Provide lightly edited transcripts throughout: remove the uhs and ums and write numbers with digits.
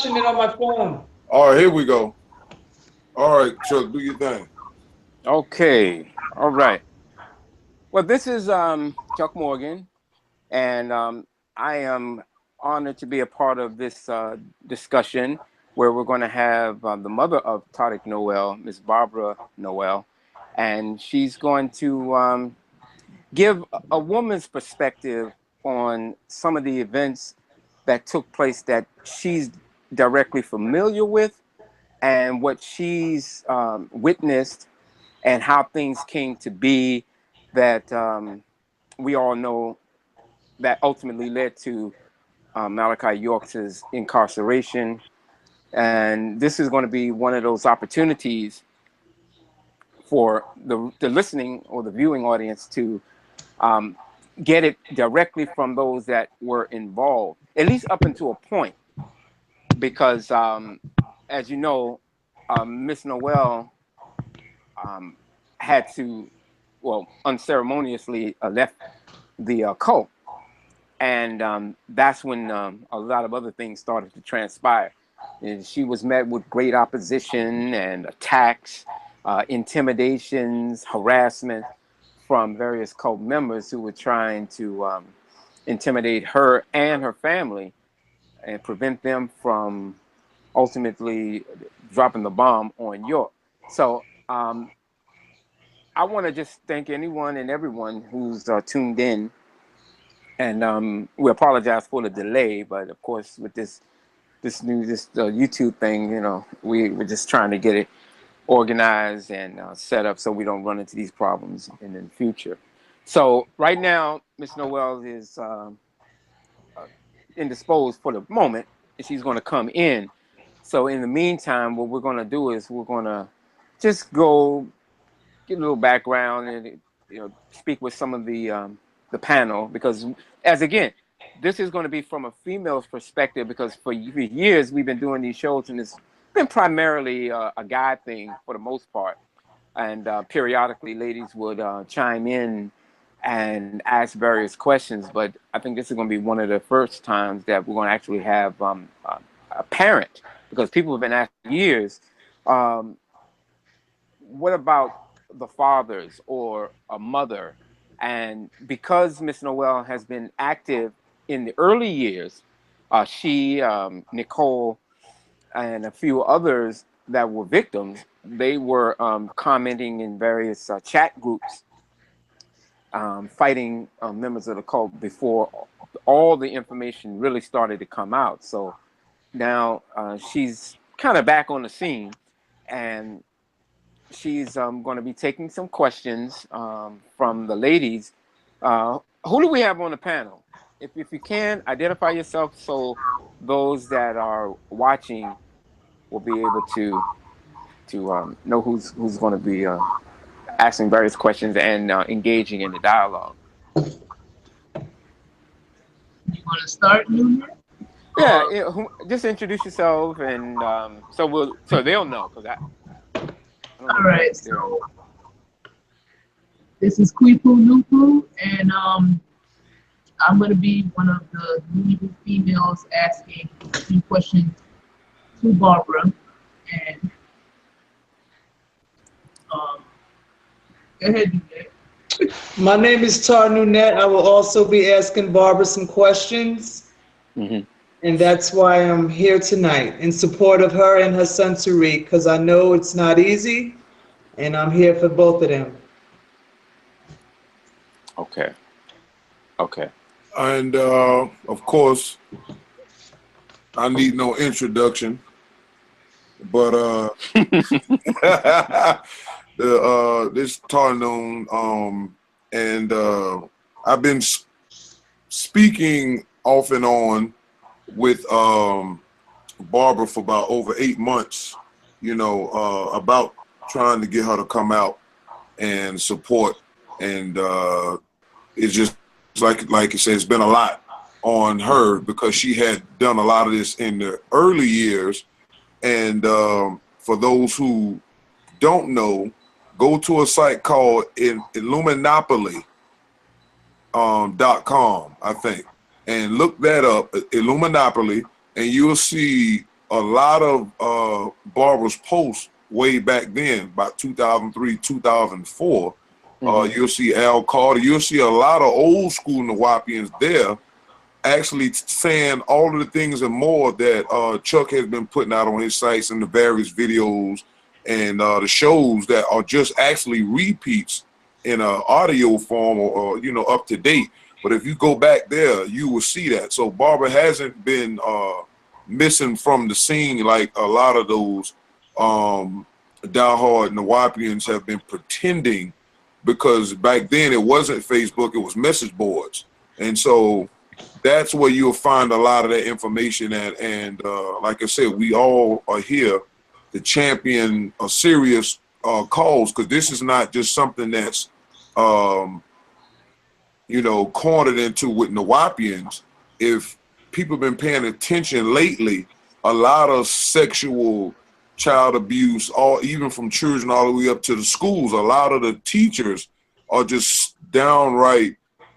watching it on my phone. All right, here we go. All right, Chuck, do your thing. Okay. All right. Well, this is Chuck Morgan, and I am honored to be a part of this discussion where we're going to have the mother of Taariq Noel, Miss Barbara Noel, and she's going to give a woman's perspective on some of the events that took place that she's directly familiar with and what she's witnessed and how things came to be that we all know that ultimately led to Malachi York's incarceration. And this is going to be one of those opportunities for the listening or the viewing audience to get it directly from those that were involved, at least up until a point. Because, as you know, Miss Noel had to, well, unceremoniously left the cult. And that's when a lot of other things started to transpire. And she was met with great opposition and attacks, intimidations, harassment from various cult members who were trying to intimidate her and her family and prevent them from ultimately dropping the bomb on York. So I want to just thank anyone and everyone who's tuned in. And we apologize for the delay, but of course with this YouTube thing, you know, we're just trying to get it organized and set up so we don't run into these problems in the future. So right now, Miss Noel is indisposed for the moment, and she's going to come in. So in the meantime, what we're going to do is we're going to just go get a little background and, you know, speak with some of the panel, because this is going to be from a female's perspective, because for years we've been doing these shows and it's been primarily a guy thing for the most part. And periodically ladies would chime in and ask various questions. But I think this is going to be one of the first times that we're going to actually have a parent, because people have been asking years, what about the fathers or a mother? And because Miss Noel has been active in the early years, she, Nicole, and a few others that were victims, they were commenting in various chat groups, fighting members of the cult before all the information really started to come out. So now she's kind of back on the scene, and she's going to be taking some questions from the ladies. Who do we have on the panel? If you can, identify yourself so those that are watching will be able to know who's going to be asking various questions and engaging in the dialogue. You want to start, Newman? Yeah, just introduce yourself, and so they'll know, because all right, so this is Kwipu Nupu, and I'm going to be one of the new females asking a few questions to Barbara. And go ahead, Nunez. My name is Taariq Noel. I will also be asking Barbara some questions. Mm-hmm. And that's why I'm here tonight, in support of her and her son Tariq, because I know it's not easy, and I'm here for both of them. Okay. And of course, I need no introduction, but this Taariq, and I've been speaking off and on with Barbara for about over 8 months, you know, about trying to get her to come out and support. And it's just like you said, it's been a lot on her, because she had done a lot of this in the early years. And for those who don't know, go to a site called Illuminopoly.com, I think, and look that up, Illuminopoly, and you'll see a lot of Barbara's posts way back then, about 2003, 2004. You'll see Al Carter. You'll see a lot of old school Nawapians there actually saying all of the things and more that Chuck has been putting out on his sites and the various videos and the shows that are just actually repeats in a audio form or you know, up to date. But if you go back there, you will see that. So Barbara hasn't been missing from the scene like a lot of those diehard Nawapians have been pretending, because back then it wasn't Facebook, it was message boards. And so that's where you'll find a lot of that information at. And like I said, we all are here to champion a serious cause, because this is not just something that's you know, cornered into with Nawapians. If people have been paying attention lately, a lot of sexual child abuse, all even from children all the way up to the schools, a lot of the teachers are just downright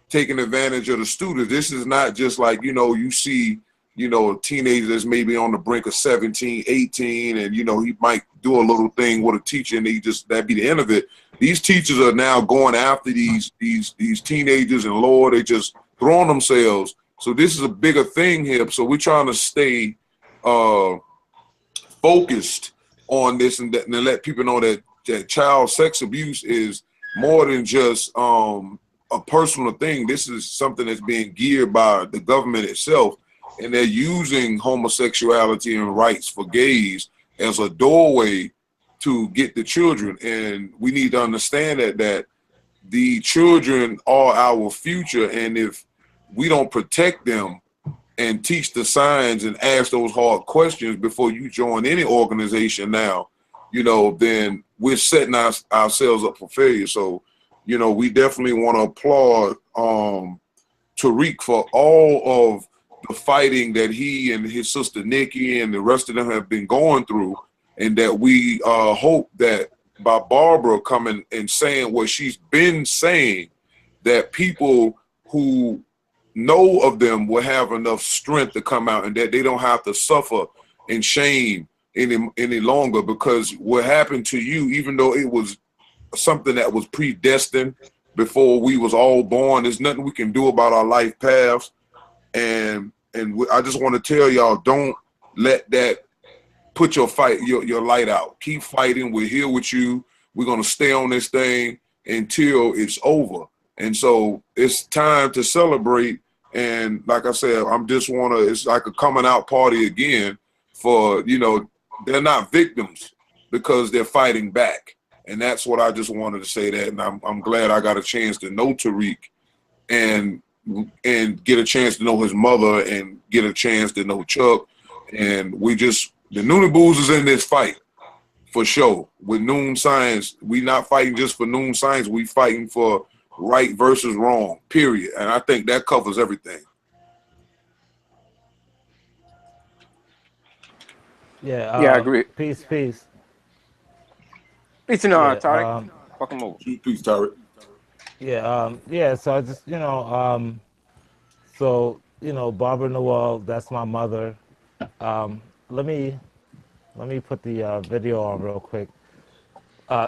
taking advantage of the students. This is not just like, you know, you see, you know, a teenager that's maybe on the brink of 17, 18, and, you know, he might do a little thing with a teacher and he just, that'd be the end of it. These teachers are now going after these teenagers, and Lord, they just throwing themselves. So this is a bigger thing here. So we're trying to stay focused on this and let people know that child sex abuse is more than just a personal thing. This is something that's being geared by the government itself, and they're using homosexuality and rights for gays as a doorway to get the children. And we need to understand that the children are our future, and if we don't protect them and teach the signs and ask those hard questions before you join any organization now, you know, then we're setting ourselves up for failure. So, you know, we definitely want to applaud Tariq for all of the fighting that he and his sister Nikki and the rest of them have been going through, and that we hope that by Barbara coming and saying what she's been saying, that people who know of them will have enough strength to come out, and that they don't have to suffer in shame any longer. Because what happened to you, even though it was something that was predestined before we was all born, there's nothing we can do about our life paths. And I just want to tell y'all, don't let that put your light out. Keep fighting. We're here with you. We're going to stay on this thing until it's over. And so it's time to celebrate. And like I said, it's like a coming out party again for, you know, they're not victims because they're fighting back. And that's what I just wanted to say that. And I'm glad I got a chance to know Tariq and get a chance to know his mother and get a chance to know Chuck. And the Noonie Boos is in this fight for sure. With Noon Science, we not fighting just for Noon Science. We fighting for right versus wrong, period. And I think that covers everything. Yeah, I agree. Peace. Peace and Yeah, Tariq. Welcome over. Peace, Tariq. yeah. So I just, Barbara Noel, that's my mother. Let me put the video on real quick.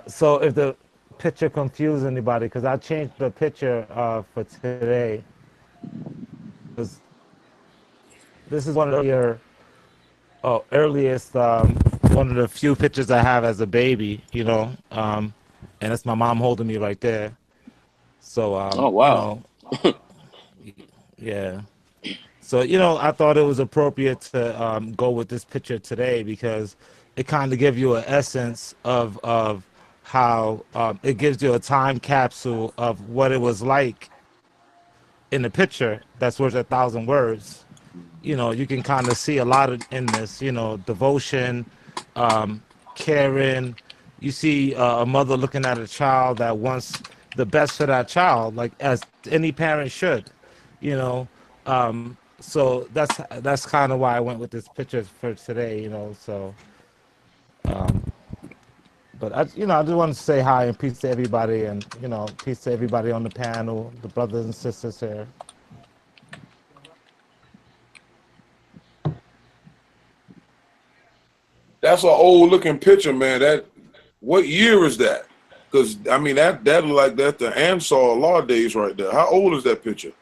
So if the picture confused anybody, because I changed the picture for today. This is one of your earliest, one of the few pictures I have as a baby, and it's my mom holding me right there. So, Oh, wow. Yeah. So, I thought it was appropriate to go with this picture today because it kind of gives you an essence of how it gives you a time capsule of what it was like in the picture that's worth 1,000 words. You can kind of see a lot in this, devotion, caring. You see a mother looking at a child that wants the best for that child, like as any parent should, So that's kind of why I went with this picture for today, So, but I just want to say hi and peace to everybody, and peace to everybody on the panel, the brothers and sisters here. That's an old looking picture, man. What year is that? Because I mean that look like that the Ansaarau Allah days right there. How old is that picture?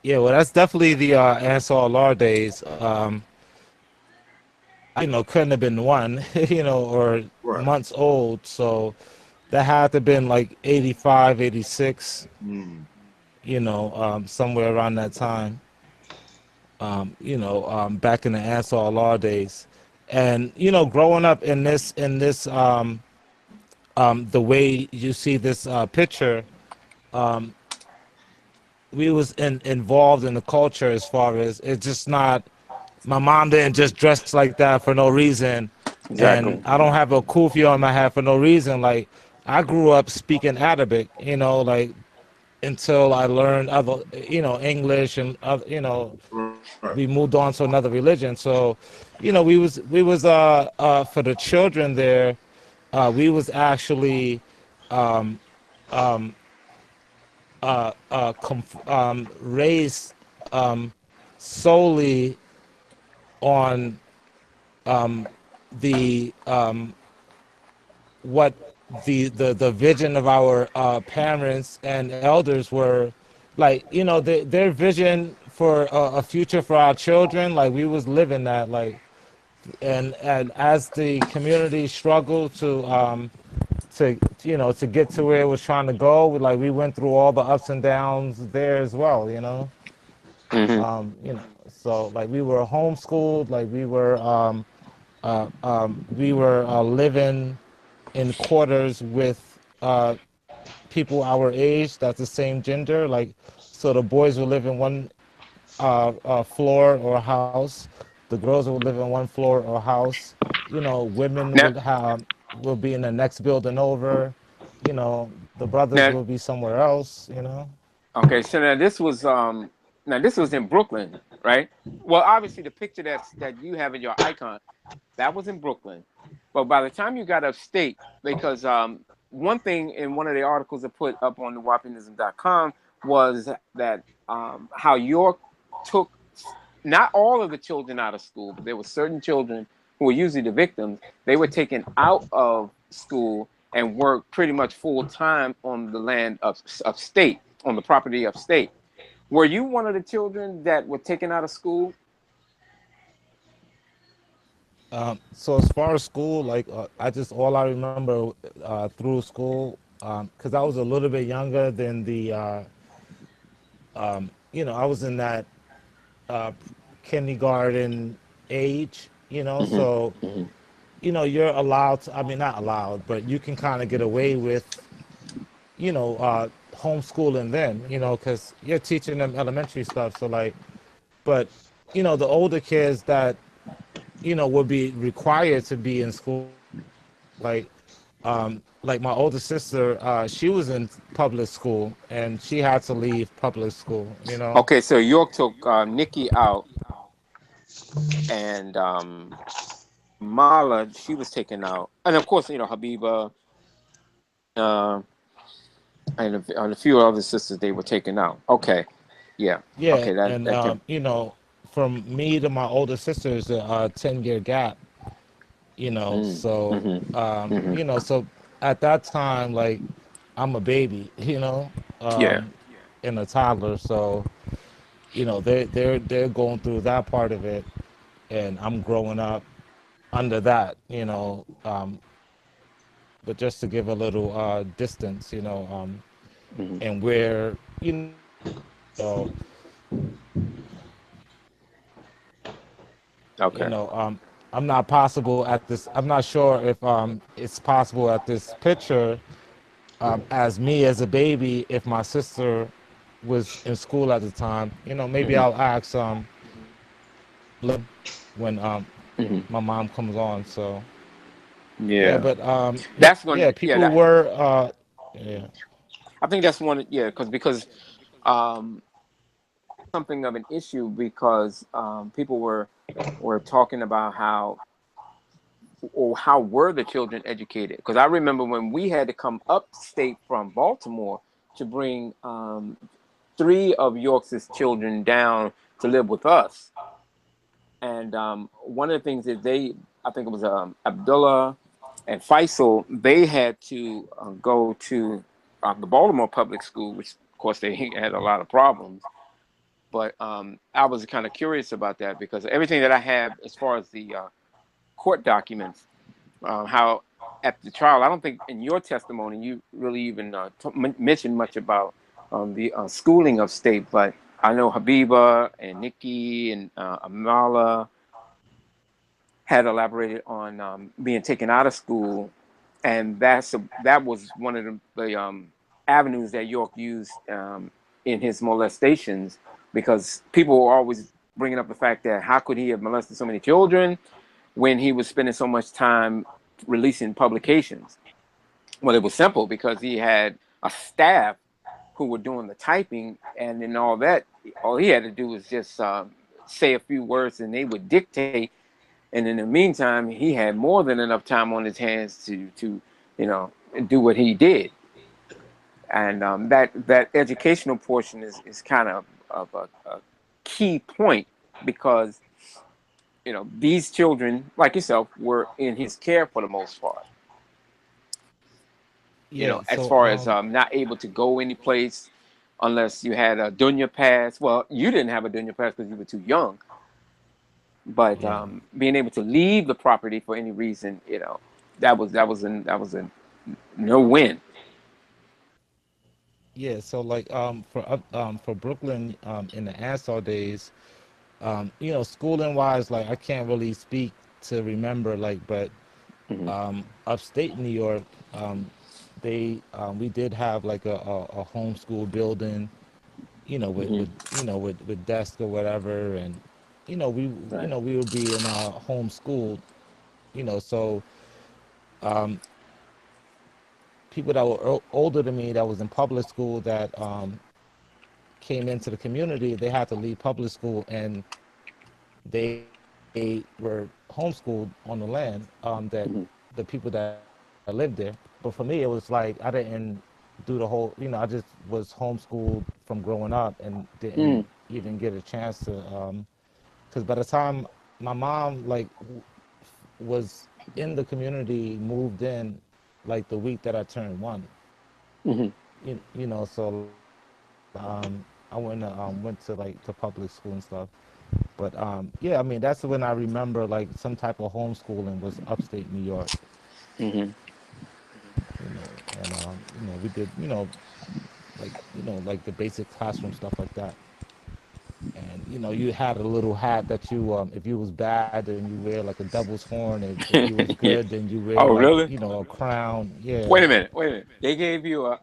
Yeah, well, that's definitely the Ansaarau Allah days. Couldn't have been one, or Right. months old. So that had to have been like 85, 86, Mm. somewhere around that time. Back in the Ansaarau Allah days, and growing up in this, the way you see this picture, we was involved in the culture as far as it's just not. My mom didn't just dress like that for no reason, and Exactly. I don't have a kufi on my head for no reason. Like I grew up speaking Arabic, like until I learned other, English and other, Right. we moved on to another religion. So, we was for the children there, we was actually um, um, raised solely on the what the vision of our parents and elders were like, their vision for a future for our children. Like we was living that, like, and as the community struggled to get to where it was trying to go, we went through all the ups and downs there as well. Hmm. So like we were homeschooled, like we were living in quarters with people our age that's the same gender. Like, so the boys would live in one floor or house, the girls would live in one floor or house. Women Now, will be in the next building over. The brothers now, will be somewhere else. okay. So now this was in Brooklyn, right? Well, obviously the picture that you have in your icon, that was in Brooklyn. But by the time you got upstate, because one thing in one of the articles I put up on the wapinism.com was that how York took not all of the children out of school, but there were certain children who were usually the victims. They were taken out of school and worked pretty much full time on the land of state, on the property of state. Were you one of the children that were taken out of school? So as far as school, like all I remember through school, because I was a little bit younger than I was in that uh, kindergarten age, Hmm. so Hmm. you're allowed to, I mean, not allowed, but you can kind of get away with, homeschooling then, because you're teaching them elementary stuff. So like, but the older kids that would be required to be in school, like like my older sister, she was in public school and she had to leave public school. Okay, so York took Nikki out, and Mala, she was taken out, and of course, Habiba, uh, and a few other sisters, they were taken out. Okay, yeah, Yeah, okay, that and that can. from me to my older sister is a 10-year gap. Mm, So hmm. so at that time, like I'm a baby, Yeah. and a toddler. So they're going through that part of it, and I'm growing up under that. But just to give a little distance, Hmm. and where so Okay. I'm not possible at this. I'm not sure if it's possible at this picture, as me as a baby, if my sister was in school at the time. Maybe Hmm. I'll ask when Hmm. my mom comes on. So yeah, Yeah, but that's going. yeah, Yeah, people were yeah. I think that's one. Yeah, because um, something of an issue because people were talking about how were the children educated? Because I remember when we had to come upstate from Baltimore to bring three of York's children down to live with us. And one of the things is I think it was Abdullah and Faisal, they had to go to the Baltimore public school, which of course they had a lot of problems. But I was kind of curious about that because everything that I have as far as the court documents, how at the trial, I don't think in your testimony you really even mentioned much about the schooling of state, but I know Habiba and Nikki and Amala had elaborated on being taken out of school, and that was one of the avenues that York used in his molestations, because people were always bringing up the fact that how could he have molested so many children when he was spending so much time releasing publications. Well, it was simple because he had a staff who were doing the typing, and then all he had to do was just say a few words and they would dictate. And in the meantime, he had more than enough time on his hands to do what he did. And that educational portion is kind of a key point, because these children like yourself were in his care for the most part. Yeah. As So far as not able to go any place unless you had a dunya pass. Well, you didn't have a dunya pass because you were too young. But yeah. being able to leave the property for any reason, that was a no win. Yeah, so like for Brooklyn in the Ansar days, schooling wise, like I can't really speak to remember, like, but Hmm. upstate New York, they we did have like a homeschool building, Hmm. with desk or whatever, and Right. we would be in homeschooled, so um, people that were older than me that was in public school that came into the community, they had to leave public school and they were homeschooled on the land that Hmm. the people that lived there. But for me, it was like I didn't do the whole, I just was homeschooled from growing up and didn't Mm. even get a chance to, because by the time my mom was in the community, moved in like the week that I turned one. Hmm. So I went to like to public school and stuff. But yeah, I mean that's when I remember like some type of homeschooling was upstate New York. Hmm. And we did like the basic classroom stuff like that. And you had a little hat that you if you was bad then you wear like a devil's horn. If you was Yeah. good then you wear Oh, like really? a crown. Yeah. Wait a minute. Wait a minute. They gave you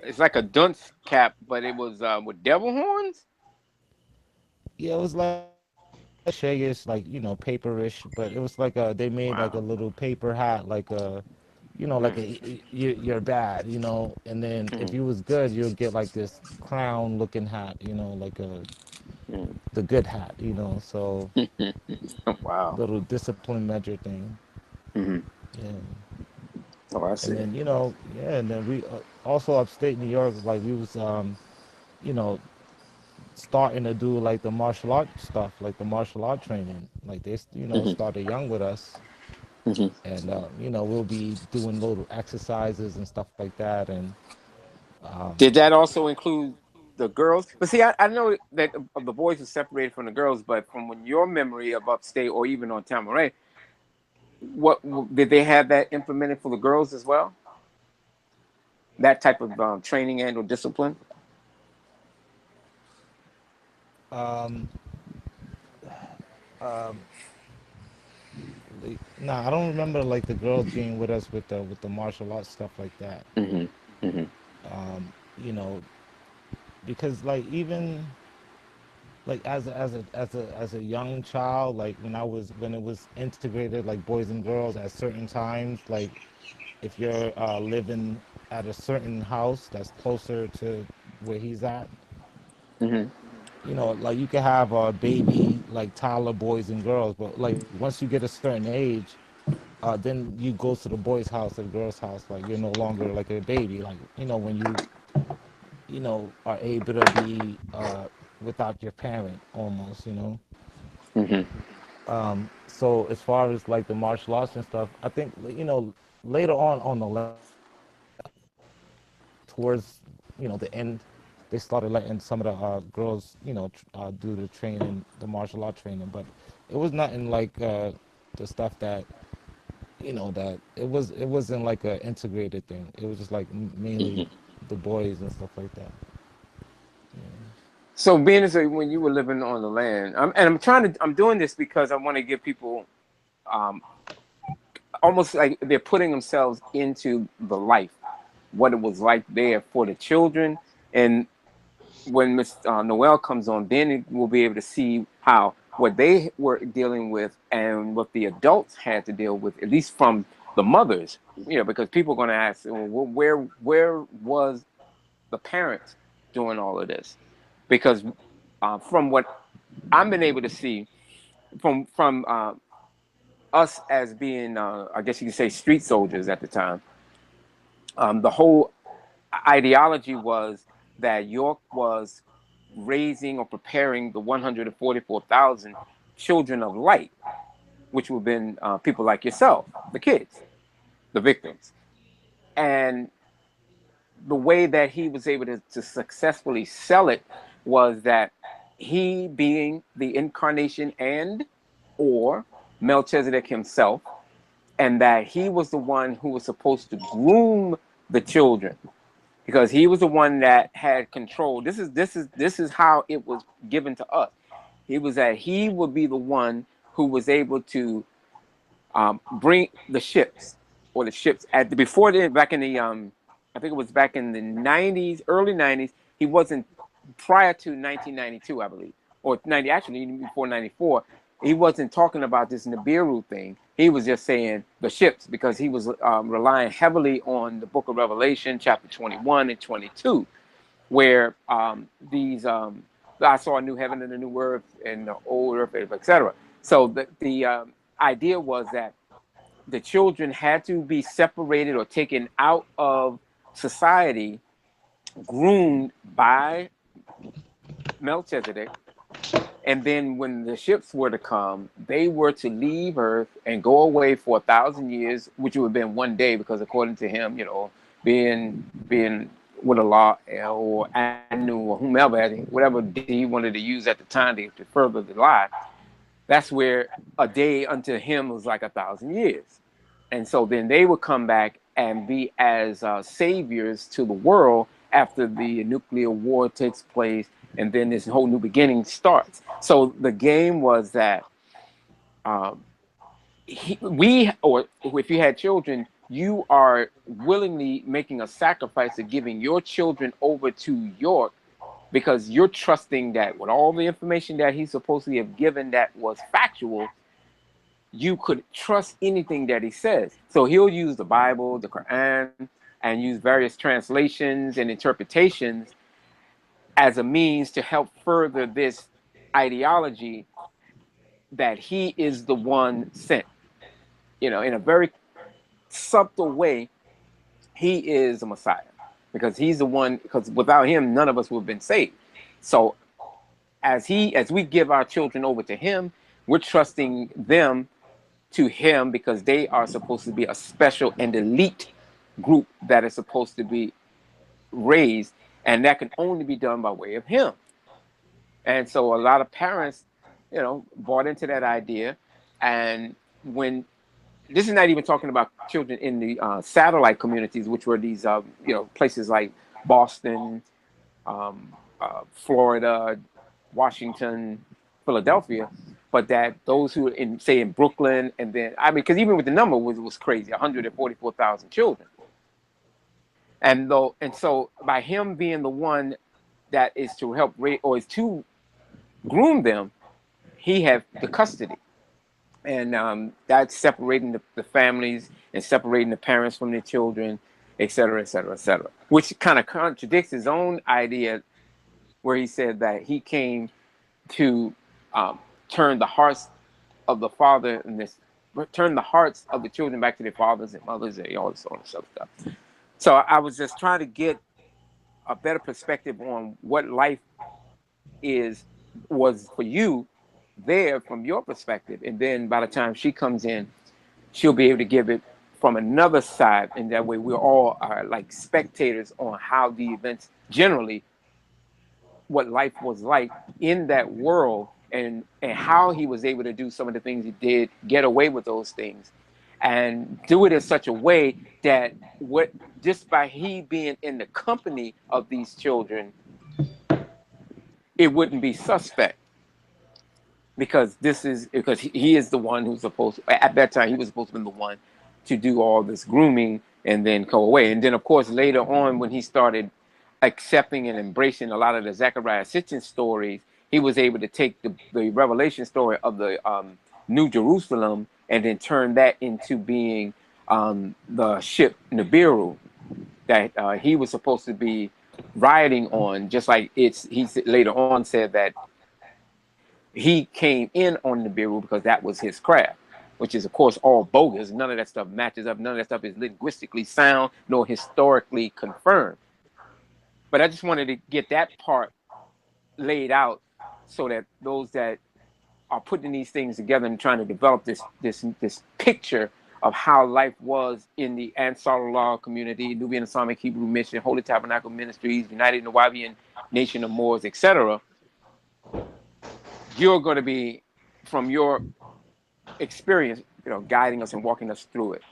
it's like a dunce cap, but it was with devil horns. Yeah, it was like shayish, like paperish, but it was like they made like a Wow. little paper hat, like like Mm. you're bad, and then if Mm. you was good, you'll get like this crown looking hat, like Mm. the good hat, so Wow. little discipline measure thing, Hmm. yeah. Oh, I And see. then yeah, and then we also upstate New York, like we was you know starting to do like the martial art stuff, like the martial art training. Like they, Hmm. started young with us, Hmm. and we'll be doing little exercises and stuff like that. And Did that also include the girls? But see, I know that the boys are separated from the girls, but from when your memory of upstate or even on Tamaray, what did they have that implemented for the girls as well? That type of training and or discipline? um, um, nah, I don't remember like the girls being with us with the martial arts stuff like that. Hmm. Hmm. Um, you know, because like even like as a young child, like when it was integrated like boys and girls at certain times, like if you're living at a certain house that's closer to where he's at, Hmm. like you can have a baby like toddler boys and girls, but like once you get a certain age, then you go to the boys' house or the girls' house. Like you're no longer like a baby. Like when you are able to be without your parent almost. Hmm. So as far as like the martial arts and stuff, I think later on the towards the end, they started letting some of the girls do the training, the martial art training, but it was nothing like the stuff that that it wasn't like a integrated thing. It was just like mainly the boys and stuff like that. So being as when you were living on the land, I'm doing this because I want to give people um, almost like they're putting themselves into the life, what it was like there for the children. And when Miss Noel comes on, then we'll be able to see how what they were dealing with and what the adults had to deal with, at least from the mothers, because people are going to ask, well, where was the parents doing all of this? Because from what I've been able to see from us as being, I guess you could say, street soldiers at the time, the whole ideology was that York was raising or preparing the 144,000 children of light, which would have been people like yourself, the kids, the victims. And the way that he was able to successfully sell it was that he, being the incarnation and or Melchizedek himself, and that he was the one who was supposed to groom the children, because he was the one that had control. This is how it was given to us. He was that he would be the one who was able to bring the ships, or the ships at the, before then, back in the I think it was back in the 90s, early 90s. He wasn't, prior to 1992, I believe, or 90, actually even before 94. He wasn't talking about this Nibiru thing. He was just saying the ships, because he was relying heavily on the Book of Revelation, chapter 21 and 22, where these I saw a new heaven and a new earth and the old earth, etc. So the idea was that the children had to be separated or taken out of society, groomed by Melchizedek. And then when the ships were to come, they were to leave Earth and go away for 1,000 years, which would have been one day, because according to him, being with Allah or Anu or whomever, whatever he wanted to use at the time to further the lie, that's where a day unto him was like 1,000 years. And so then they would come back and be as saviors to the world after the nuclear war takes place, and then this whole new beginning starts. So the game was that or if you had children, you are willingly making a sacrifice of giving your children over to York, because you're trusting that with all the information that he's supposedly have given that was factual, you could trust anything that he says. So he'll use the Bible, the Quran, and use various translations and interpretations as a means to help further this ideology that he is the one sent. In a very subtle way, he is a Messiah, because he's the one, because without him, none of us would have been saved. So as we give our children over to him, we're trusting them to him, because they are supposed to be a special and elite group that is supposed to be raised, and that can only be done by way of him. And so a lot of parents, bought into that idea. And when this is not even talking about children in the satellite communities, which were these places like Boston, Florida, Washington, Philadelphia, but that those who in Brooklyn, and then because even with the number was crazy, 144,000 children. And so by him being the one that is to help raise, or is to groom them, he have the custody, and that's separating the families and separating the parents from their children, et cetera, et cetera, et cetera. Which kind of contradicts his own idea, where he said that he came to turn the hearts of the father and turn the hearts of the children back to their fathers and mothers and all this sort of stuff. So I was just trying to get a better perspective on what life was for you there from your perspective, and then by the time she comes in, she'll be able to give it from another side, and that way we're all are like spectators on how the events generally, what life was like in that world, and how he was able to do some of the things he did, get away with those things, and do it in such a way that what just by he being in the company of these children, it wouldn't be suspect, because he is the one who's supposed to, at that time he was supposed to be the one to do all this grooming and then go away. And then of course later on, when he started accepting and embracing a lot of the Zechariah Sitchin stories, he was able to take the revelation story of the New Jerusalem and then turn that into being the ship Nibiru that he was supposed to be riding on, just like he later on said that he came in on Nibiru because that was his craft, which is of course all bogus. None of that stuff matches up. None of that stuff is linguistically sound nor historically confirmed. But I just wanted to get that part laid out so that those that are putting these things together and trying to develop this picture of how life was in the Ansaarau Allah Community, Nubian Islamic Hebrew Mission, Holy Tabernacle Ministries, United Nawabian Nation of Moors, etc. You're going to be, from your experience, guiding us and walking us through it.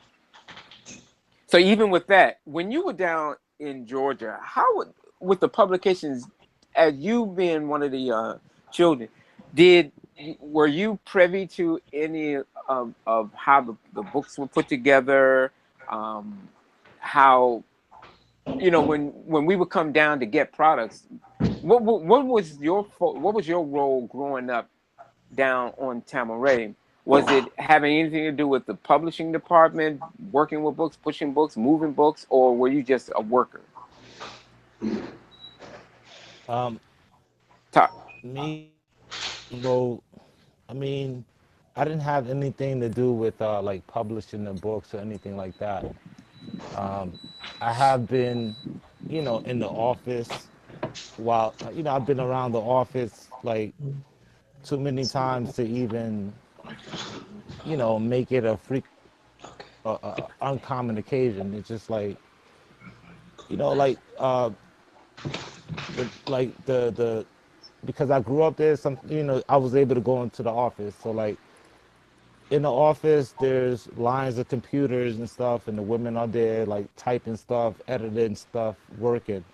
So even with that, when you were down in Georgia, with the publications, as you being one of the children, were you privy to any of how the books were put together? How, when we would come down to get products, what was your role growing up down on Tamaray? Was it having anything to do with the publishing department, working with books, pushing books, moving books, or were you just a worker? Me, well, I mean, I didn't have anything to do with like publishing the books or anything like that. I have been, in the office while, I've been around the office like too many times to even, make it a uncommon occasion. It's just like, like the because I grew up there, I was able to go into the office. So like in the office, there's lines of computers and stuff, and the women are there like typing stuff, editing stuff, working.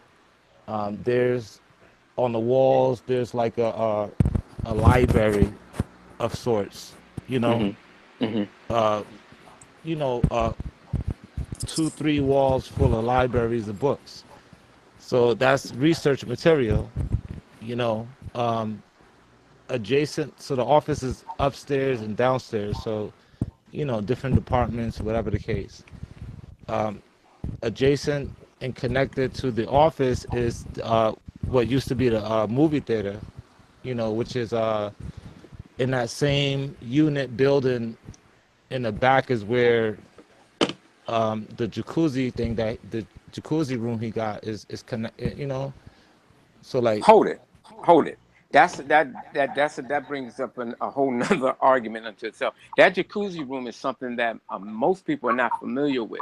There's on the walls, there's like a library of sorts, Mm-hmm. Mm-hmm. uh, you know, uh, 2, 3 walls full of libraries of books. So that's research material, you know. Adjacent, so the office is upstairs and downstairs. So, different departments, whatever the case. Adjacent and connected to the office is what used to be the movie theater, which is in that same unit building. In the back is where the jacuzzi thing, that the jacuzzi room he got is connected, so like Hold it. That brings up a whole nother argument unto itself. That jacuzzi room is something that most people are not familiar with,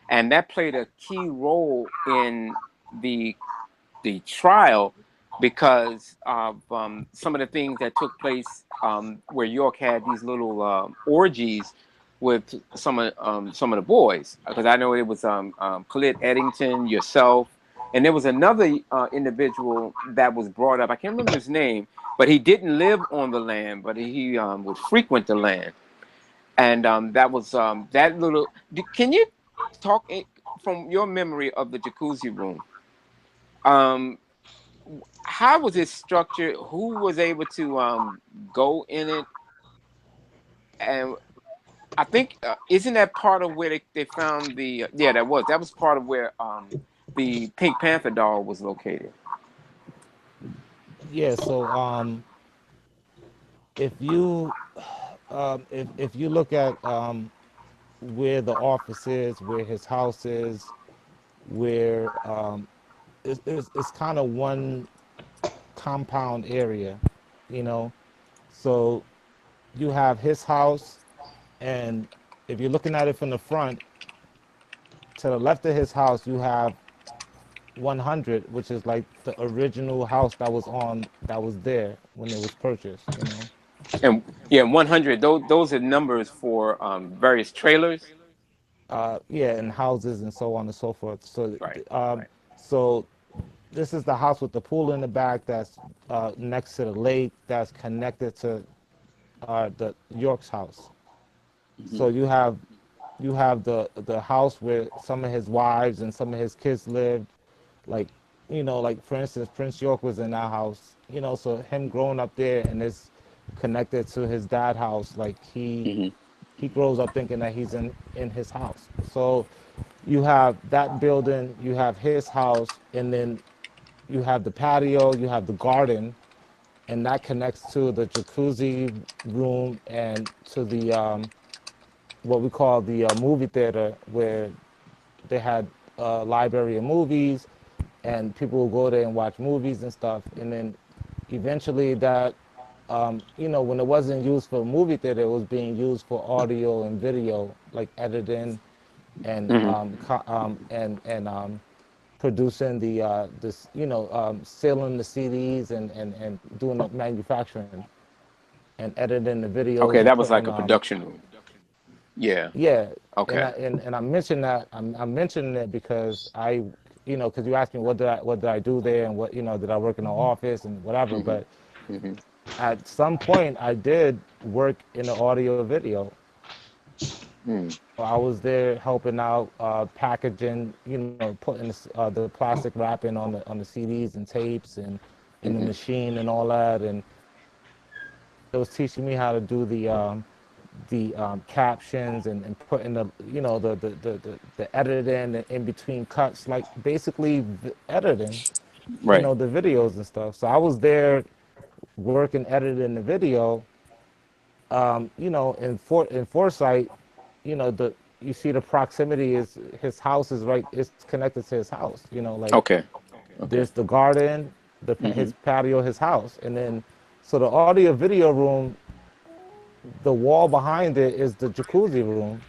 and that played a key role in the trial because of some of the things that took place where York had these little orgies with some of the boys. Because I know it was Khalid Eddington, yourself, and there was another individual that was brought up. I can't remember his name, but he didn't live on the land, but he would frequent the land. And that was that little. Can you talk from your memory of the jacuzzi room? How was it structured? Who was able to go in it? And I think isn't that part of where they found the that was part of where the Pink Panther doll was located. yeah. So if you if you look at where the office is, where his house is, where it's kind of one compound area, you know. So you have his house, and if you're looking at it from the front, to the left of his house, you have 100, which is like the original house that was there when it was purchased. You know. And yeah, 100. Those are numbers for various trailers. Yeah, and houses and so on and so forth. So, Right. so this is the house with the pool in the back that's next to the lake that's connected to the York's house. Hmm. So you have the house where some of his wives and some of his kids lived, like like for instance, Prince York was in that house. So him growing up there and it's connected to his dad house, like Hmm. he grows up thinking that he's in his house. So you have that building, you have his house, and then you have the patio, you have the garden, and that connects to the jacuzzi room and to the what we call the movie theater, where they had a library of movies, and people will go there and watch movies and stuff. And then eventually that, when it wasn't used for movie theater, it was being used for audio and video, like editing and Hmm. producing the this selling the CDs and doing the manufacturing and editing the videos Okay, and that was putting like a production room. Yeah. yeah, and Okay. I mentioned that I'm mentioning it because because you asked me what did I do there, and what did I work in the office and whatever. Hmm. But Hmm. at some point I did work in the audio video. Mm. I was there helping out, packaging, putting the plastic wrapping on the CDs and tapes and in the Hmm. machine and all that. And it was teaching me how to do the captions and putting the the editing and in between cuts, like basically editing, Right. the videos and stuff. So I was there working editing the video, in foresight, the you see the proximity is his house is right, it's connected to his house, like Okay. Okay. there's the garden, Hmm. his patio, his house, and then so the audio video room, the wall behind it is the jacuzzi room,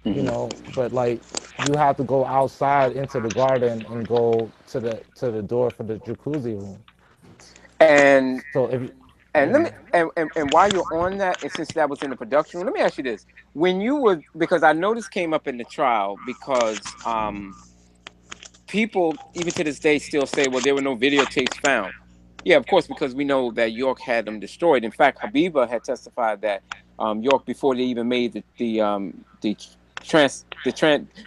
Hmm. but like you have to go outside into the garden and go to the door for the jacuzzi room. And So if you, and let yeah. me and while you're on that, and since that was in the production room, let me ask you this: when you were, because I know this came up in the trial, because people even to this day still say, well, there were no videotapes found. Yeah, of course, because we know that York had them destroyed. In fact, Habiba had testified that York, before they even made the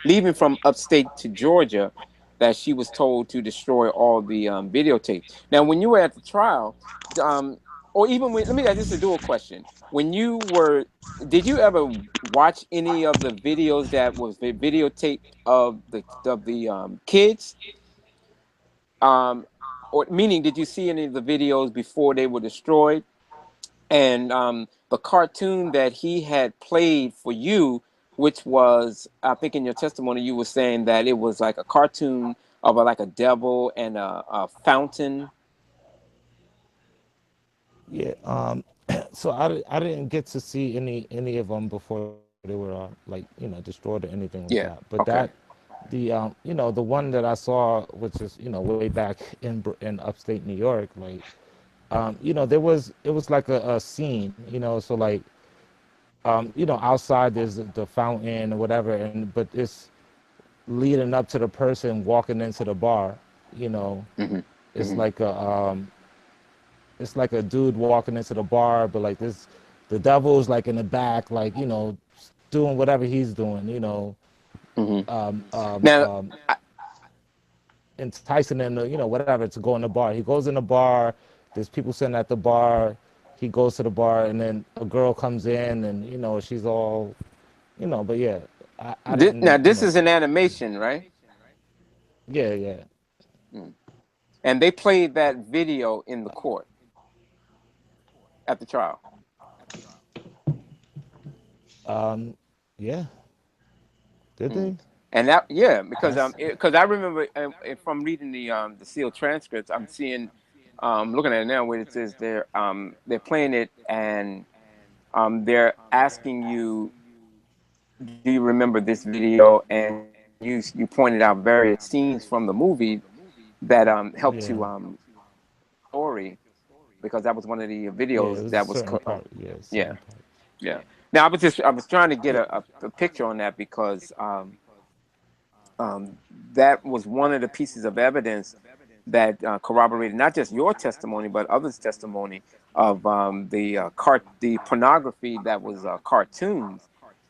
leaving from upstate to Georgia, that she was told to destroy all the videotapes. Now, when you were at the trial, um, or even when, let me ask this, a dual question. When you were, did you ever watch any of the videos that was videotaped of the kids? Um, or meaning, did you see any of the videos before they were destroyed? And the cartoon that he had played for you, which was, I think in your testimony you were saying that it was like a cartoon of like a devil and a fountain. Yeah. So I didn't get to see any of them before they were like destroyed or anything like that. Yeah. But that Okay. the one that I saw, which is way back in upstate New York, like it was like a scene, so like outside there's the fountain or whatever, and but it's leading up to the person walking into the bar, you know. Hmm. It's Hmm. like a dude walking into the bar, but like this, the devil's like in the back, like doing whatever he's doing, Hmm. um, um, Now, um, I, enticing him to whatever to go in the bar. He goes in the bar. There's people sitting at the bar. He goes to the bar, and then a girl comes in, and she's all, But yeah, I now didn't, this is an animation, right? Yeah, yeah. Mm. And they played that video in the court at the trial. Um, yeah. Did Mm. they? And that, yeah, That's because I remember from reading the sealed transcripts, I'm seeing, looking at it now where it says they're playing it, and they're asking you, do you remember this video? And you pointed out various scenes from the movie that helped Yeah. to story, because that was one of the Yeah, it videos was a that was certain part. Yeah, yeah, certain part. yeah. Now I was trying to get Yeah. a picture on that, because that was one of the pieces of evidence that corroborated not just your testimony but others' testimony of the pornography that was cartoons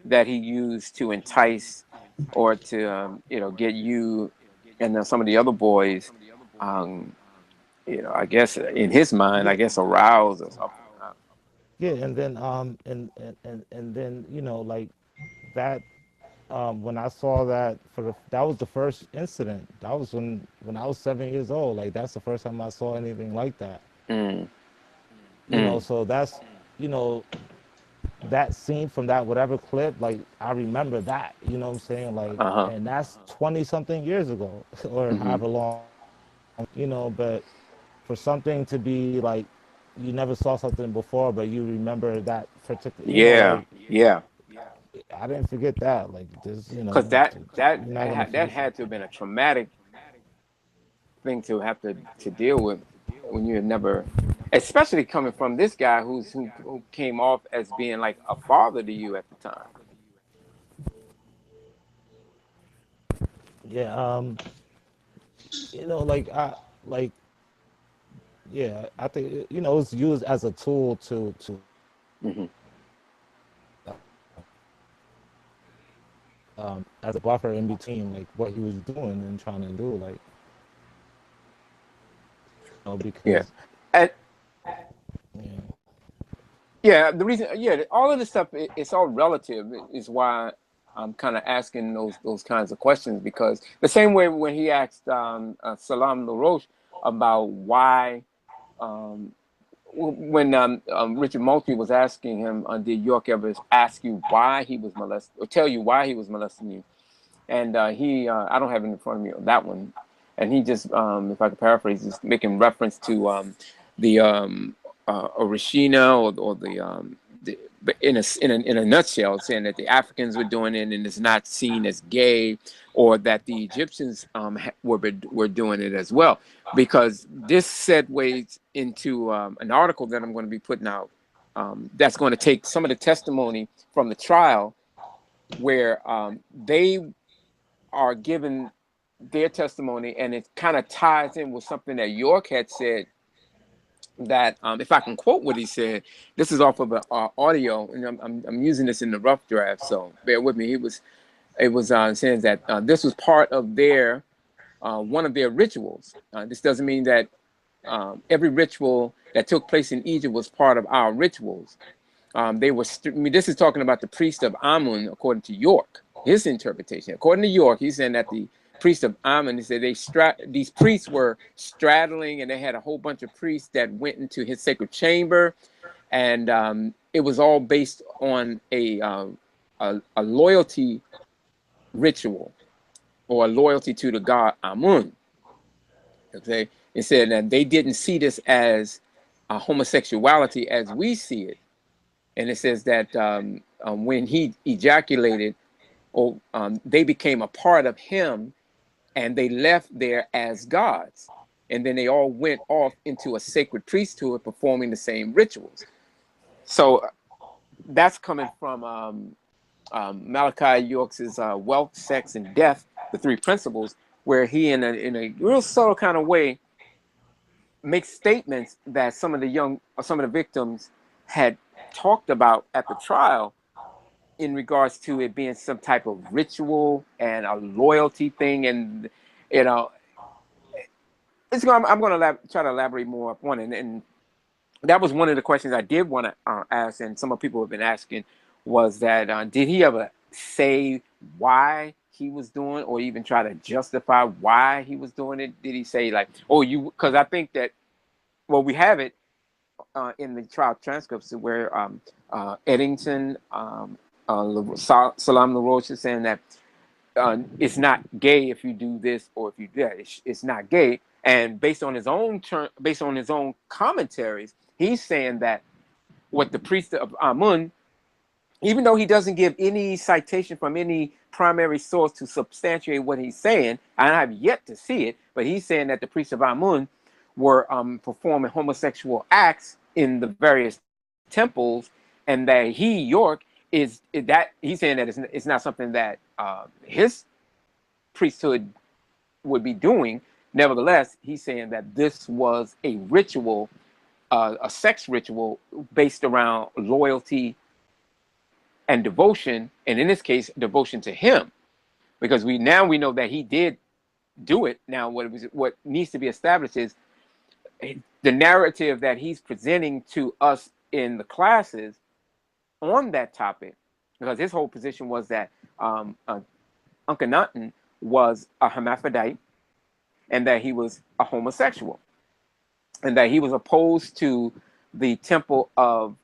that he used to entice or to get you and some of the other boys, um, I guess in his mind, I Yeah. guess aroused or something. Yeah, and then and then like that when I saw that that was the first incident. That was when I was 7 years old. Like that's the first time I saw anything like that. Mm, mm, So that's you know that scene from that whatever clip. Like I remember that. You know what I'm saying? Like, uh-huh. and that's 20 something years ago or Hmm. however long. But for something to be like you never saw something before, but you remember that particular. Yeah, Like yeah. I didn't forget that. Like this, Because you're not gonna that forget that. had to have been a traumatic thing to have to deal with when you had never, especially coming from this guy who came off as being like a father to you at the time. Yeah, like like yeah, I think it's used as a tool to Hmm. as a buffer in between like what he was doing and trying to do, like Yeah, because and yeah, yeah, the reason, yeah, all of this stuff, it's all relative. Is why I'm kind of asking those kinds of questions, because the same way when he asked Salam LaRoche about why. Um, when Richard Moultrie was asking him, did York ever ask you why he was molested, or tell you why he was molesting you? And I don't have it in front of me on that one. And he just, if I could paraphrase, just making reference to the Orishina, or but in a nutshell, saying that the Africans were doing it and it's not seen as gay, or that the Egyptians were doing it as well, because this segues into an article that I'm going to be putting out, that's going to take some of the testimony from the trial, where they are given their testimony, and it kind of ties in with something that York had said. That if I can quote what he said, this is off of the audio, and I'm using this in the rough draft, so bear with me. It was saying that this was part of their one of their rituals. This doesn't mean that every ritual that took place in Egypt was part of our rituals. They were. This is talking about the priest of Amun, according to York. His interpretation, according to York, he's saying that the priest of Amun, he said these priests were straddling, and they had a whole bunch of priests that went into his sacred chamber, and it was all based on a loyalty ritual, or a loyalty to the god Amun. Okay, it said that they didn't see this as a homosexuality as we see it. And it says that when he ejaculated, or they became a part of him, and they left there as gods. And then they all went off into a sacred priesthood, performing the same rituals. So that's coming from Malachi York's Wealth, Sex, and Death, the Three Principles, where he, in a real subtle kind of way, makes statements that some of the victims had talked about at the trial, in regards to it being some type of ritual and a loyalty thing. And you know I'm going to try to elaborate more upon it. And that was one of the questions I did want to ask, and some of people have been asking, was that did he ever say why he was doing, or even try to justify why he was doing it? Did he say like, oh, you, because I think that, well, we have it in the trial transcripts where Eddington, Salam LaRoche is saying that it's not gay if you do this or if you do that. It's not gay. And based on his own commentaries, he's saying that what the priest of Amun, even though he doesn't give any citation from any primary source to substantiate what he's saying, and I have yet to see it, but he's saying that the priests of Amun were performing homosexual acts in the various temples, and that York, is that he's saying that it's not something that his priesthood would be doing. Nevertheless, he's saying that this was a ritual, a sex ritual based around loyalty and devotion, and in this case, devotion to him, because we know that he did do it. Now, what needs to be established is the narrative that he's presenting to us in the classes on that topic, because his whole position was that Akhenaten was a hermaphrodite, and that he was a homosexual, and that he was opposed to the temple of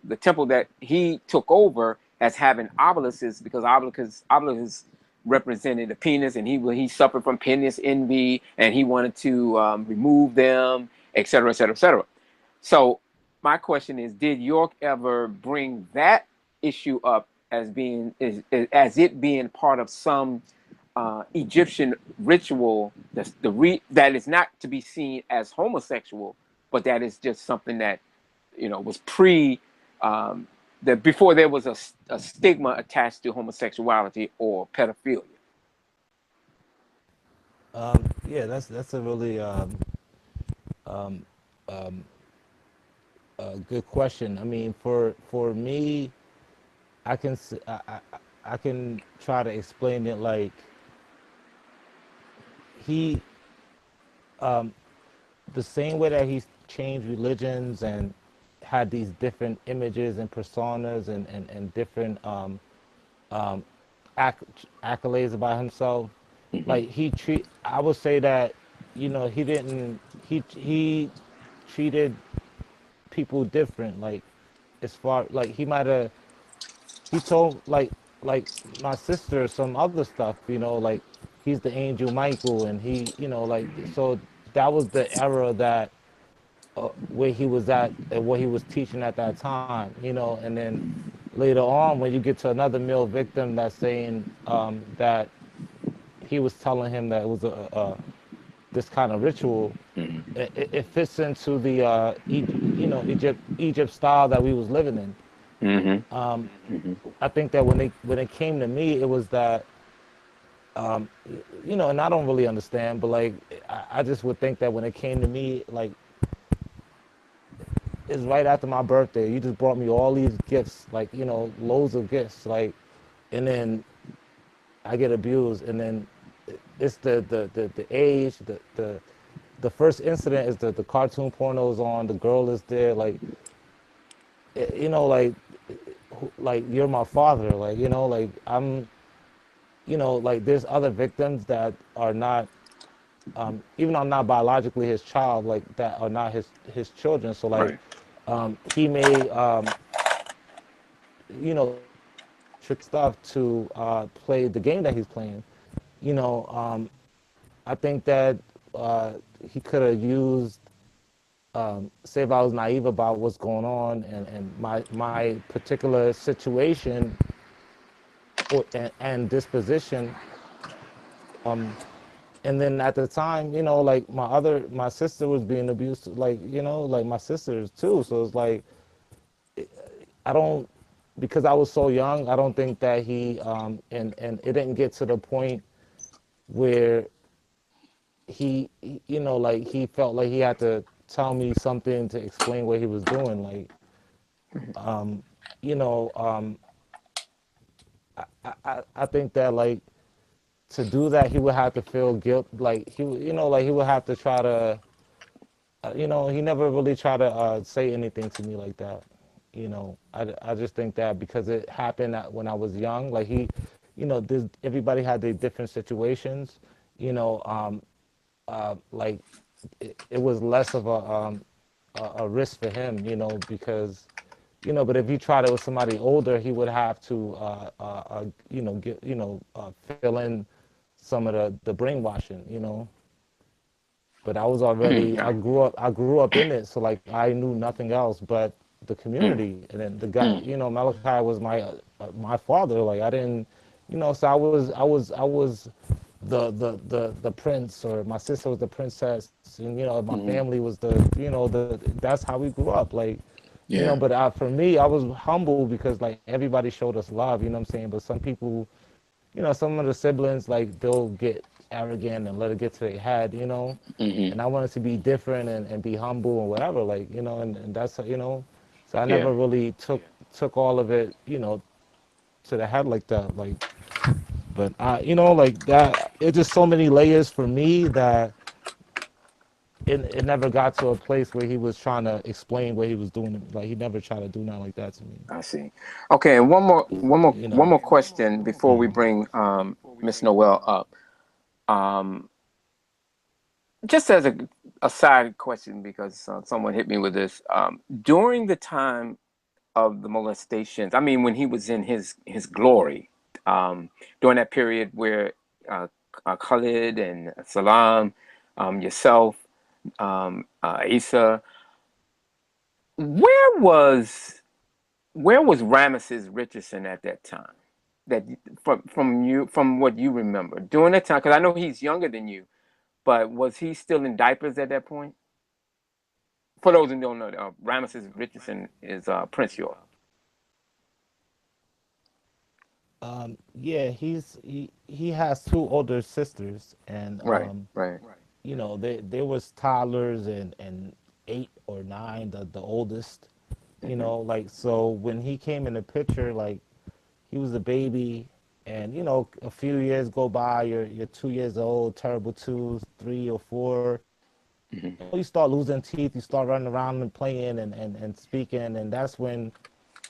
the temple that he took over as having obelisks, because obelisks represented the penis, and he suffered from penis envy, and he wanted to remove them, etc., etc., etc. So my question is, did York ever bring that issue up as it being part of some Egyptian ritual that is not to be seen as homosexual, but that is just something that was that before there was a stigma attached to homosexuality or pedophilia? Yeah, that's a really good question. I mean, for me, I can I can try to explain it like he the same way that he's changed religions and had these different images and personas and different accolades about himself. Like I would say that he treated people different. Like as far like he told like my sister some other stuff. Like he's the angel Michael, and he like so that was the era that where he was at and what he was teaching at that time. And then later on when you get to another male victim that's saying that he was telling him that it was this kind of ritual, it fits into the Egypt style that we was living in. I think that when it came to me, it was that and I don't really understand, but like I just would think that when it came to me, like it's right after my birthday, you just brought me all these gifts, like loads of gifts, like, and then I get abused, and then it's the age, the first incident is the cartoon pornos on, the girl is there, like like you're my father, like like I'm like there's other victims that are not even though I'm not biologically his child, like that are not his children. So like he may trick stuff to play the game that he's playing. I think that he could have used say if I was naive about what's going on and my particular situation and disposition. And then at the time, like my sister was being abused, like, like my sisters too. So it's like, I don't, because I was so young, I don't think that he, and it didn't get to the point where like he felt like he had to tell me something to explain what he was doing. Like, you know, I think that like to do that, he would have to feel guilt. Like like he would have to try to, he never really tried to say anything to me like that. I just think that because it happened when I was young, like everybody had their different situations, like it was less of a risk for him, because, but if he tried it with somebody older, he would have to, fill in some of the brainwashing. But I was already, I grew up in it, so like I knew nothing else but the community. And then the guy, Malachi was my father. Like I didn't, so I was the prince, or my sister was the princess, and my family was that's how we grew up. Like, but for me, I was humble because like everybody showed us love. You know what I'm saying? But some people, some of the siblings, like they'll get arrogant and let it get to their head, and I wanted to be different and be humble and whatever, like, and that's, so I never really took all of it, to the head like that, like, but I, like that, it's just so many layers for me that it never got to a place where he was trying to explain what he was doing. Like he never tried to do nothing like that to me. I see. Okay, and one more question before we bring Miss Noel up. Just as a side question, because someone hit me with this. During the time of the molestations, I mean, when he was in his glory, during that period where Khalid and Salam, yourself, Isa, where was Ramesses Richardson at that time? That from what you remember during that time, because I know he's younger than you, but was he still in diapers at that point? For those who don't know, Ramesses Richardson is Prince York. Yeah, he has two older sisters, and Right. They was toddlers and 8 or 9, the oldest. Like, so when he came in the picture, like he was a baby, and a few years go by, you're 2 years old, terrible 2, 3 or 4. You start losing teeth, you start running around and playing and speaking, and that's when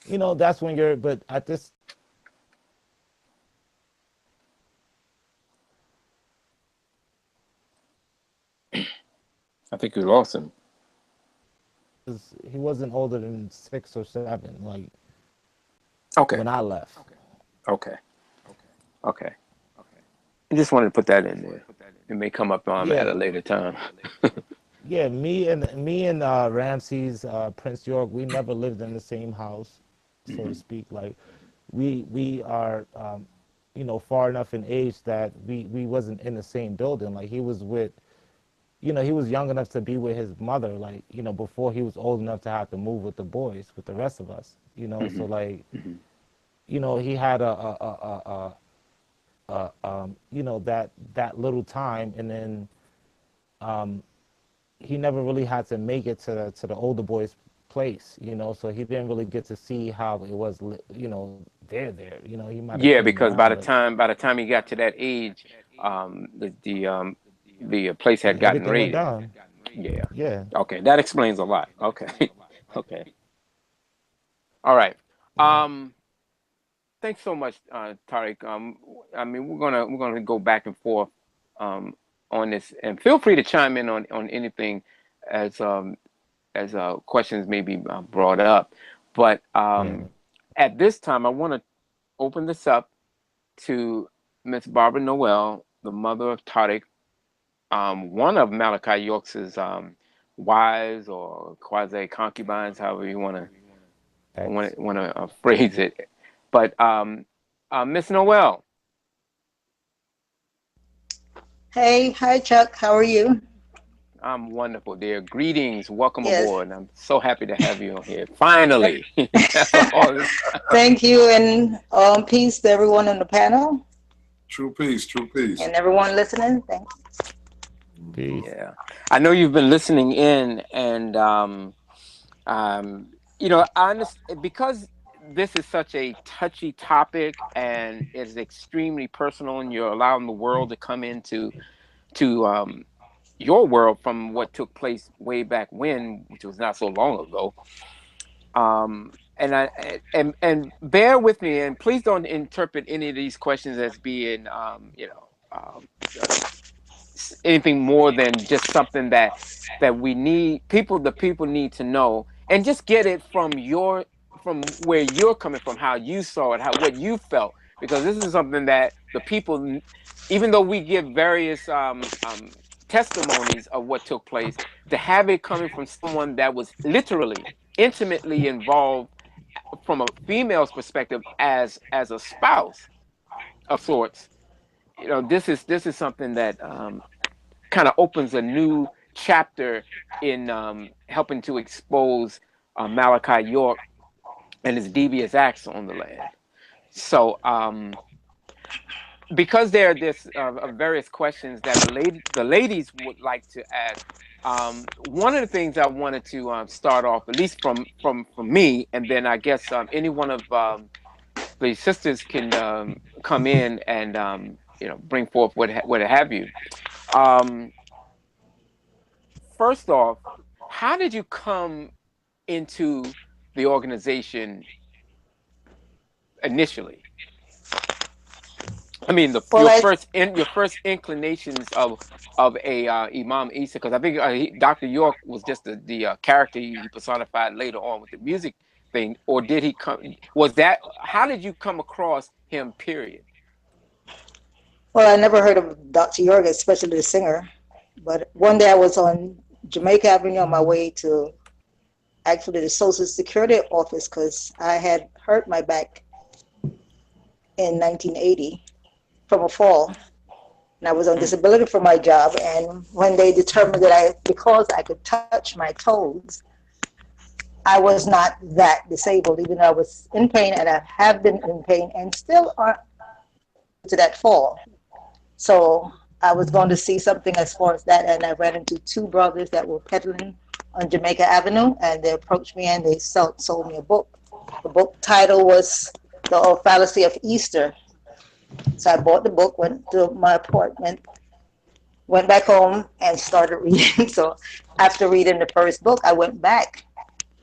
you're, but at this, I think you lost him. he wasn't older than 6 or 7, like Okay. when I left. Okay. I just wanted to put that in there. It may come up at a later time. Yeah, me and Ramses, Prince York, we never lived in the same house, so to speak. Like we are far enough in age that we wasn't in the same building. Like he was with, he was young enough to be with his mother, like, before he was old enough to have to move with the boys, with the rest of us, so like, he had that little time, and then he never really had to make it to the older boys' place, so he didn't really get to see how it was, there, he might have came Because around, by the time he got to that age, the place had gotten everything went raided. down. Yeah. Okay, that explains a lot. Okay. Okay. All right. Thanks so much, Tariq. I mean, we're gonna go back and forth on this, and feel free to chime in on anything as questions may be brought up. But at this time, I want to open this up to Miss Barbara Noel, the mother of Taariq, one of Malachi York's wives or quasi concubines, however you want to phrase it. But Miss Noel. Hey, hi Chuck, how are you? I'm wonderful, dear. Greetings, welcome Yes. aboard. I'm so happy to have you on here. Finally. Thank you, and peace to everyone on the panel. True peace, true peace. And everyone listening. Thanks. Peace. Yeah, I know you've been listening in, and I understand, because this is such a touchy topic and it's extremely personal, and you're allowing the world to come into your world from what took place way back when, which was not so long ago. And bear with me, and please don't interpret any of these questions as being anything more than just something that we need the people need to know, and just get it from where you're coming from, how you saw it, what you felt, because this is something that the people, even though we give various testimonies of what took place, to have it coming from someone that was literally intimately involved from a female's perspective as a spouse of sorts, this is something that kind of opens a new chapter in helping to expose Malachi York and his devious acts on the land. So because there are this various questions that the ladies would like to ask, one of the things I wanted to start off, at least from me, and then I guess any one of the sisters can come in and bring forth what have you. First off, how did you come into the organization initially? I mean, Well, your first inclinations of a Imam Isa, because I think Dr. York was just the character he personified later on with the music thing, or did he come? How did you come across him? Period. well, I never heard of Dr. York, especially the singer. But one day I was on Jamaica Avenue on my way to actually the Social Security office because I had hurt my back in 1980 from a fall. And I was on disability for my job. And when they determined that because I could touch my toes, I was not that disabled, even though I was in pain, and I have been in pain and still are to that fall. So I was going to see something as far as that, and I ran into two brothers that were peddling on Jamaica Avenue, and they approached me and they sold me a book. The book title was The Fallacy of Easter. So I bought the book, went to my apartment, went back home and started reading. So after reading the first book, I went back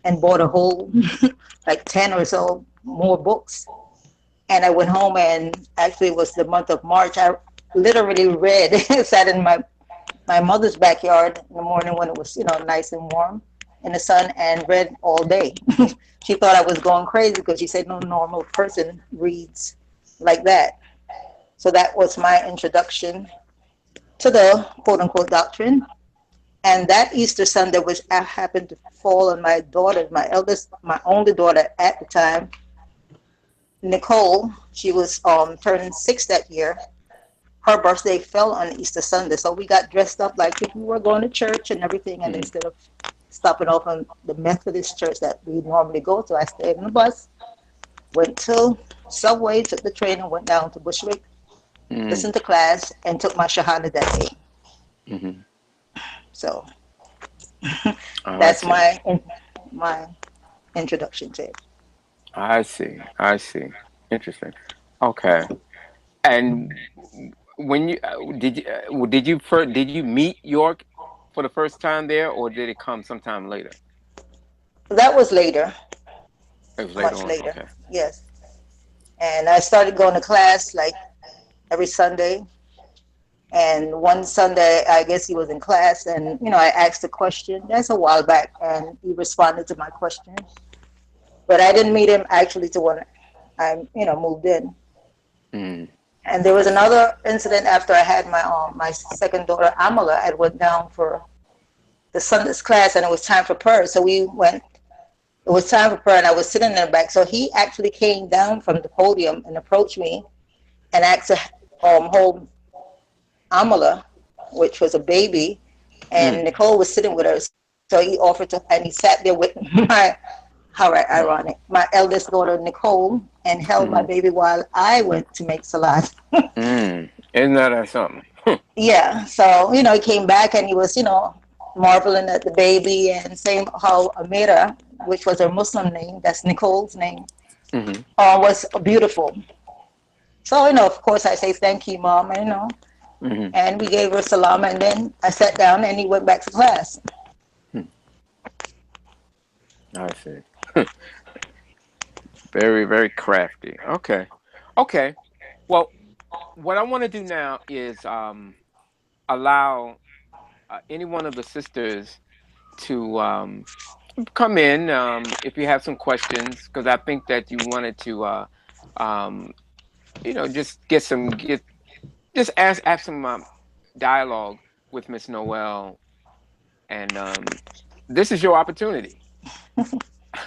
and bought a whole, like 10 or so more books. And I went home, and actually it was the month of March. I literally read, sat in my mother's backyard in the morning when it was, nice and warm in the sun, and read all day. She thought I was going crazy because she said no normal person reads like that. So that was my introduction to the quote unquote doctrine. And that Easter Sunday, which happened to fall on my daughter, my only daughter at the time, Nicole, she was turning 6 that year. Her birthday fell on Easter Sunday. So we got dressed up like if we were going to church and everything. And instead of stopping off on the Methodist church that we normally go to, I stayed in the bus, went to Subway, took the train, and went down to Bushwick, listened to class, and took my Shahada that day. Mm-hmm. So that's my introduction to it. I see. Interesting. Okay. And when did you meet York for the first time there, or did it come sometime later? That was later. It was later much on. later. Okay. Yes. And I started going to class like every Sunday. And one Sunday, I guess he was in class, and I asked a question. That's a while back, and he responded to my question. But I didn't meet him actually till when I moved in. And there was another incident after I had my second daughter Amala. I went down for the Sunday's class, and it was time for prayer. So we went. It was time for prayer, and I was sitting in the back. So he actually came down from the podium and approached me, and asked to hold Amala, which was a baby, and Nicole was sitting with her. So he offered to, and he sat there with how ironic, my eldest daughter Nicole, and held my baby while I went to make salat. Isn't that something? Yeah. So he came back and he was marveling at the baby, and saying how Amira, which was her Muslim name, that's Nicole's name, was beautiful. So of course I say thank you, Mom, and we gave her salam, and then I sat down and he went back to class. I see. Very, very crafty. Okay. Well, what I want to do now is allow any one of the sisters to come in if you have some questions, because I think that you wanted to just just ask some dialogue with Miss Noel, and this is your opportunity.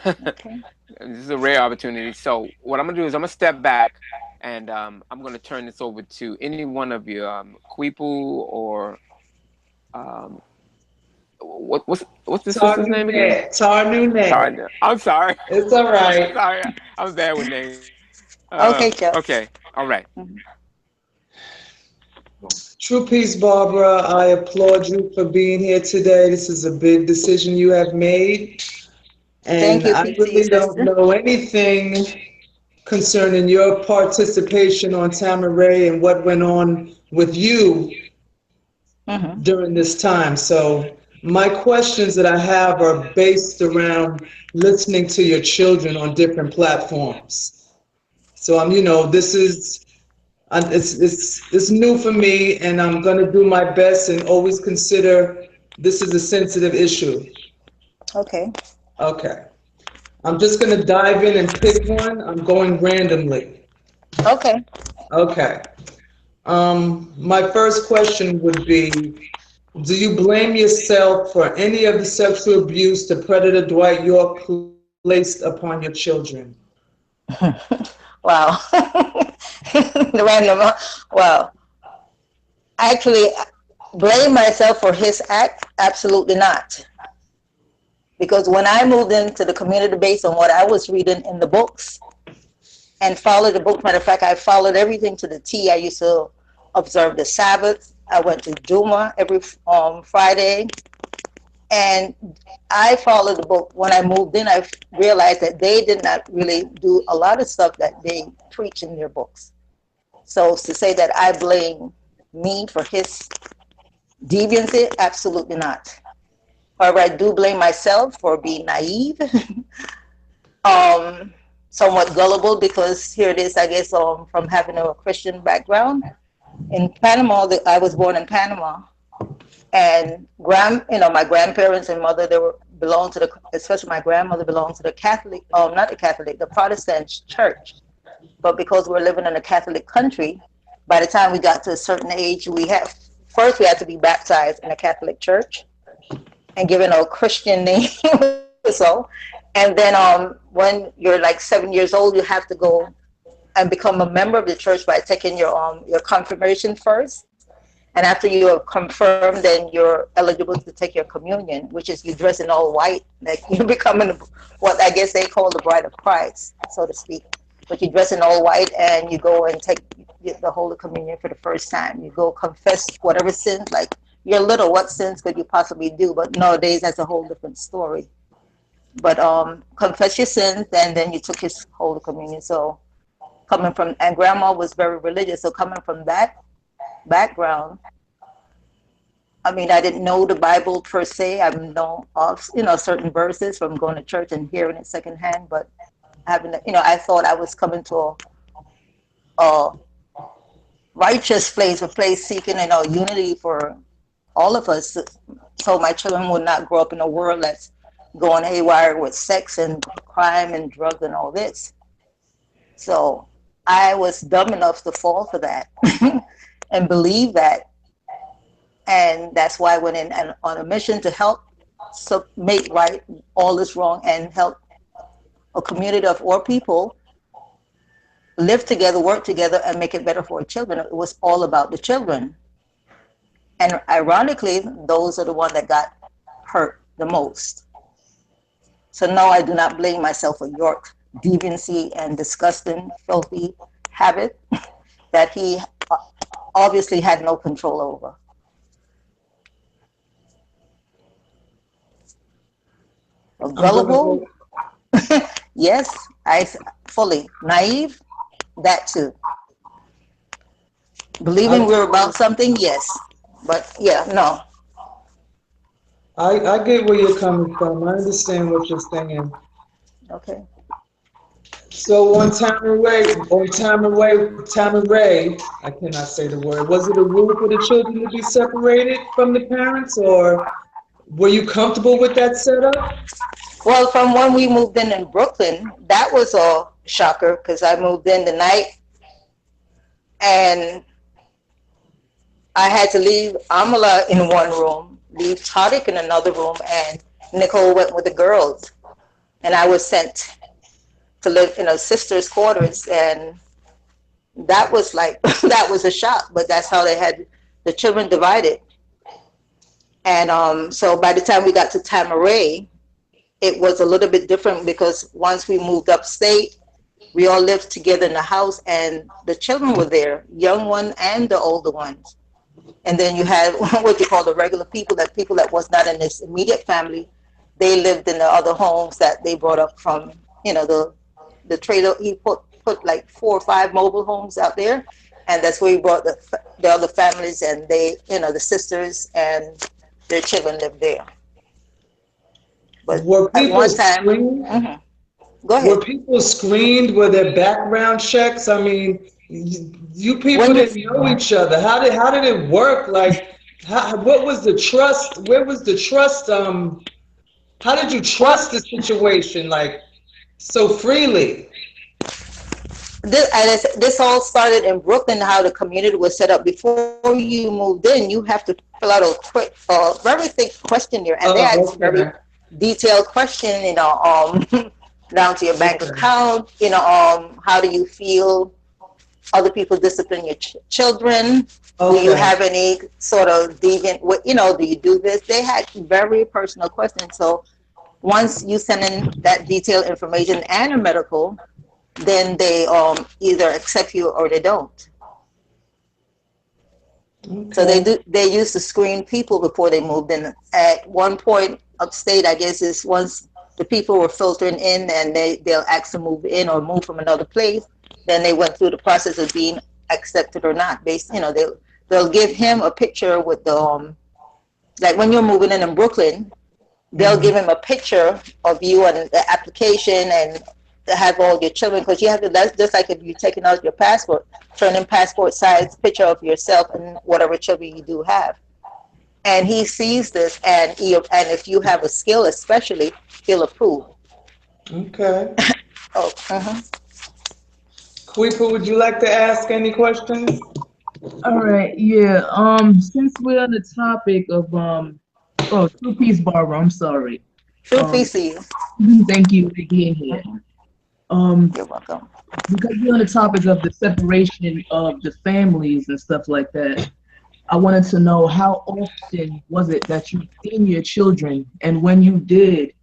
Okay. This is a rare opportunity. So what I'm gonna do is I'm gonna step back, and I'm gonna turn this over to any one of you, Kwipu or um, what's the sister's name again? Tarnunet. I'm sorry. It's all right. Sorry, I'm bad with names. Okay, Chuck. Okay, all right. True peace, Barbara. I applaud you for being here today. This is a big decision you have made. Thank And you, I PT really don't sister. know anything concerning your participation on Tamaray and what went on with you Mm-hmm. during this time. So my questions that I have are based around listening to your children on different platforms. So this is it's new for me, and I'm gonna do my best and always consider this is a sensitive issue. Okay. Okay. I'm just gonna dive in and pick one. I'm going randomly. Okay. Okay. My first question would be, do you blame yourself for any of the sexual abuse the predator Dwight York placed upon your children? Wow. The random. Wow. Actually, blame myself for his act? Absolutely not. Because when I moved into the community based on what I was reading in the books and followed the book, matter of fact, I followed everything to the T. I used to observe the Sabbath. I went to Duma every Friday. And I followed the book. When I moved in, I realized that they did not really do a lot of stuff that they preach in their books. So to say that I blame me for his deviancy, absolutely not. However, I do blame myself for being naive, somewhat gullible, because here it is, I guess, from having a Christian background. In Panama, I was born in Panama, and my grandparents and mother, belonged to especially my grandmother belonged to the Catholic, not the Catholic, the Protestant church. But because we're living in a Catholic country, by the time we got to a certain age, we had to be baptized in a Catholic church and given a Christian name. So, and then when you're like 7 years old, you have to go and become a member of the church by taking your confirmation first. And after you are confirmed, then you're eligible to take your communion, which is you dress in all white, like you're becoming what I guess they call the bride of Christ, so to speak. But you dress in all white and you go and take the Holy Communion for the first time. You go confess whatever sins, like you're little, what sins could you possibly do? But nowadays, that's a whole different story. But confess your sins, and then you took his Holy Communion. So and grandma was very religious. So coming from that background, I mean, I didn't know the Bible per se. I know of, certain verses from going to church and hearing it secondhand, but I thought I was coming to a righteous place, a place seeking, unity for all of us. So my children would not grow up in a world that's going haywire with sex and crime and drugs and all this. So I was dumb enough to fall for that and believe that. And that's why I went in on a mission to help make right all this wrong and help a community of all people live together, work together, and make it better for our children. It was all about the children. And ironically, those are the ones that got hurt the most. So no, I do not blame myself for York's deviancy and disgusting, filthy habit that he obviously had no control over. Gullible? Yes, I fully. Naive? That too. Believing we're about something? Yes. But yeah, no. I get where you're coming from. I understand what you're saying. Okay. So on Tamaray, I cannot say the word. Was it a rule for the children to be separated from the parents, or were you comfortable with that setup? Well, from when we moved in Brooklyn, that was a shocker because I moved in the night and I had to leave Amala in one room, leave Taariq in another room, and Nicole went with the girls. and I was sent to live in a sister's quarters, and that was like that was a shock. But that's how they had the children divided. And so by the time we got to Tamaray, it was a little bit different because once we moved upstate, we all lived together in the house, and the children were there, young one and the older ones. And then you had what you call the regular people that was not in this immediate family. They lived in the other homes that they brought up from, the trader. He put like 4 or 5 mobile homes out there, and that's where he brought the other families, and they, the sisters and their children lived there. But were at people one time, screened? Go ahead. Were people screened? Were there background checks? I mean, you people didn't know each other. How did it work? Like, what was the trust? Where was the trust? How did you trust the situation like so freely? This all started in Brooklyn. How the community was set up before you moved in. You have to fill out a quick, very thick questionnaire, and they ask very detailed question. Down to your bank account. How do you feel? Other people discipline your children. Do you have any sort of deviant? Do you do this? They had very personal questions. So once you send in that detailed information and a medical, then they either accept you or they don't. So they used to screen people before they moved in. At one point upstate, I guess, is once the people were filtering in, and they'll ask to move in or move from another place, then they went through the process of being accepted or not. They'll give him a picture with the like when you're moving in Brooklyn, they'll give him a picture of you and the application, and to have all your children, because you have to. That's just like if you're taking out your passport, turn in passport size picture of yourself and whatever children you do have. And he sees this, and if you have a skill, especially, he'll approve. Okay. Kweepa, would you like to ask any questions? All right, yeah. Since we're on the topic of two-piece Barbara, I'm sorry. Two-piece. Thank you for being here. You're welcome. Because we're on the topic of the separation of the families and stuff like that, I wanted to know how often was it that you seen your children, and when you did,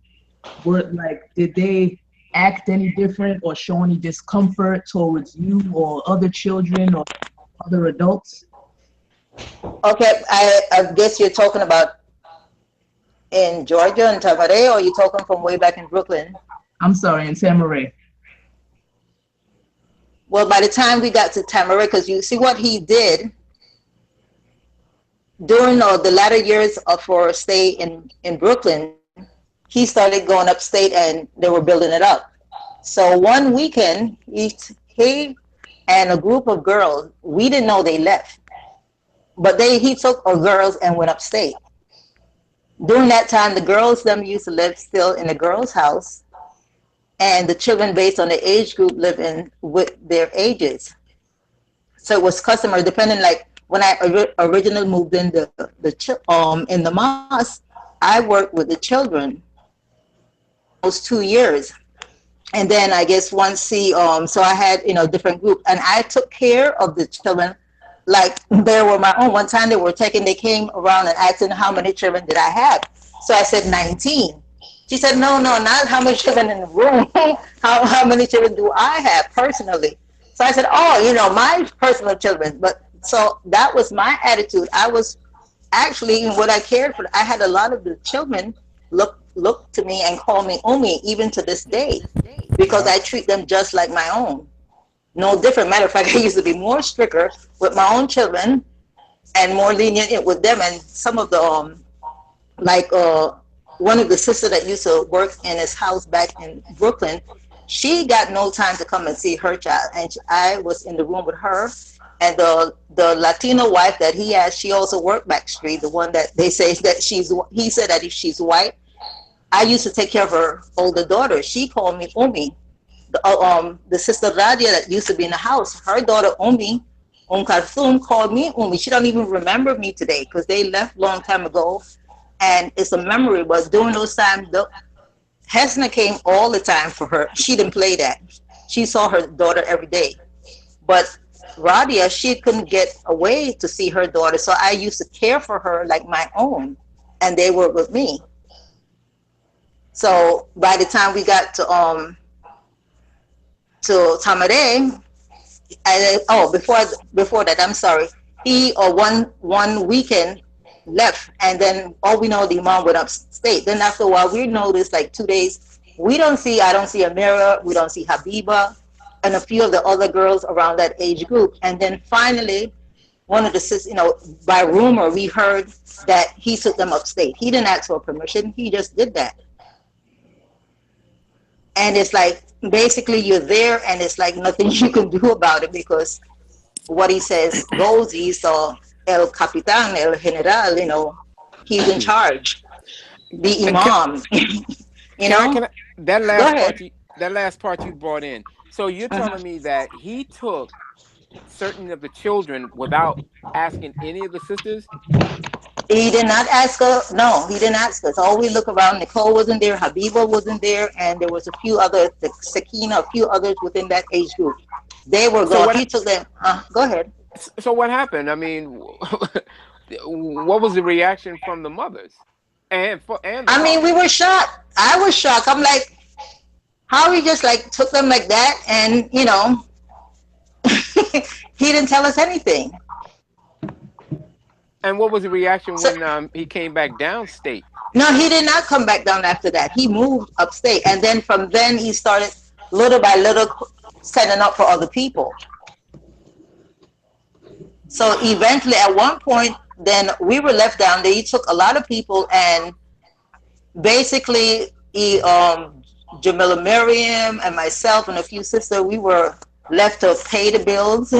did they act any different or show any discomfort towards you or other children or other adults? Okay, I guess you're talking about in Georgia and Tamaray, or you're talking from way back in Brooklyn? I'm sorry, in Tamaray. Well, by the time we got to Tamaray, because you see what he did during the latter years of our stay in Brooklyn, he started going upstate, and they were building it up. So one weekend, he and a group of girls, we didn't know they left, but he took our girls and went upstate. During that time, the girls used to live still in the girls' house, and the children, based on the age group, live in with their ages. So it was customary, depending, like when I originally moved in in the mosque, I worked with the children those 2 years. And then I guess once so I had, different group, and I took care of the children like they were my own. One time they came around and asking how many children did I have. So I said 19. She said, no, not how many children in the room. how many children do I have personally? So I said, my personal children. But so that was my attitude. I was actually, what I cared for, I had a lot of the children look to me and call me Umi even to this day, because I treat them just like my own. No different. Matter of fact, I used to be more stricter with my own children and more lenient with them. And some of the one of the sisters that used to work in his house back in Brooklyn, she got no time to come and see her child, and I was in the room with her. And the Latino wife that he has, she also worked back street. The one that they say that he said that if she's white, I used to take care of her older daughter. She called me Umi. The sister Radia that used to be in the house, her daughter Umi, Khartoum, called me Umi. She don't even remember me today because they left long time ago, and it's a memory. But during those times, Hesna came all the time for her. She didn't play that. She saw her daughter every day. But Radia, she couldn't get away to see her daughter. So I used to care for her like my own. And they were with me. So by the time we got to Tamare, before that, I'm sorry. He one weekend left, and then all we know, the imam went upstate. Then after a while, we noticed like 2 days, I don't see Amira, we don't see Habiba, and a few of the other girls around that age group. And then finally, one of the sisters, by rumor, we heard that he took them upstate. He didn't ask for permission. He just did that. And it's like, basically you're there and it's like nothing you can do about it, because what he says goes. He's El Capitan, El General, he's in charge. The Imam, that last part you brought in. So you're telling me that he took certain of the children without asking any of the sisters? He did not ask us. No, he didn't ask us. All we look around, Nicole wasn't there, Habiba wasn't there, and there was a few others, Sakina, a few others within that age group. They were gone. He took them. Go ahead. So what happened? I mean, what was the reaction from the mothers? I mean, we were shocked. I was shocked. I'm like, how he just like took them like that, and he didn't tell us anything. And what was the reaction when he came back downstate? No, he did not come back down after that. He moved upstate, and then from then he started little by little setting up for other people. So eventually, at one point, then we were left down there. He took a lot of people, and basically, Jamila Miriam and myself and a few sisters, we were left to pay the bills,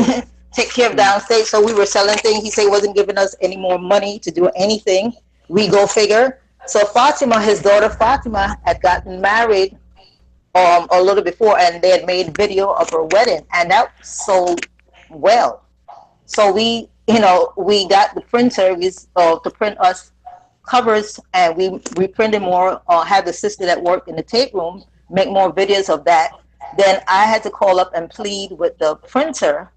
take care of downstate. So we were selling things. He said he wasn't giving us any more money to do anything. We go figure. So Fatima, his daughter Fatima, had gotten married a little before, and they had made video of her wedding, and that sold well. So we got the printer to print us covers, and we printed more. Had the sister that worked in the tape room make more videos of that. Then I had to call up and plead with the printer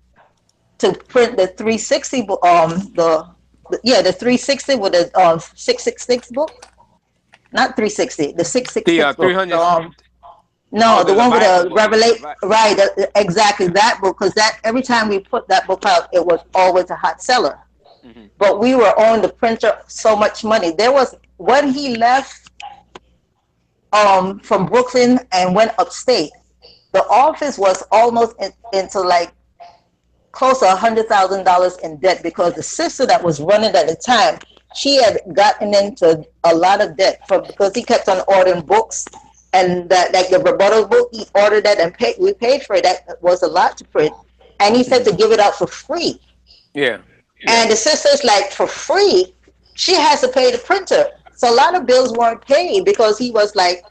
to print the 360 the 360 with the 666 book. Not 360, the 666 book. 300. No, the one with the Revelation, right? Exactly that book, because that every time we put that book out, it was always a hot seller. Mm-hmm. But we were owing the printer so much money. There was, when he left from Brooklyn and went upstate, the office was almost into like close to $100,000 in debt, because the sister that was running at the time, she had gotten into a lot of debt because he kept on ordering books. And that, like the rebuttal book, he ordered that and we paid for it. That was a lot to print. And he said to give it out for free. Yeah. And the sister's like, for free? She has to pay the printer. So a lot of bills weren't paid because he was like,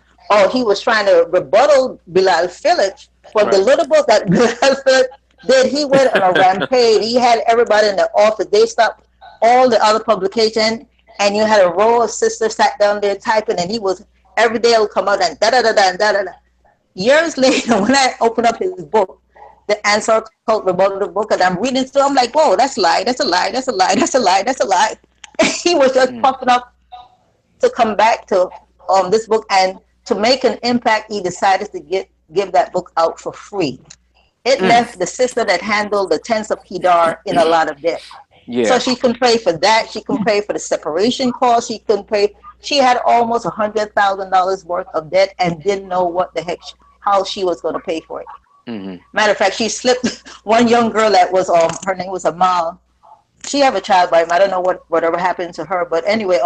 he was trying to rebuttal Bilal Phillips. But the little book that Bilal Phillips did, he went on a rampage. He had everybody in the office. They stopped all the other publication, and you had a row of sisters sat down there typing, and he was, every day it'll come out and da-da-da-da-da-da-da. Years later, when I opened up his book, the Ansaarau rebuttal book, and I'm reading through, I'm like, whoa, that's a lie, that's a lie, that's a lie, that's a lie, that's a lie. He was just puffing up to come back to this book, and to make an impact, he decided to give that book out for free. It left the sister that handled the tents of Kedar in a lot of debt. Yeah. So she couldn't pay for that. She couldn't pay for the separation cost. She couldn't pay. She had almost $100,000 worth of debt and didn't know what the heck, how she was going to pay for it. Mm-hmm. Matter of fact, she slipped. One young girl that was, her name was Amal. She had a child by him. I don't know whatever happened to her, but anyway,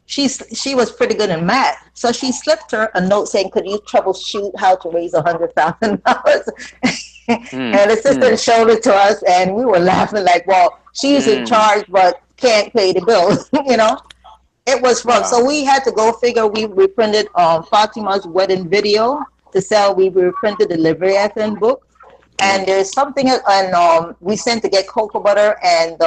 she was pretty good in math. So she slipped her a note saying, could you troubleshoot how to raise $100,000? And the sister showed it to us, and we were laughing like, well, she's in charge but can't pay the bills. It was rough. So we had to go figure. We reprinted Fatima's wedding video to sell. We reprinted the Leviathan book, and there's something, and we sent to get cocoa butter and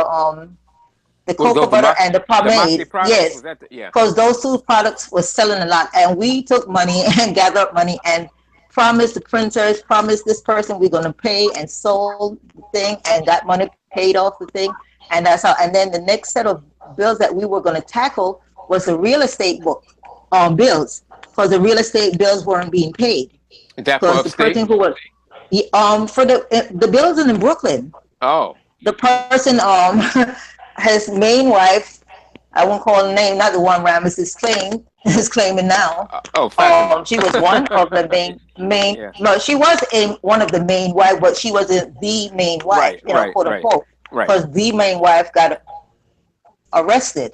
the Was cocoa those butter and the the Moxie pomade. products? Yes, Was that the, yeah? because those two products were selling a lot, and we took money and gathered up money and promised the printers, promised this person we're gonna pay, and sold the thing and got money paid off the thing, and that's how. And then the next set of bills that we were gonna tackle was the real estate book bills, because the real estate bills weren't being paid, Is that for because the upstate? person who was for the bills in Brooklyn, Oh, the person his main wife, I won't call her name, not the one Ramesses is claiming now. oh, Fatima. She was one of the main. Yeah. No, she was one of the main wife, but she wasn't the main wife, Right, right, quote right, unquote, right. because the main wife got arrested.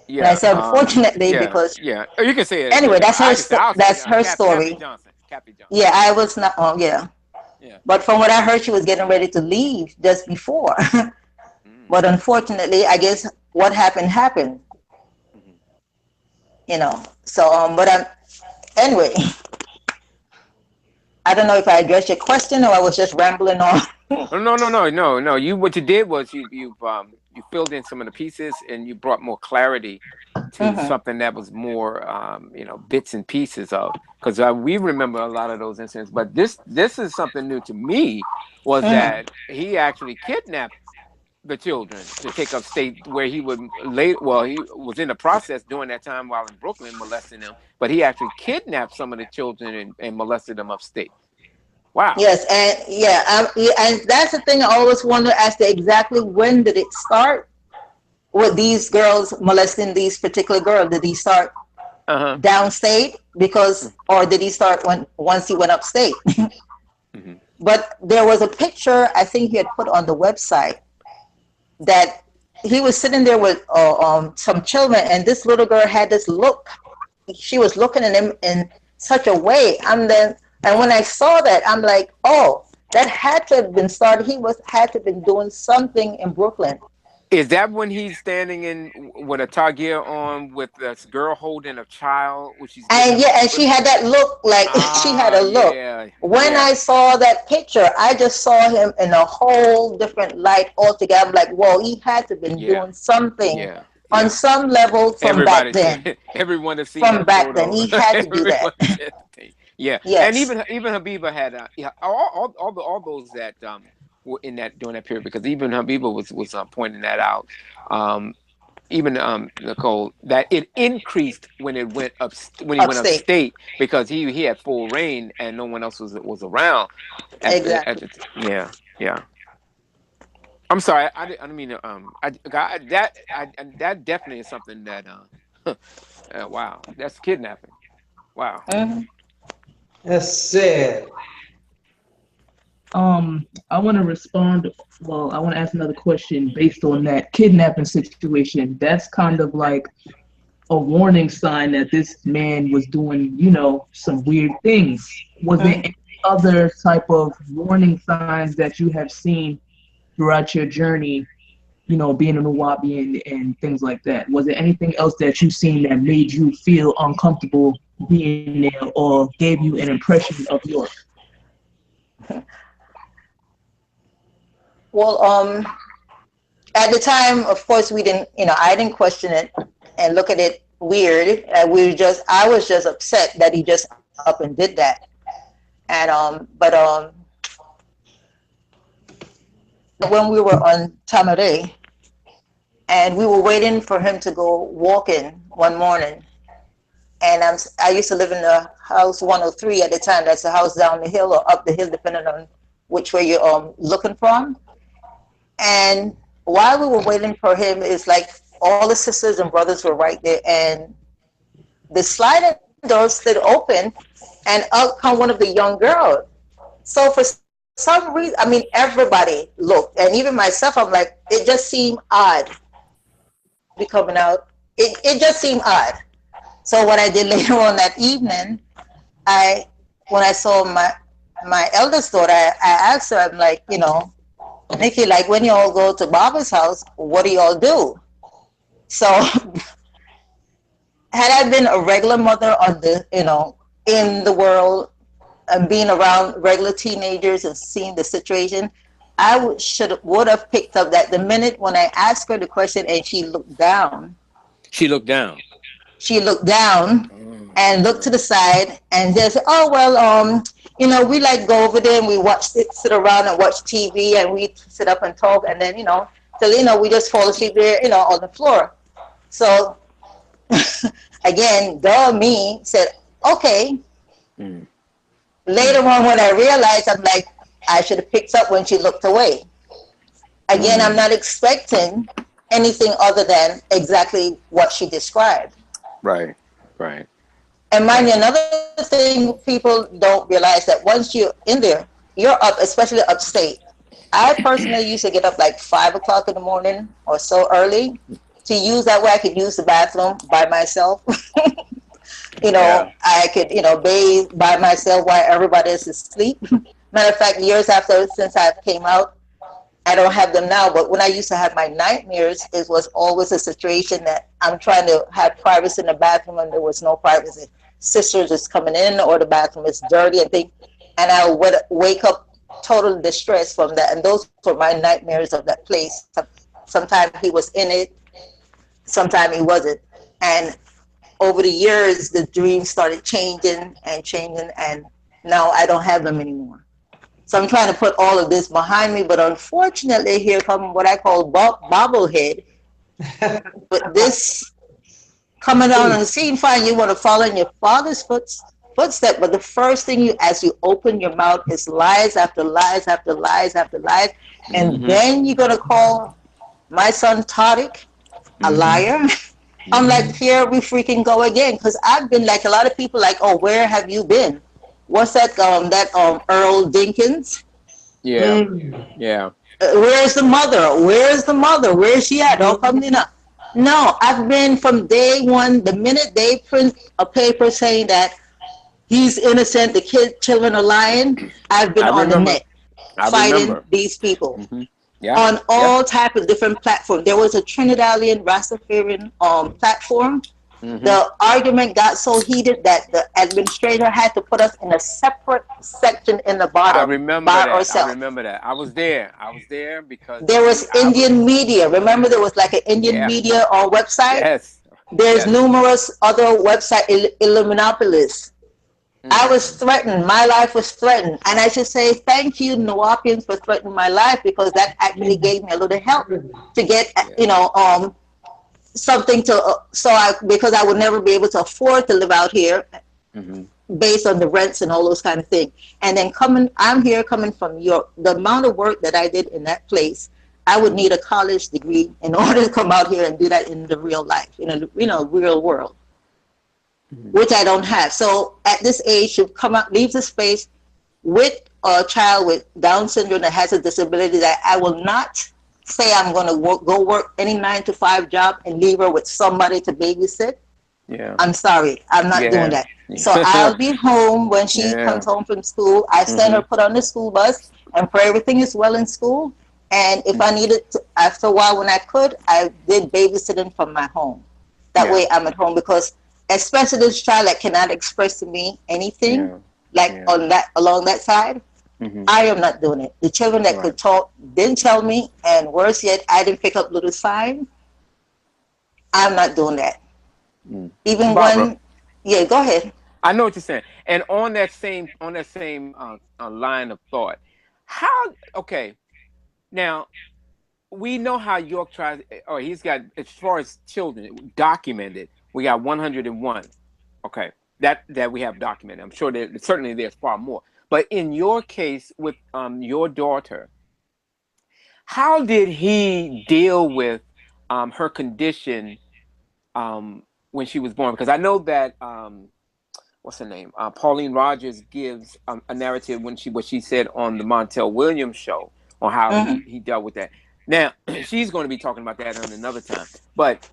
And I Yeah. said unfortunately Yeah. because Yeah. Oh, you can say it. anyway, that's I can say. I'll say that's her Kathy story. Johnson. Kathy Johnson. Yeah, I was not. Yeah, Yeah. but from what I heard, she was getting ready to leave just before. But unfortunately, I guess what happened. So but anyway, I don't know if I addressed your question or I was just rambling on. No. You what you did was you filled in some of the pieces and you brought more clarity to something that was more bits and pieces of, because we remember a lot of those incidents, but this is something new to me, was that he actually kidnapped the children to take upstate, where he would he was in the process during that time while in Brooklyn molesting them, but he actually kidnapped some of the children and molested them upstate. Wow. Yes, and and that's the thing I always wonder as to exactly when did it start with these girls molesting these particular girls? Did he start downstate or did he start once he went upstate? But there was a picture I think he had put on the website that he was sitting there with some children, and this little girl had this look. She was looking at him in such a way. And when I saw that, I'm like, oh, that had to have been started. He had to have been doing something in Brooklyn. Is that when he's standing in with a target on with this girl holding a child, which she's and she had that look, like she had a look. When I saw that picture, I just saw him in a whole different light altogether. I'm like, whoa, he had to have been doing something on some level from back then. Everyone has seen from that back photo. then. He had to do that. Yeah, Yes. and even Habiba had all those that were in that during that period, because even Habiba was pointing that out. Even Nicole, that it increased when it went went upstate, because he had full reign and no one else was around. Yeah. I'm sorry, I didn't mean to. That definitely is something that. Wow, that's kidnapping. Wow. That's sad. I want to respond. Well, I want to ask another question based on that kidnapping situation. That's kind of like a warning sign that this man was doing, some weird things. Was there any other type of warning signs that you have seen throughout your journey, being a Nuwaubian and things like that? Was there anything else that you've seen that made you feel uncomfortable being there or gave you an impression of York? Well, at the time, of course, we didn't, I didn't question it and look at it weird. I was just upset that he just up and did that. And, but when we were on Tamaré, and we were waiting for him to go walking one morning, and I used to live in the house 103 at the time. That's the house down the hill or up the hill, depending on which way you're looking from. And while we were waiting for him, it's like all the sisters and brothers were right there, and the sliding door slid open, and out come one of the young girls. So for some reason, everybody looked, and even myself, I'm like, it just seemed odd to be coming out. It just seemed odd. So what I did later on that evening, when I saw my eldest daughter, I asked her, I'm like, Nikki, like when you all go to Baba's house, what do y'all do? So had I been a regular mother on in the world and being around regular teenagers and seeing the situation, would have picked up that the minute when I asked her the question and she looked down. She looked down. She looked down and looked to the side and just said, "Oh well, you know, we like go over there and we sit around and watch TV and we sit up and talk and then till we just fall asleep there, on the floor." So again, me said, "Okay." Later on, when I realized, I'm like, I should have picked up when she looked away. Again, I'm not expecting anything other than exactly what she described. Right, right. And mind you, another thing people don't realize that once you're in there, you're up, especially upstate. I personally used to get up like 5 o'clock in the morning or so early to use that way I could use the bathroom by myself. I could, bathe by myself while everybody is asleep. Matter of fact, years since I came out, I don't have them now, but when I used to have my nightmares, it was always a situation that I'm trying to have privacy in the bathroom and there was no privacy. Sisters is coming in or the bathroom is dirty and things, and I would wake up totally distressed from that. And those were my nightmares of that place. Sometimes he was in it, sometimes he wasn't. And over the years, the dreams started changing, and now I don't have them anymore. So I'm trying to put all of this behind me, but unfortunately, here comes what I call bobblehead. But this coming down on the scene, fine, you want to follow in your father's footstep, but the first thing as you open your mouth is lies after lies after lies after lies, and then you're gonna call my son Tariq a liar. I'm like, here we freaking go again, because I've been like a lot of people, like, oh, where have you been? What's that? Earl Dinkins. Yeah, yeah. Where's the mother? Where's the mother? Where's she at? Don't come in. No, I've been from day one. The minute they print a paper saying that he's innocent, the children are lying, I've been on the net fighting these people on all type of different platforms. There was a Trinidadian Rastafarian platform. The argument got so heated that the administrator had to put us in a separate section in the bottom. I remember that. I was there because there was Indian media. Remember, there was like an Indian media or website. Yes. There's numerous other website Illuminapolis. I was threatened. My life was threatened, and I should say thank you, Nawapians, for threatening my life, because that actually gave me a little help to get something to because I would never be able to afford to live out here based on the rents and all those kind of things. And then I'm here coming from the amount of work that I did in that place, I would need a college degree in order to come out here and do that in the real life, in a real world, which I don't have. So at this age, you come out, leave the space with a child with Down syndrome that has a disability, that I will not say I'm going to go work any 9-to-5 job and leave her with somebody to babysit. Yeah. I'm sorry. I'm not doing that. So I'll be home when she comes home from school. I send her, put on the school bus, and pray everything is well in school. And if I needed to, after a while when I could, I did babysitting from my home. That way I'm at home, because especially this child that cannot express to me anything, along that side, I am not doing it. The children that could talk didn't tell me, and worse yet, I didn't pick up little signs. I'm not doing that. Even Barbara, when, go ahead. I know what you're saying. And on that same line of thought, now we know how York tries, or he's got, as far as children documented, we got 101. Okay, that we have documented. I'm sure certainly there's far more. But in your case with your daughter, how did he deal with her condition when she was born? Because I know that what's her name? Pauline Rogers gives a narrative what she said on the Montel Williams show on how he dealt with that. Now she's going to be talking about that on another time. But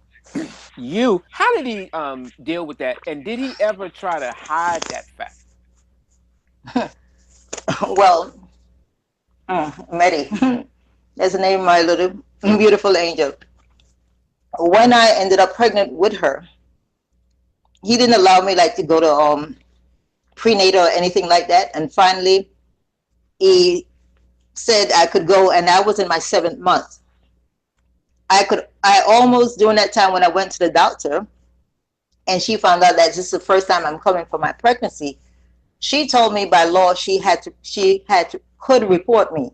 how did he deal with that? And did he ever try to hide that fact? Well, Mary, that's the name of my little beautiful angel. When I ended up pregnant with her, he didn't allow me to go to prenatal or anything like that. And finally, he said I could go, and I was in my 7th month. I almost, during that time when I went to the doctor, and she found out that this is the first time I'm coming for my pregnancy, she told me by law could report me.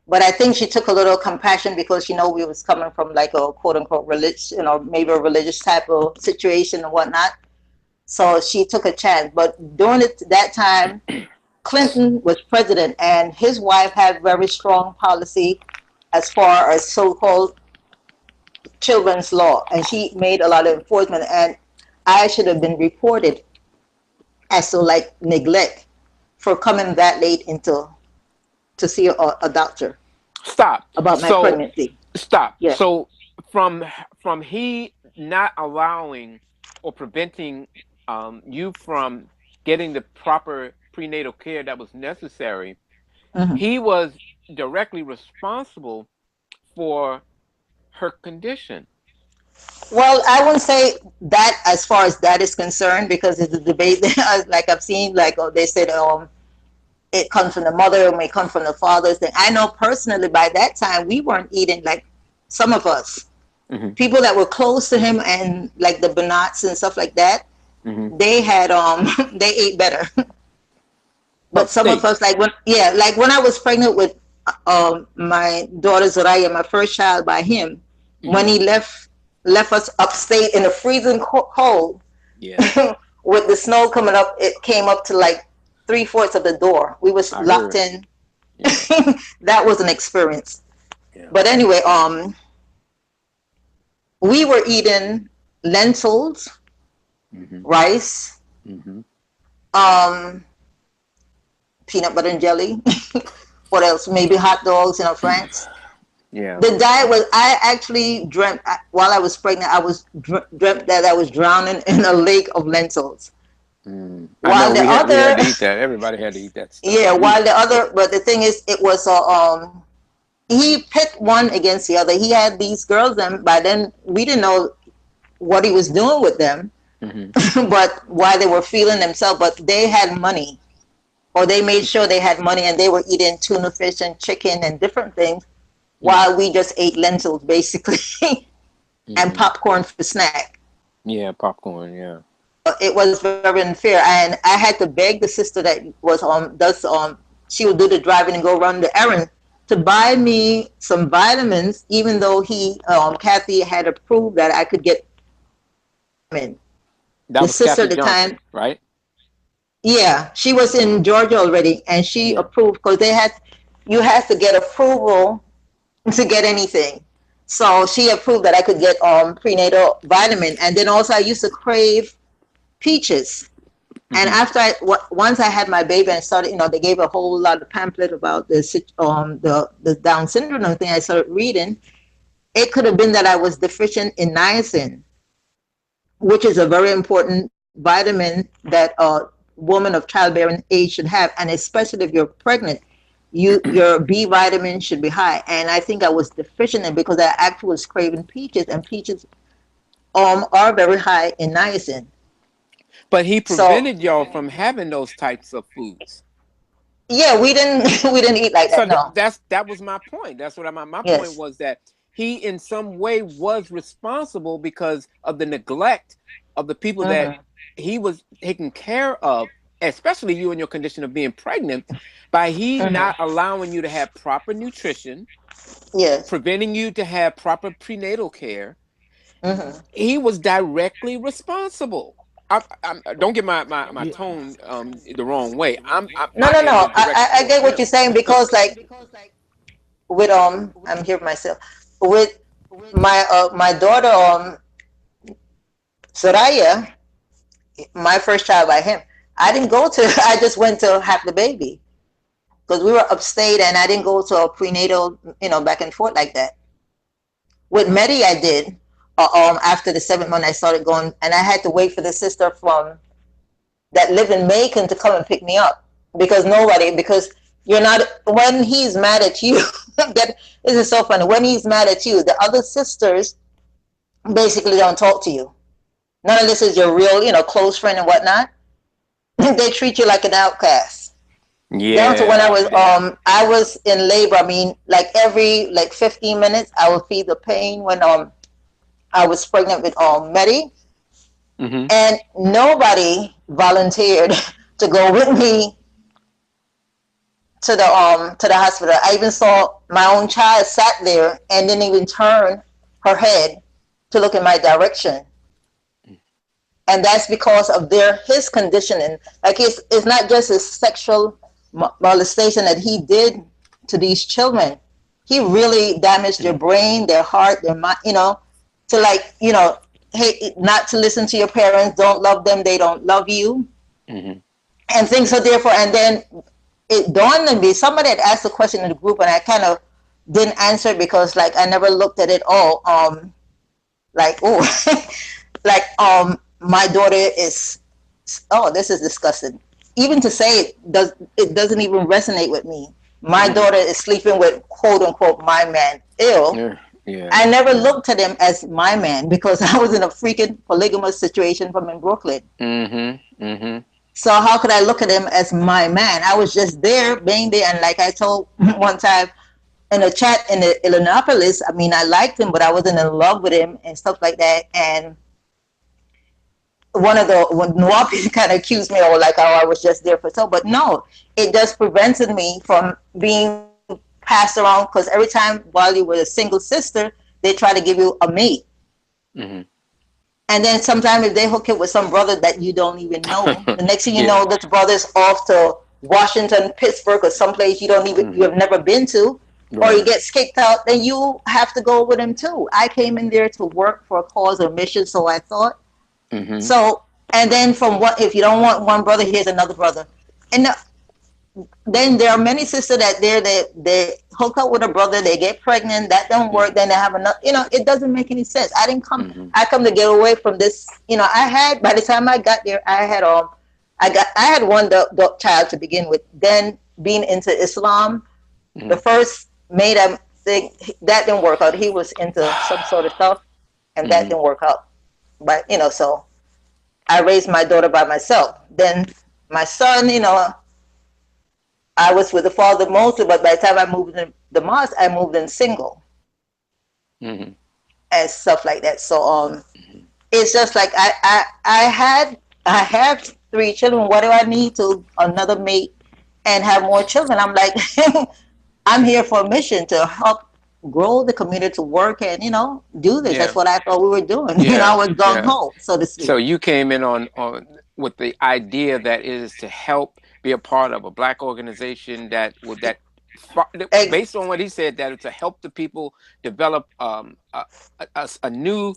But I think she took a little compassion because she know we was coming from like a quote unquote religion, maybe a religious type of situation and whatnot. So she took a chance. But during that time, Clinton was president, and his wife had very strong policy as far as so-called children's law, and she made a lot of enforcement. And I should have been reported as to like neglect for coming that late to see a doctor. Stop. About my pregnancy. Stop. Yeah. So from he not allowing or preventing you from getting the proper prenatal care that was necessary, he was directly responsible for her condition. Well, I wouldn't say that as far as that is concerned, because it's a debate. Like I've seen, like they said, it comes from the mother, it may come from the father's thing. I know personally by that time we weren't eating like some of us. People that were close to him and like the Banats and stuff like that, they had they ate better. But some of us, like when I was pregnant with my daughter Zoraya, my first child by him, when he left us upstate in the freezing cold, with the snow coming up, it came up to like 3/4 of the door. We was locked in. That was an experience. But anyway, we were eating lentils, rice, peanut butter and jelly. What else? Maybe hot dogs, France. Yeah. The diet was, I actually dreamt while I was pregnant, I was dreamt that I was drowning in a lake of lentils. While we had to eat that. Everybody had to eat that stuff. Yeah, but the thing is, it was he picked one against the other. He had these girls, and by then we didn't know what he was doing with them, but why they were feeling themselves. But they had money, or they made sure they had money, and they were eating tuna fish and chicken and different things, while we just ate lentils basically, and popcorn for snack. Yeah, popcorn. Yeah. It was very unfair, and I had to beg the sister that was she would do the driving and go run the errand to buy me some vitamins, even though Kathy had approved that I could get vitamin. That was sister at the time, right? Yeah, she was in Georgia already, and she approved because you had to get approval to get anything. So she approved that I could get prenatal vitamin, and then also I used to crave peaches. And after once I had my baby and started, they gave a whole lot of pamphlet about the Down syndrome thing. I started reading. It could have been that I was deficient in niacin, which is a very important vitamin that a woman of childbearing age should have, and especially if you're pregnant, your B vitamin should be high. And I think I was deficient in because I actually was craving peaches, and peaches are very high in niacin. But he prevented y'all from having those types of foods. Yeah, we didn't eat like that. No. That was my point. That's what my point was, that he in some way was responsible because of the neglect of the people that he was taking care of, especially you in your condition of being pregnant, by not allowing you to have proper nutrition, preventing you to have proper prenatal care. He was directly responsible. Don't get my tone the wrong way. No. I get what you're saying, because like with I'm here myself with my daughter Soraya, my first child by him. I just went to have the baby because we were upstate, and I didn't go to a prenatal back and forth like that. With Medi, I did. After the 7th month, I started going, and I had to wait for the sister that lived in Macon to come and pick me up, because you're not, when he's mad at you, this is so funny. When he's mad at you, the other sisters basically don't talk to you. None of this is your real, close friend and whatnot. They treat you like an outcast. Down to when Yeah. I was in labor. I mean, like every like 15 minutes, I would feel the pain when I was pregnant with Medi, Mm-hmm. and nobody volunteered to go with me to the hospital. I even saw my own child sat there and didn't even turn her head to look in my direction. And that's because of his conditioning. Like it's not just his sexual molestation that he did to these children. He really damaged their brain, their heart, their mind. To like hey, not to listen to your parents, don't love them, they don't love you, Mm-hmm. and things. So therefore, and then it dawned on me. Somebody had asked a question in the group, and I kind of didn't answer because like I never looked at it all. Like oh, like my daughter is. Oh, this is disgusting. Even to say it doesn't even resonate with me. My daughter is sleeping with quote unquote my man. Ew. Yeah. Yeah. I never looked at him as my man because I was in a freaking polygamous situation from in Brooklyn. Mm-hmm. Mm-hmm. So how could I look at him as my man? I was just there, being there, and like I told one time in a chat in Illinois, I mean, I liked him, but I wasn't in love with him and stuff like that. And when Nwapi kind of accused me, or like, oh, I was just there for so, but no, it just prevented me from being passed around because every time while you were a single sister, they try to give you a mate. Mm-hmm. And then sometimes if they hook it with some brother that you don't even know, the next thing you Yeah. know, this brother's off to Washington, Pittsburgh, or someplace you don't even you have never been to, or he Right. gets kicked out, then you have to go with him too. I came in there to work for a cause or mission, so I thought. Mm-hmm. So, and then from what if you don't want one brother, here's another brother, and then there are many sisters that they hook up with a brother, they get pregnant, that don't work, then they have another. It doesn't make any sense. I didn't come. Mm-hmm. I come to get away from this. I had by the time I got there, I had one child to begin with. Then being into Islam, the first made him think that didn't work out. He was into some sort of stuff, and that didn't work out. But so I raised my daughter by myself. Then my son, I was with the father mostly, but by the time I moved in the mosque, I moved in single Mm-hmm. and stuff like that. So it's just like I have 3 children. What do I need to another mate and have more children? I'm like I'm here for a mission to help grow the community, to work and do this. Yeah. That's what I thought we were doing. Yeah. I was gung Yeah. ho, so to speak. So you came in on with the idea that it is to help be a part of a black organization that based on what he said, that it's to help the people develop a new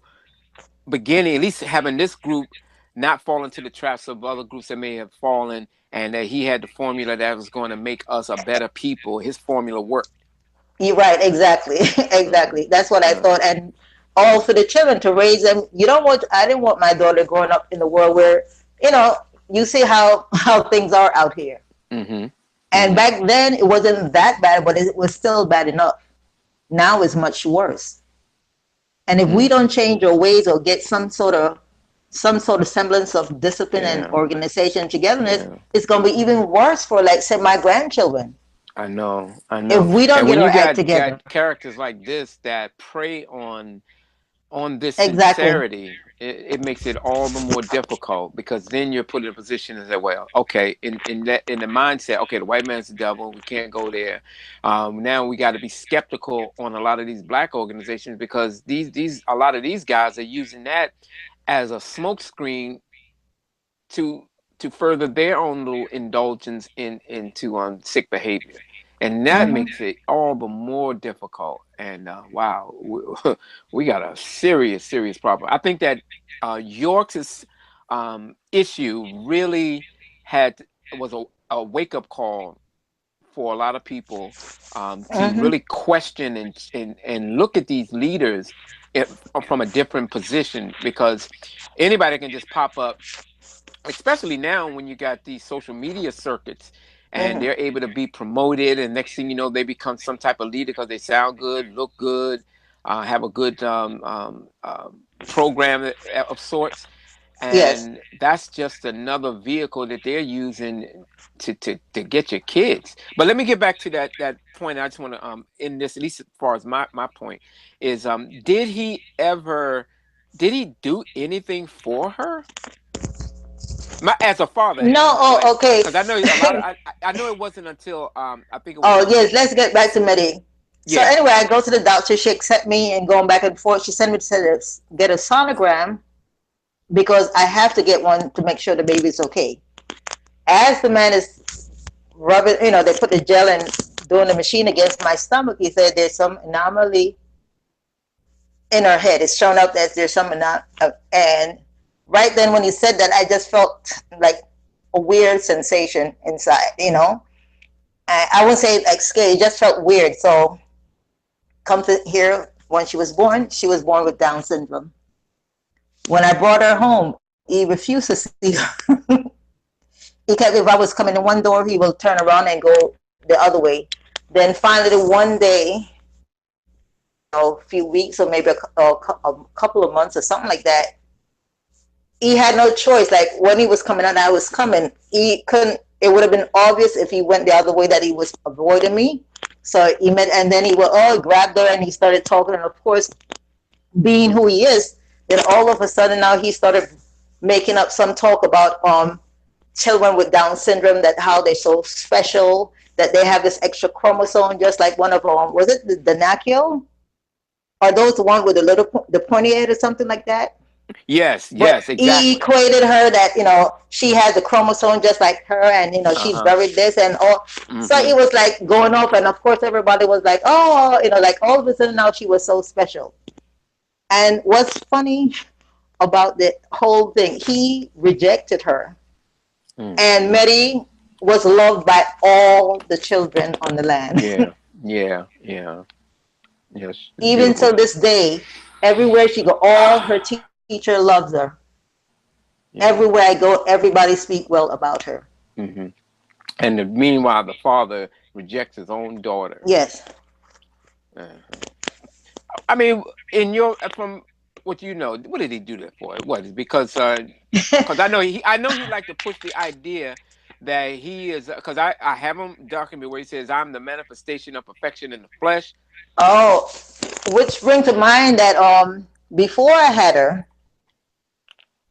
beginning, at least having this group not fall into the traps of other groups that may have fallen, and that he had the formula that was going to make us a better people. His formula worked. You're right, exactly. Exactly. That's what I thought. And all for the children to raise them. I didn't want my daughter growing up in the world where, you see how things are out here. Mm-hmm. And back then it wasn't that bad, but it was still bad enough. Now it's much worse. And if we don't change our ways or get some sort of semblance of discipline and organization and togetherness, it's going to be even worse for, like, say, my grandchildren. I know. If we don't get our act together. Got characters like this that prey on this Exactly. sincerity, it makes it all the more difficult, because then you're put in a position to say, well, okay, in the mindset, okay, the white man's the devil, we can't go there. Now we got to be skeptical on a lot of these black organizations, because a lot of these guys are using that as a smokescreen to further their own little indulgence into sick behavior. And that makes it all the more difficult. And wow, we got a serious problem. I think that York's issue really was a wake-up call for a lot of people to really question and look at these leaders from a different position, because anybody can just pop up, especially now when you got these social media circuits, and they're able to be promoted, and next thing you know, they become some type of leader because they sound good, look good, have a good program of sorts. Yes. and that's just another vehicle that they're using to get your kids. But let me get back to that point. I just want to in this, at least as far as my point is, did he do anything for her? As a father, No. like, Oh, okay. because I know a lot of I know it wasn't until I think it was Oh, yes. Let's get back to Medi. So yeah. anyway, I go to the doctor. She accept me and going back and forth. She sent me to get a sonogram because I have to get one to make sure the baby's okay. As the man is rubbing, they put the gel and doing the machine against my stomach, he said there's some anomaly in her head. It's shown up that there's some and right then when he said that, I just felt like a weird sensation inside. I wouldn't say like scary, it just felt weird. So come to hear, when she was born with Down syndrome. When I brought her home, he refused to see her. He kept, if I was coming in one door, he will turn around and go the other way. Then finally one day, a few weeks or maybe a couple of months or something like that, he had no choice. Like when he was coming out, I was coming. He couldn't. It would have been obvious if he went the other way that he was avoiding me. So he met, and then he would grabbed her and he started talking. And of course, being who he is, then all of a sudden now he started making up some talk about children with Down syndrome, that how they're so special, that they have this extra chromosome, just like one of was it the Nakio? Are those the one with the pointy head or something like that? Yes, But yes, exactly. he equated her that she has a chromosome just like her, and she's buried this and all. Mm-hmm. So it was like going off, and of course everybody was like, oh, like all of a sudden now she was so special. And what's funny about the whole thing, he rejected her, and Mary was loved by all the children on the land. Yeah. Yes. Even till this day, everywhere she go, all her teacher loves her. Yeah. Everywhere I go, everybody speak well about her. Mm-hmm. And meanwhile, the father rejects his own daughter. Yes. I mean, from what you know, what did he do that for? What? Because I know he liked to push the idea that he is, because I have him documented where he says, "I'm the manifestation of perfection in the flesh." Oh, which brings to mind that before I had her,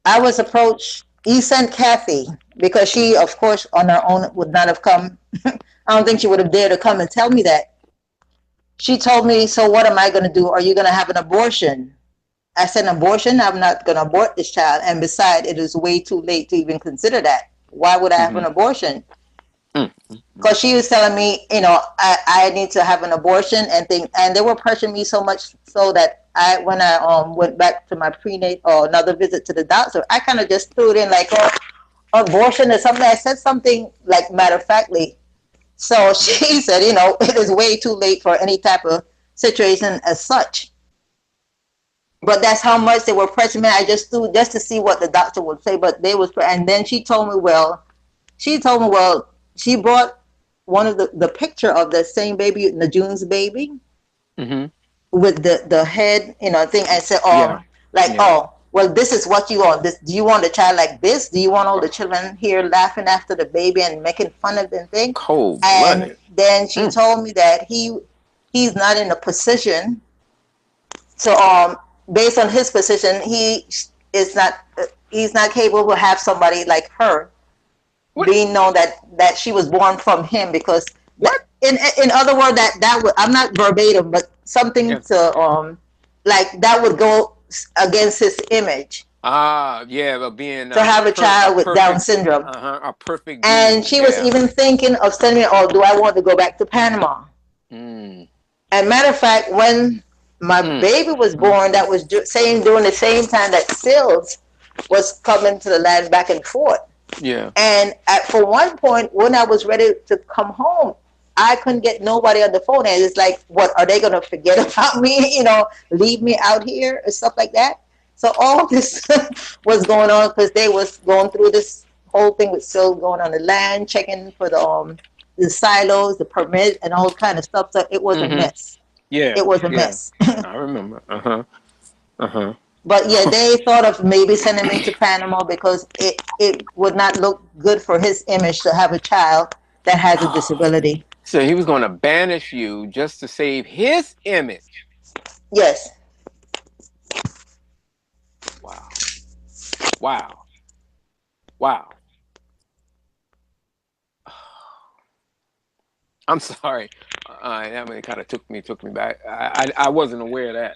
I was approached. He sent Kathy because she, of course, on her own would not have come. I don't think she would have dared to come and tell me that. She told me, "So what am I going to do? Are you going to have an abortion?" I said, "An abortion? I'm not going to abort this child. And besides, it is way too late to even consider that. Why would I have an abortion?" Because she was telling me, I need to have an abortion and thing, and they were pressuring me so much so that when I went back to my prenatal or another visit to the doctor, I kind of just threw it in like, abortion or something. I said something like matter-of-factly. So she said, it is way too late for any type of situation as such. But that's how much they were pressing me. I just threw just to see what the doctor would say. But they was, and then she told me, she brought one of the picture of the same baby, Najune's baby, with the head, thing. I said, well, this is what you want. Do you want a child like this? Do you want all the children here laughing after the baby and making fun of the thing? Cold-blooded. And then she told me that he's not in a position. So based on his position, he's not capable to have somebody like her. What? Being known that she was born from him, because in other words, that would, I'm not verbatim, but something to like that would go against his image. But being to have a child with Down syndrome. A perfect. And she was even thinking of sending me, do I want to go back to Panama? And matter of fact, when my baby was born, that was during the same time that Sills was coming to the land back and forth. Yeah. And for one point, when I was ready to come home, I couldn't get nobody on the phone. And it's like, what, are they going to forget about me? Leave me out here or stuff like that. So all this was going on because they was going through this whole thing with Sil going on the land, checking for the silos, the permit, and all kind of stuff. So it was a mess. Yeah. It was a mess. I remember. But yeah, they thought of maybe sending me to Panama because it would not look good for his image to have a child that has a disability. So he was going to banish you just to save his image. Yes. Wow. Wow. Wow. I'm sorry. I mean, it kind of took me back. I wasn't aware of that.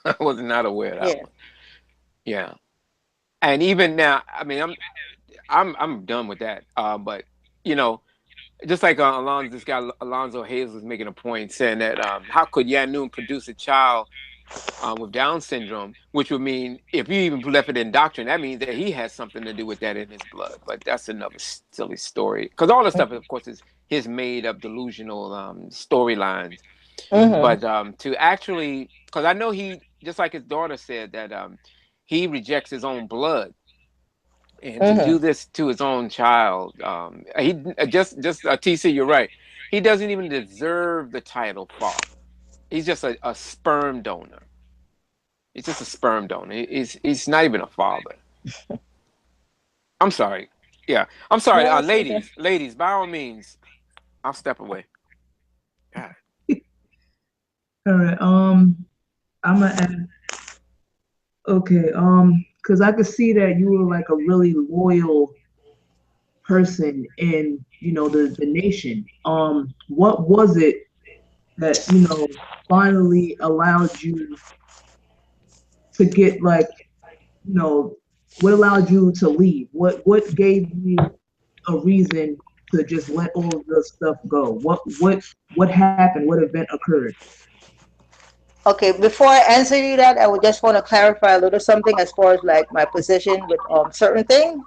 I was not aware of that Yeah. one. Yeah. And even now, I mean, I'm done with that. But you know, just like Alonzo, this guy Alonzo Hayes was making a point saying that how could Yanun produce a child with Down syndrome, which would mean if you even left it in doctrine, that means that he has something to do with that in his blood. But that's another silly story, because all the stuff, of course, is his made up delusional storylines. Mm-hmm. But to actually, because I know he, just like his daughter said, that he rejects his own blood, and to do Mm-hmm. this to his own child, he just TC, you're right. He doesn't even deserve the title father. He's just a sperm donor. He's just a sperm donor. He's not even a father. I'm sorry. Yeah, I'm sorry. No, it's okay. Ladies, by all means, I'll step away. God. All right. I'm gonna ask. Okay. Because I could see that you were like a really loyal person in, the nation. What was it that, finally allowed you to get like, what allowed you to leave? What gave you a reason to just let all of this stuff go? What happened? What event occurred? Okay, before I answer you that, I would just want to clarify a little something as far as like my position with certain thing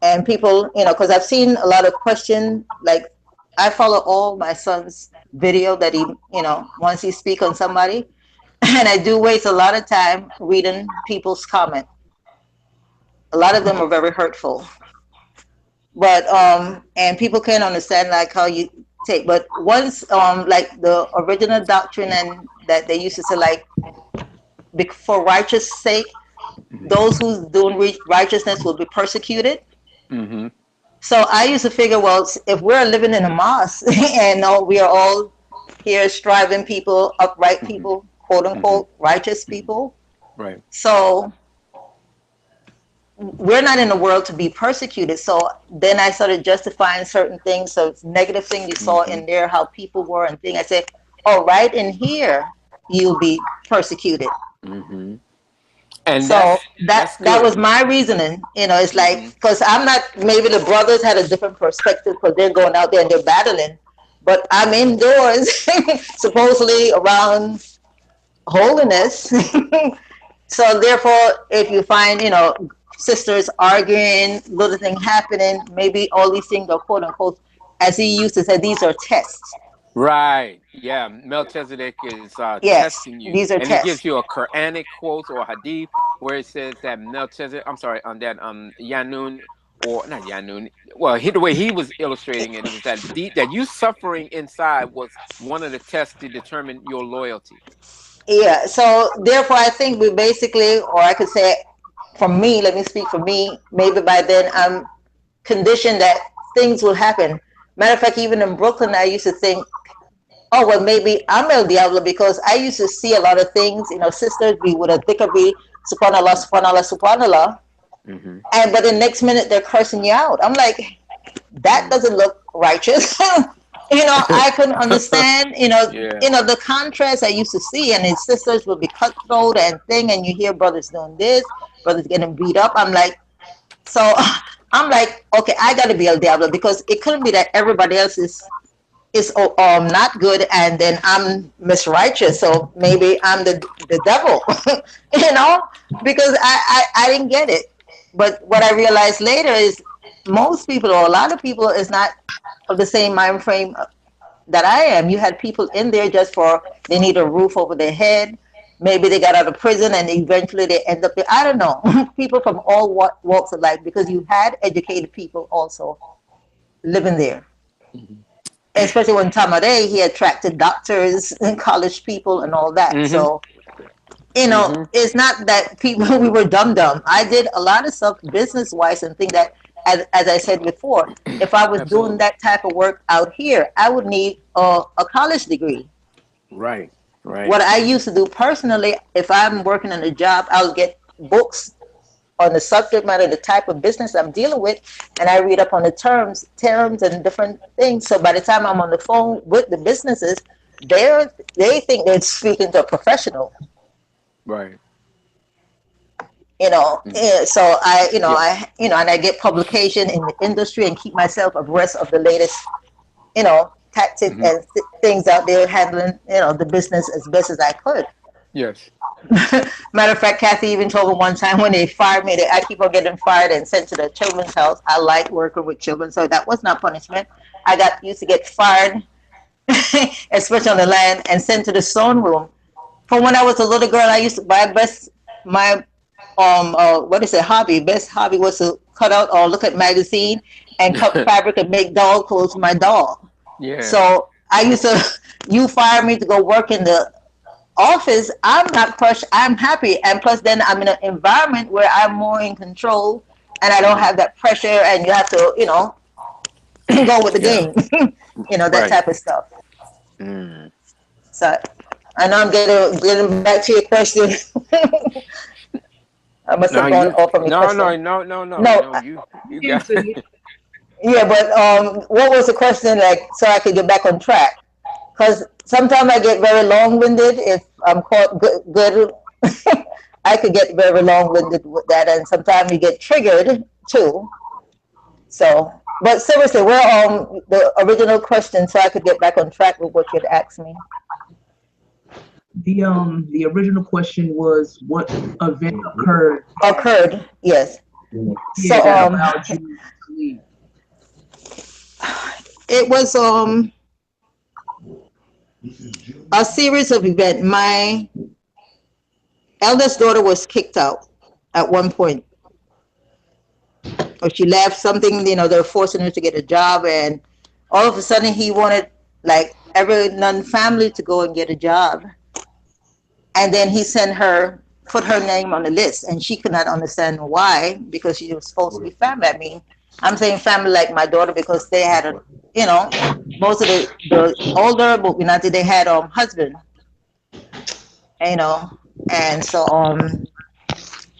and people, because I've seen a lot of question. Like I follow all my son's video that he, once he speak on somebody, and I do waste a lot of time reading people's comment. A lot of them are very hurtful, but and people can understand like how you take. But once like the original doctrine and that they used to say like for righteous sake, those who's doing righteousness will be persecuted. Mm-hmm. So I used to figure, well, if we're living in a mosque and we are all here striving people, upright Mm-hmm. people, quote Mm-hmm. unquote, righteous people. Right. So we're not in the world to be persecuted. So then I started justifying certain things. So it's negative thing you saw Mm-hmm. in there, how people were and things. I said, oh, right in here, you'll be persecuted. Mm-hmm. And So that's that good. was my reasoning. It's Mm-hmm. like, because I'm not, maybe the brothers had a different perspective because they're going out there and they're battling. But I'm indoors, supposedly around holiness. So therefore, if you find, sisters arguing, little thing happening, maybe all these things are quote unquote, as he used to say, these are tests. Right. Yeah. Melchizedek is Yes, testing you, these are and he gives tests. you a Quranic quote or a hadith where it says that Melchizedek, I'm sorry, on that Yanun, or not Yanun. Well, the way he was illustrating it, it was that that you suffering inside was one of the tests to determine your loyalty. Yeah, so therefore I think we basically, or I could say for me, let me speak for me, maybe by then I'm conditioned that things will happen. Matter of fact, even in Brooklyn, I used to think, oh, well, maybe I'm El Diablo because I used to see a lot of things, sisters be with a thicker be, subhanallah, subhanallah, subhanallah. Mm-hmm. And but the next minute they're cursing you out. I'm like, that doesn't look righteous. I couldn't understand, Yeah. the contrast I used to see, and his sisters would be cutthroat and thing, and you hear brothers doing this, brothers getting beat up. I'm like, so I'm like, okay, I got to be El Diablo because it couldn't be that everybody else is not good, and then I'm misrighteous. So maybe I'm the devil, because I didn't get it. But what I realized later is most people, or a lot of people, is not of the same mind frame that I am. You had people in there just for they need a roof over their head. Maybe they got out of prison and eventually they end up there. I don't know. People from all walks of life, because you had educated people also living there. Mm-hmm. Especially when Tamare, he attracted doctors and college people and all that. Mm-hmm. So You know, it's not that people we were dumb. I did a lot of stuff business wise and think that, as I said before, if I was doing Absolutely. that type of work out here, I would need a college degree. Right. Right. What I used to do personally, if I'm working on a job, I'll get books on the subject matter, the type of business I'm dealing with, and I read up on the terms and different things. So by the time I'm on the phone with the businesses, they think they're speaking to a professional. Right. So Yeah. and I get publication in the industry and keep myself abreast of the latest, tactics Hmm. and things out there handling, the business as best as I could. Yes. Matter of fact, Kathy even told me one time when they fired me, that I keep on getting fired and sent to the children's house. I like working with children, so that was not punishment. I got used to get fired, especially on the land, and sent to the stone room. From when I was a little girl, I used to my what is it, hobby? Best hobby was to cut out or look at magazine and cut fabric and make doll clothes for my doll. Yeah. So I used to, you fire me to go work in the office, I'm not crushed, I'm happy. And plus then I'm in an environment where I'm more in control and I don't Hmm. have that pressure and you have to, go with the Yeah. game. That Right. type of stuff. Mm. So I know I'm getting back to your question. I must Now have gone you. off from your No. No. question. No. No. No. No, No. You got. yeah, but what was the question, like, so I could get back on track? Because sometimes I get very long-winded if I'm caught good. I could get very long-winded with that, and sometimes you get triggered too. So, but seriously, where the original question, so I could get back on track with what you'd asked me. The original question was what event occurred that Occurred, yes. So yeah that allowed you to leave. it was a series of events. My eldest daughter was kicked out at one point. Or she left something, they were forcing her to get a job, and all of a sudden he wanted like every non-family to go and get a job. And then he sent her, put her name on the list, and she could not understand why, because she was supposed to be family. I mean, I'm saying family like my daughter because they had a, most of the older, but not that they had husband, you know, and so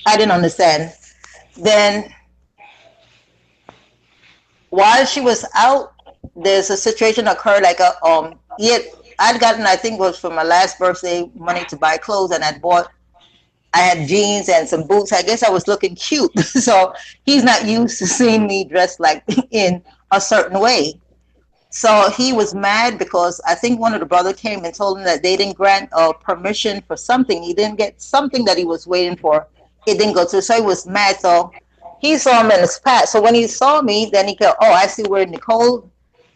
I didn't understand. Then while she was out, there's a situation occurred like I'd gotten, I think it was for my last birthday, money to buy clothes, and I had jeans and some boots. I guess I was looking cute. So he's not used to seeing me dressed like in a certain way. So he was mad because I think one of the brothers came and told him that they didn't grant permission for something. He didn't get something that he was waiting for. It didn't go through. So he was mad. So he saw him in his past. So when he saw me, then he go, oh, I see where Nicole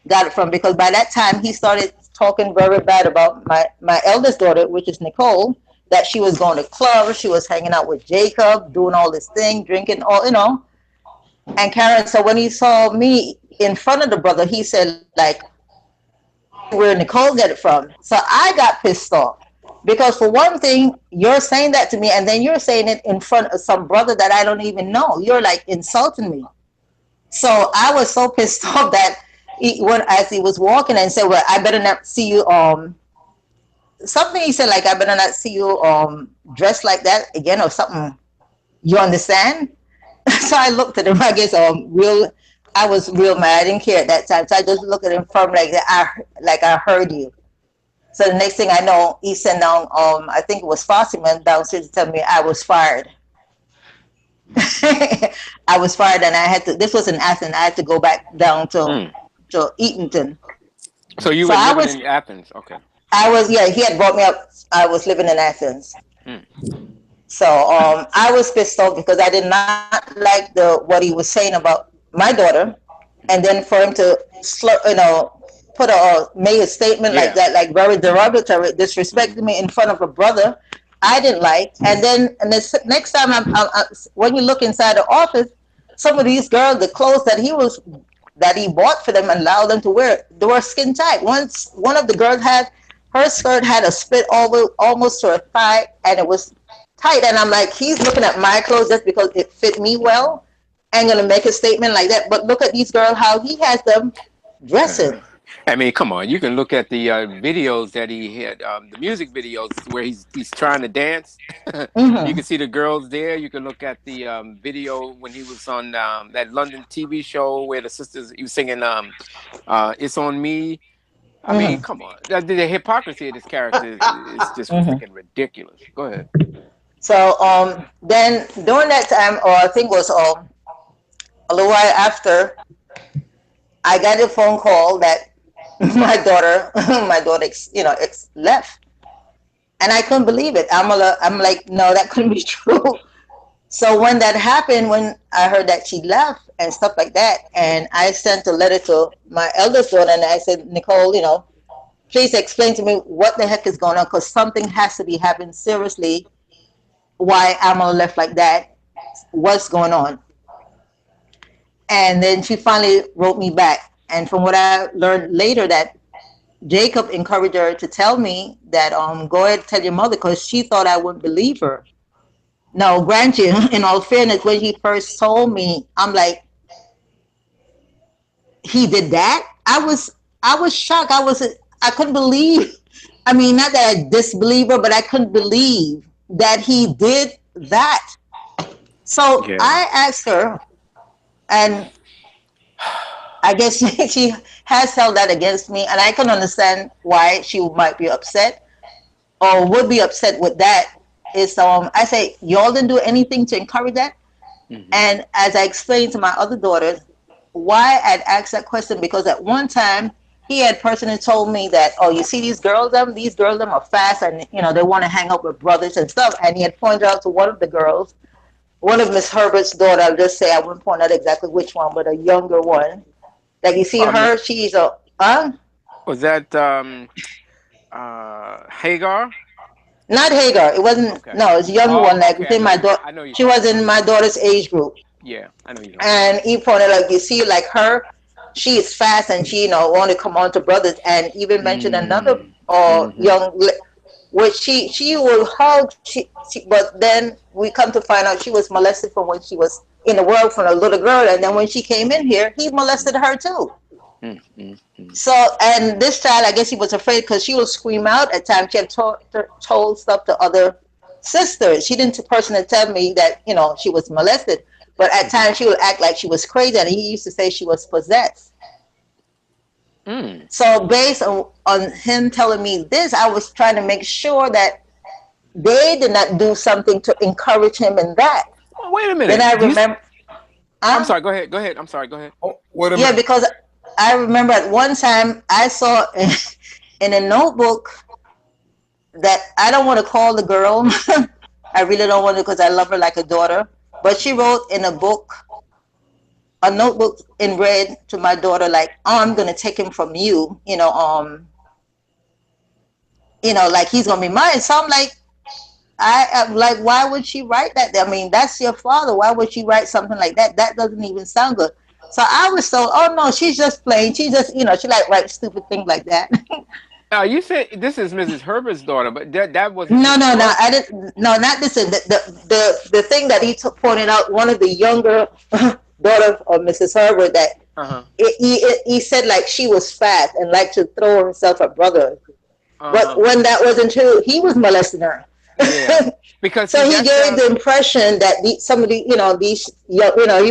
got it from. Because by that time, he started talking very bad about my eldest daughter, which is Nicole, that she was going to clubs, she was hanging out with Jacob, doing all this thing, drinking, and Karen. So when he saw me in front of the brother, he said, like, where Nicole get it from? So I got pissed off. Because for one thing, you're saying that to me, and then you're saying it in front of some brother that I don't even know. You're like insulting me. So I was so pissed off that as he was walking and said, well, I better not see you something he said, like, I better not see you dressed like that again or something. You understand? So I looked at him, I guess I was real mad. I didn't care at that time. So I just looked at him firm like that. I heard you. So the next thing I know, he sent down I think it was Fossiman downstairs to tell me I was fired. I was fired, and I had to, this was in Athens, I had to go back down to Eatonton. So you So were living in Athens, okay? He had brought me up. I was living in Athens. Hmm. So I was pissed off because I did not like what he was saying about my daughter, and then for him to made a statement like that, like very derogatory, disrespecting me in front of a brother, I didn't like. And then the next time, when you look inside the office, some of these girls, the clothes that he bought for them and allowed them to wear, they were skin tight. One of the girls Her skirt had a split over almost to her thigh, and it was tight. And I'm like, he's looking at my clothes just because it fit me well. And gonna make a statement like that. But look at these girls, how he has them dressing. I mean, come on. You can look at the videos that he had, the music videos where he's trying to dance. You can see the girls there. You can look at the video when he was on that London TV show where the sisters, he was singing "It's on Me." I mean, come on. The hypocrisy of this character is just freaking ridiculous. Go ahead. So then during that time, or I think it was a little while after, I got a phone call that my daughter, left, and I couldn't believe it. I'm like, no, that couldn't be true. So when that happened, when I heard that she left and stuff like that, and I sent a letter to my eldest daughter, and I said, Nicole, please explain to me what the heck is going on, because something has to be happening seriously. Why Amala left like that? What's going on? And then she finally wrote me back. And from what I learned later, that Jacob encouraged her to tell me that go ahead, tell your mother, because she thought I wouldn't believe her. Now, grant you, in all fairness, when he first told me, I'm like, he did that? I was shocked. I couldn't believe. I mean, not that I disbelieve her, but I couldn't believe that he did that. So I asked her, and I guess she has held that against me, and I can understand why she might be upset or would be upset with that. Is I say, y'all didn't do anything to encourage that. And as I explained to my other daughters, why I'd asked that question, because at one time he had personally told me that, oh, you see these girls are fast, and they want to hang out with brothers and stuff. And he had pointed out to one of the girls, one of Miss Herbert's daughter, I'll just say, I wouldn't point out exactly which one, but a younger one. Like, you see her, she's a was that Hagar? Not Hagar. It wasn't. Okay. No, it's a younger one. Like within my daughter, she was in my daughter's age group. Yeah, I know you. And he pointed out, you see, like her, she is fast, and she, want to come on to brothers, and even mentioned another young, which she will hug. But then we come to find out she was molested from when she was in the world from a little girl, and then when she came in here, he molested her too. So, and this child, I guess he was afraid because she would scream out at times. She had told stuff to other sisters. She didn't personally tell me that, she was molested, but at times she would act like she was crazy, and he used to say she was possessed. So based on him telling me this, I was trying to make sure that they did not do something to encourage him in that. Oh, wait a minute. Then I remember. I'm sorry, go ahead. I'm sorry, go ahead. Oh, wait a minute. Yeah, because I remember at one time I saw in a notebook that I don't want to call the girl. I really don't want to, because I love her like a daughter. But she wrote in a book, a notebook in red to my daughter, like, oh, I'm going to take him from you, like he's going to be mine. So I'm like, I'm like, why would she write that? I mean, that's your father. Why would she write something like that? That doesn't even sound good. So I was told, oh no, she's just playing. She just, she like write stupid things like that. You said this is Mrs. Herbert's daughter, but that wasn't. No, I didn't. No, not this. The thing that he pointed out, one of the younger daughter of Mrs. Herbert, that he said like she was fat and liked to throw herself at brothers. But when that wasn't true, he was molesting her. Yeah. Because so he gave the impression that somebody, he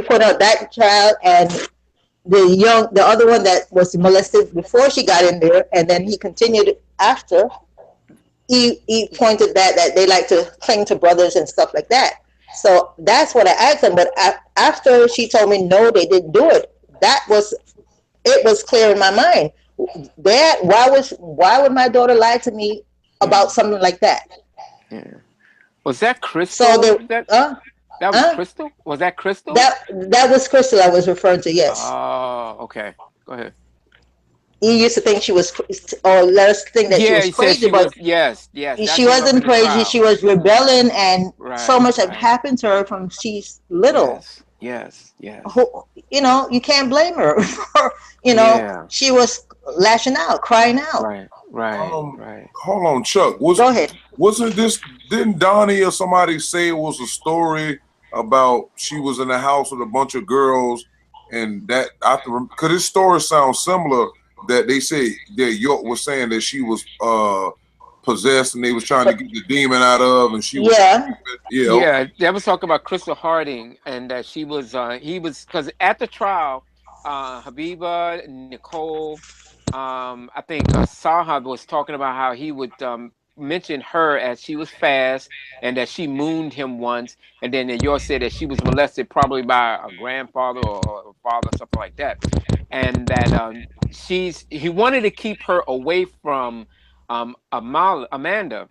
put out that child and the other one that was molested before she got in there, and then he continued after. He pointed that they like to cling to brothers and stuff like that. So that's what I asked him. But after she told me no, they didn't do it. It was clear in my mind. That why would my daughter lie to me about something like that? Yeah. Was that Crystal? So that was Crystal? Was that Crystal? That was Crystal I was referring to, yes. Oh, okay. Go ahead. He used to think she was, or let us think that she was crazy, but yes. She wasn't crazy. She was rebelling, and so much had happened to her from she's little. Yes. You can't blame her. She was lashing out, crying out. Right. Right, right. Hold on, Chuck. Go ahead. Wasn't this? Didn't Donnie or somebody say it was a story about she was in a house with a bunch of girls, and that because this story sounds similar. That they say that York was saying that she was possessed and they was trying to get the demon out of, and she was Yeah. yeah. Yeah, they was talking about Crystal Harding, and that she was he was, because at the trial, Habiba, Nicole, I think Sahab was talking about how he would mention her as she was fast, and that she mooned him once, and then York said that she was molested probably by a grandfather or a father, something like that, and that he wanted to keep her away from Amanda,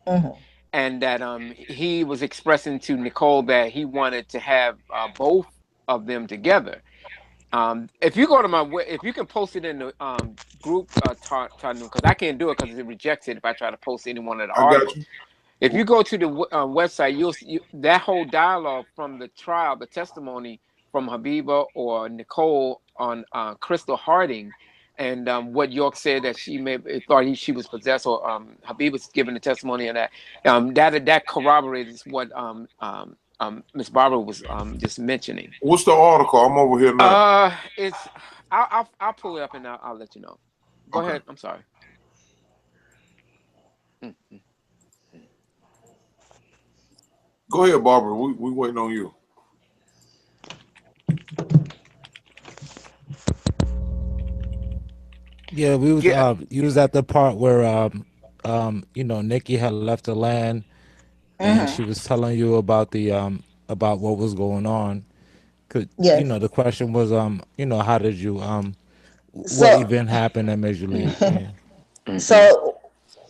Mhm. and that he was expressing to Nicole that he wanted to have both of them together. If you go to if you can post it in the group, because I can't do it because it rejects it if I try to post any one of the I got articles. you. If you go to the website, you'll see that whole dialogue from the trial, the testimony from Habiba or Nicole on Crystal Harding, and what York said that she thought she was possessed, or Habiba's giving the testimony of that. That corroborates what Miss Barbara was just mentioning. What's the article? I'm over here now. It's I'll pull it up and I'll let you know. Go Okay. ahead. I'm sorry. Mm-hmm. Go ahead, Barbara. We waiting on you. Yeah, we was Yeah. you was at the part where Nikki had left the land and she Mhm. was telling you about the about what was going on. Cause Yes. the question was how did you what So, event happened that made you leave? Yeah. Mm-hmm. so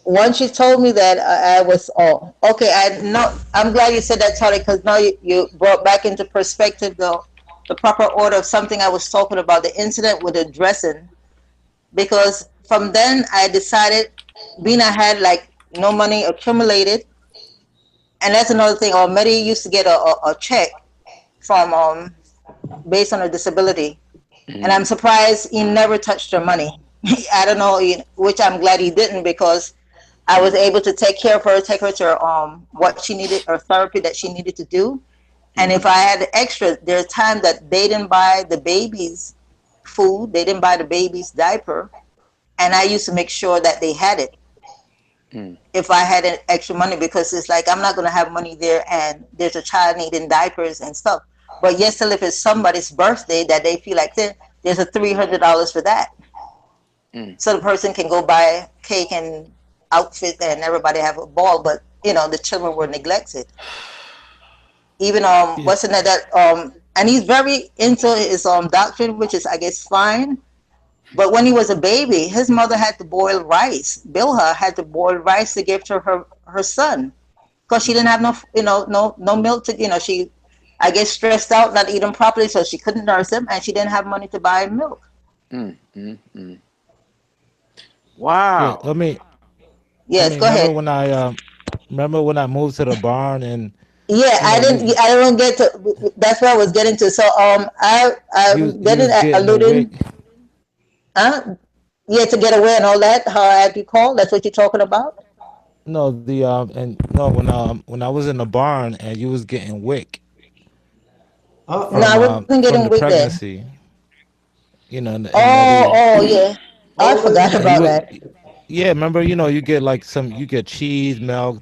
once you told me that, I was, oh, okay. I know. I'm glad you said that, Tariq, because now you brought back into perspective the proper order of something I was talking about, the incident with the dressing. Because from then I decided, being I had like no money accumulated, and that's another thing. Mary used to get a check from based on her disability, and I'm surprised he never touched her money. I don't know, which I'm glad he didn't, because I was able to take care of her, take her to her, what she needed, or therapy that she needed to do. And if I had extra, there's times that they didn't buy the babies food, they didn't buy the babies diaper, and I used to make sure that they had it Mm-hmm. if I had an extra money, because it's like I'm not going to have money there and there's a child needing diapers and stuff. But yes, still, if it's somebody's birthday that they feel like there's a $300 for that, so the person can go buy cake and outfit and everybody have a ball. But the children were neglected. Even Yeah. what's in that and he's very into his doctrine, which is, I guess, fine. But when he was a baby, his mother had to boil rice. Bilha had to boil rice to give to her son, because she didn't have no milk to, she, I guess, stressed out, not eating properly, so she couldn't nurse him, and she didn't have money to buy milk. Mm-hmm. Yeah. Wow. Yes, go Remember ahead. when I moved to the barn and Yeah, you know you I didn't get to. That's what I was getting to. So I'm you getting was at getting a wick. alluding. Yeah, to get away and all that. How I had you call. That's what you're talking about. No, the and no when I was in the barn and you was getting wick No, I wasn't from getting the weak then. pregnancy, and Oh, Nettie. oh yeah. I forgot And you about would, that. yeah, remember, you get like you get cheese, milk,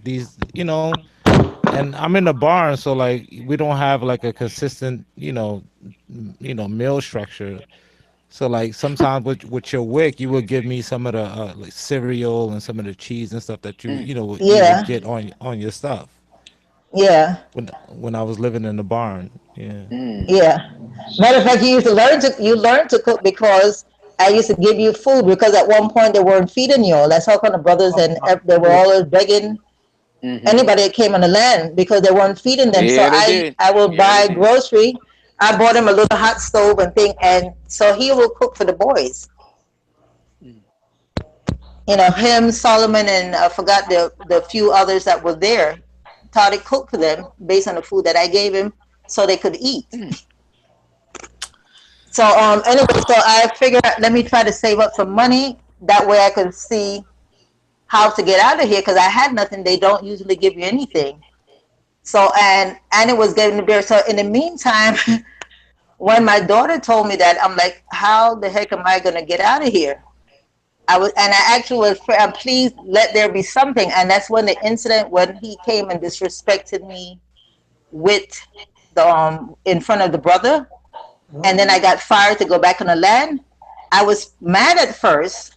and I'm in the barn, so like we don't have like a consistent, meal structure. So like sometimes with your wick, you would give me some of the like cereal and some of the cheese and stuff that you would Yeah, get on your stuff yeah, when I was living in the barn. Yeah. yeah. Matter of fact, you learned to cook, because I used to give you food, because at one point they weren't feeding you all. That's how kind of brothers, and they were always begging Mm-hmm. anybody that came on the land, because they weren't feeding them. So Yeah, they I did. I will Yeah, they buy did. grocery. I bought him a little hot stove and thing, and so he will cook for the boys. Him, Solomon, and I forgot the few others that were there. Taariq cooked for them based on the food that I gave him, so they could eat. So anyway, so I figured, let me try to save up some money, that way I could see how to get out of here because I had nothing. They don't usually give you anything. So and it was getting there. So in the meantime, when my daughter told me that, I'm like, how the heck am I gonna get out of here? I actually was, please let there be something. And that's when the incident when he came and disrespected me with the in front of the brother, and then I got fired to go back on the land. I was mad at first,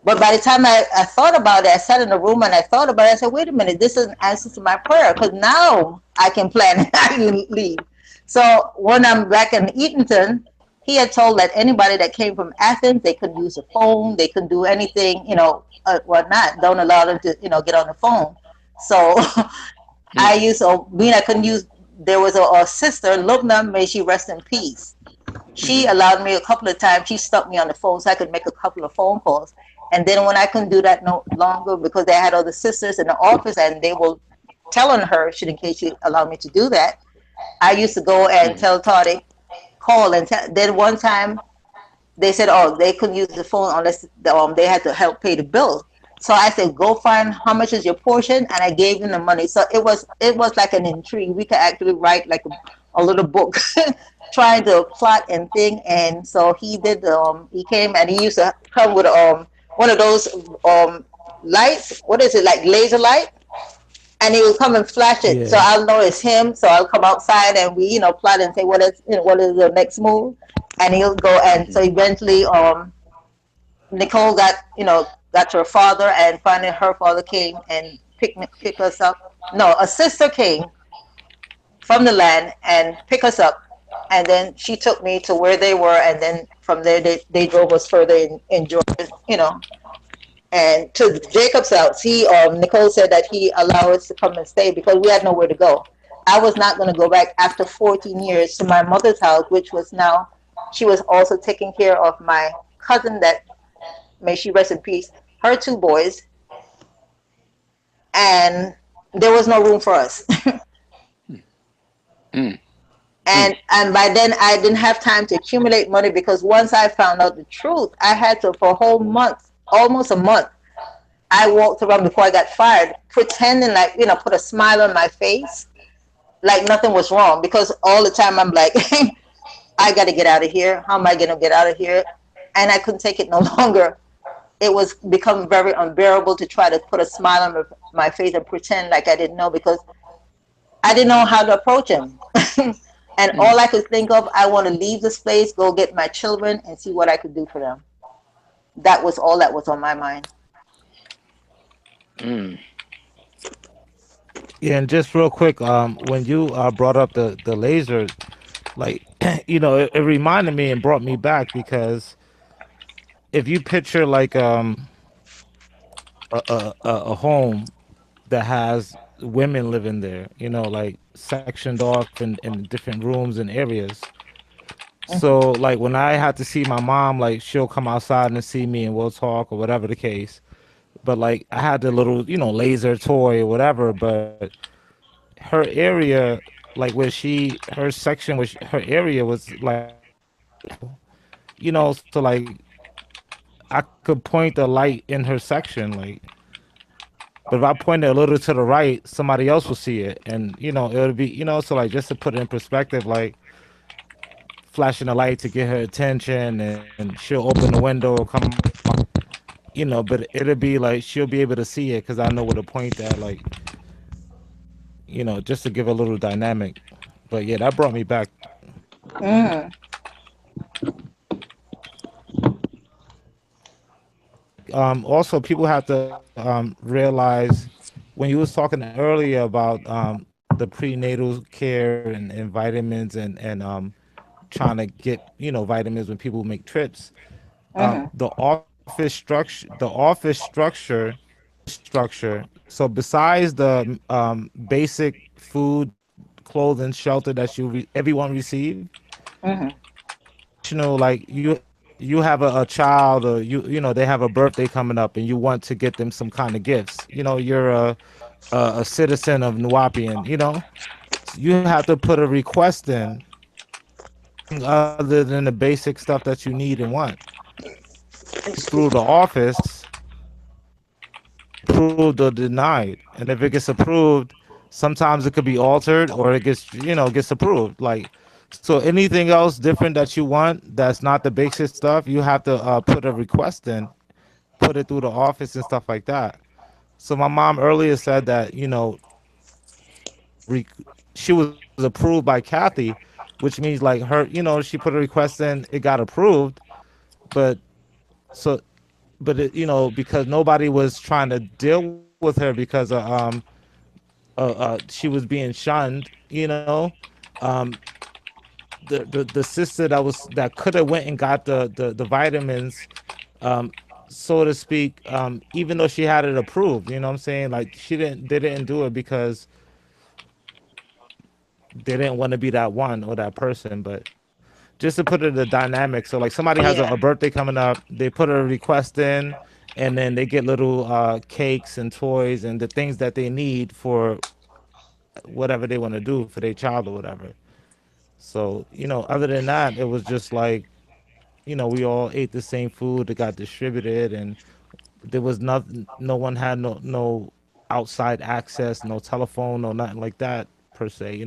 but by the time I thought about it, I sat in the room and I thought about it. I said, wait a minute, this is an answer to my prayer because now I can plan and I can leave. So when I'm back in Eatonton, he had told that anybody that came from Athens, they could use a phone, they could do anything, whatnot. Don't allow them to, get on the phone. So I used to, mean I couldn't use, there was a sister, Lubna, may she rest in peace. She allowed me a couple of times, she stuck me on the phone so I could make a couple of phone calls. And then when I couldn't do that no longer because they had other sisters in the office and they were telling her, in case she allowed me to do that, I used to go and tell Taariq, call and tell. Then one time they said, oh, they couldn't use the phone unless they had to help pay the bill. So I said, go find how much is your portion, and I gave them the money. So it was like an intrigue. We could actually write like a little book, trying to plot and thing. And so he did. He came and he used to come with one of those lights. What is it, like laser light? And he would come and flash it, so Yeah. I'll know it's him. So I'll come outside and we, plot and say what is the next move, and he'll go. And so eventually, Nicole got to her father, and finally her father came and pick us up. No, a sister came from the land and pick us up, and then she took me to where they were, and then from there they drove us further in Georgia, and to Jacob's house. Nicole said that he allowed us to come and stay because we had nowhere to go. I was not going to go back after 14 years to my mother's house, which was now, she was also taking care of my cousin that, may she rest in peace, her two boys, and there was no room for us. And by then I didn't have time to accumulate money because once I found out the truth, I had to, for a whole month, almost a month, I walked around before I got fired, pretending like, put a smile on my face, like nothing was wrong. Because all the time I'm like, I got to get out of here. How am I going to get out of here? And I couldn't take it no longer. It was become very unbearable to try to put a smile on my face and pretend like I didn't know because I didn't know how to approach him. And all I could think of, I want to leave this place, go get my children and see what I could do for them. That was all that was on my mind. Yeah, and just real quick, when you brought up the laser, like, it reminded me and brought me back because if you picture like a home that has women living there, like sectioned off in different rooms and areas. So like when I had to see my mom, like she'll come outside and see me and we'll talk or whatever the case. But like I had the little, laser toy or whatever, but her area, like where her section was, her area was like, so like I could point the light in her section, like, but if I point it a little to the right, somebody else will see it. And, it would be, so like just to put it in perspective, like flashing the light to get her attention and she'll open the window or come, but it'll be like she'll be able to see it because I know where to point at, like, just to give a little dynamic. But yeah, that brought me back. Mm. Also, people have to realize when you was talking earlier about the prenatal care and vitamins and trying to get vitamins when people make trips. The office structure. So besides the basic food, clothing, shelter that everyone receive, like you have a child or they have a birthday coming up and you want to get them some kind of gifts. You're a citizen of Nuwapian. You have to put a request in other than the basic stuff that you need and want. through the office, approved or denied. And if it gets approved, sometimes it could be altered or it gets, gets approved. Like, so anything else different that you want that's not the basic stuff, you have to put a request in, put it through the office and stuff like that. So my mom earlier said that, re- she was approved by Kathy, which means like her, she put a request in, it got approved, but so but it, because nobody was trying to deal with her because she was being shunned, um, the sister that could have went and got the vitamins, um, so to speak, even though she had it approved, you know what I'm saying? Like they didn't do it because they didn't want to be that one or that person, but just to put it in the dynamic. So like somebody has Yeah. a birthday coming up, they put a request in, and then they get little cakes and toys and the things that they need for whatever they want to do for their child or whatever. So, other than that, it was just like, we all ate the same food that got distributed, and there was nothing, no one had no outside access, no telephone, no nothing like that per se,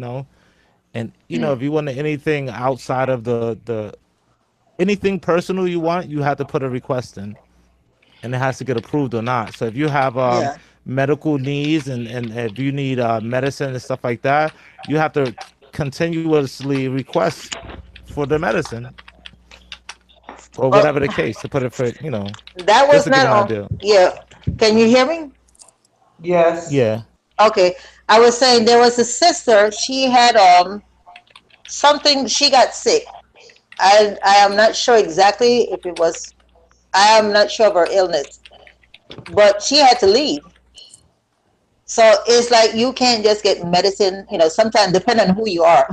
And if you wanted anything outside of the anything personal you want, you have to put a request in, and it has to get approved or not. So if you have Yeah. medical needs and if you need medicine and stuff like that, you have to continuously request for the medicine or Well, whatever the case to put it for, that just was to give not an on. idea. Yeah. Can you hear me? Yes. Yeah. Okay. I was saying there was a sister. She had something. She got sick. I am not sure exactly if it was. I am not sure of her illness, but she had to leave. So it's like you can't just get medicine. Sometimes depending on who you are.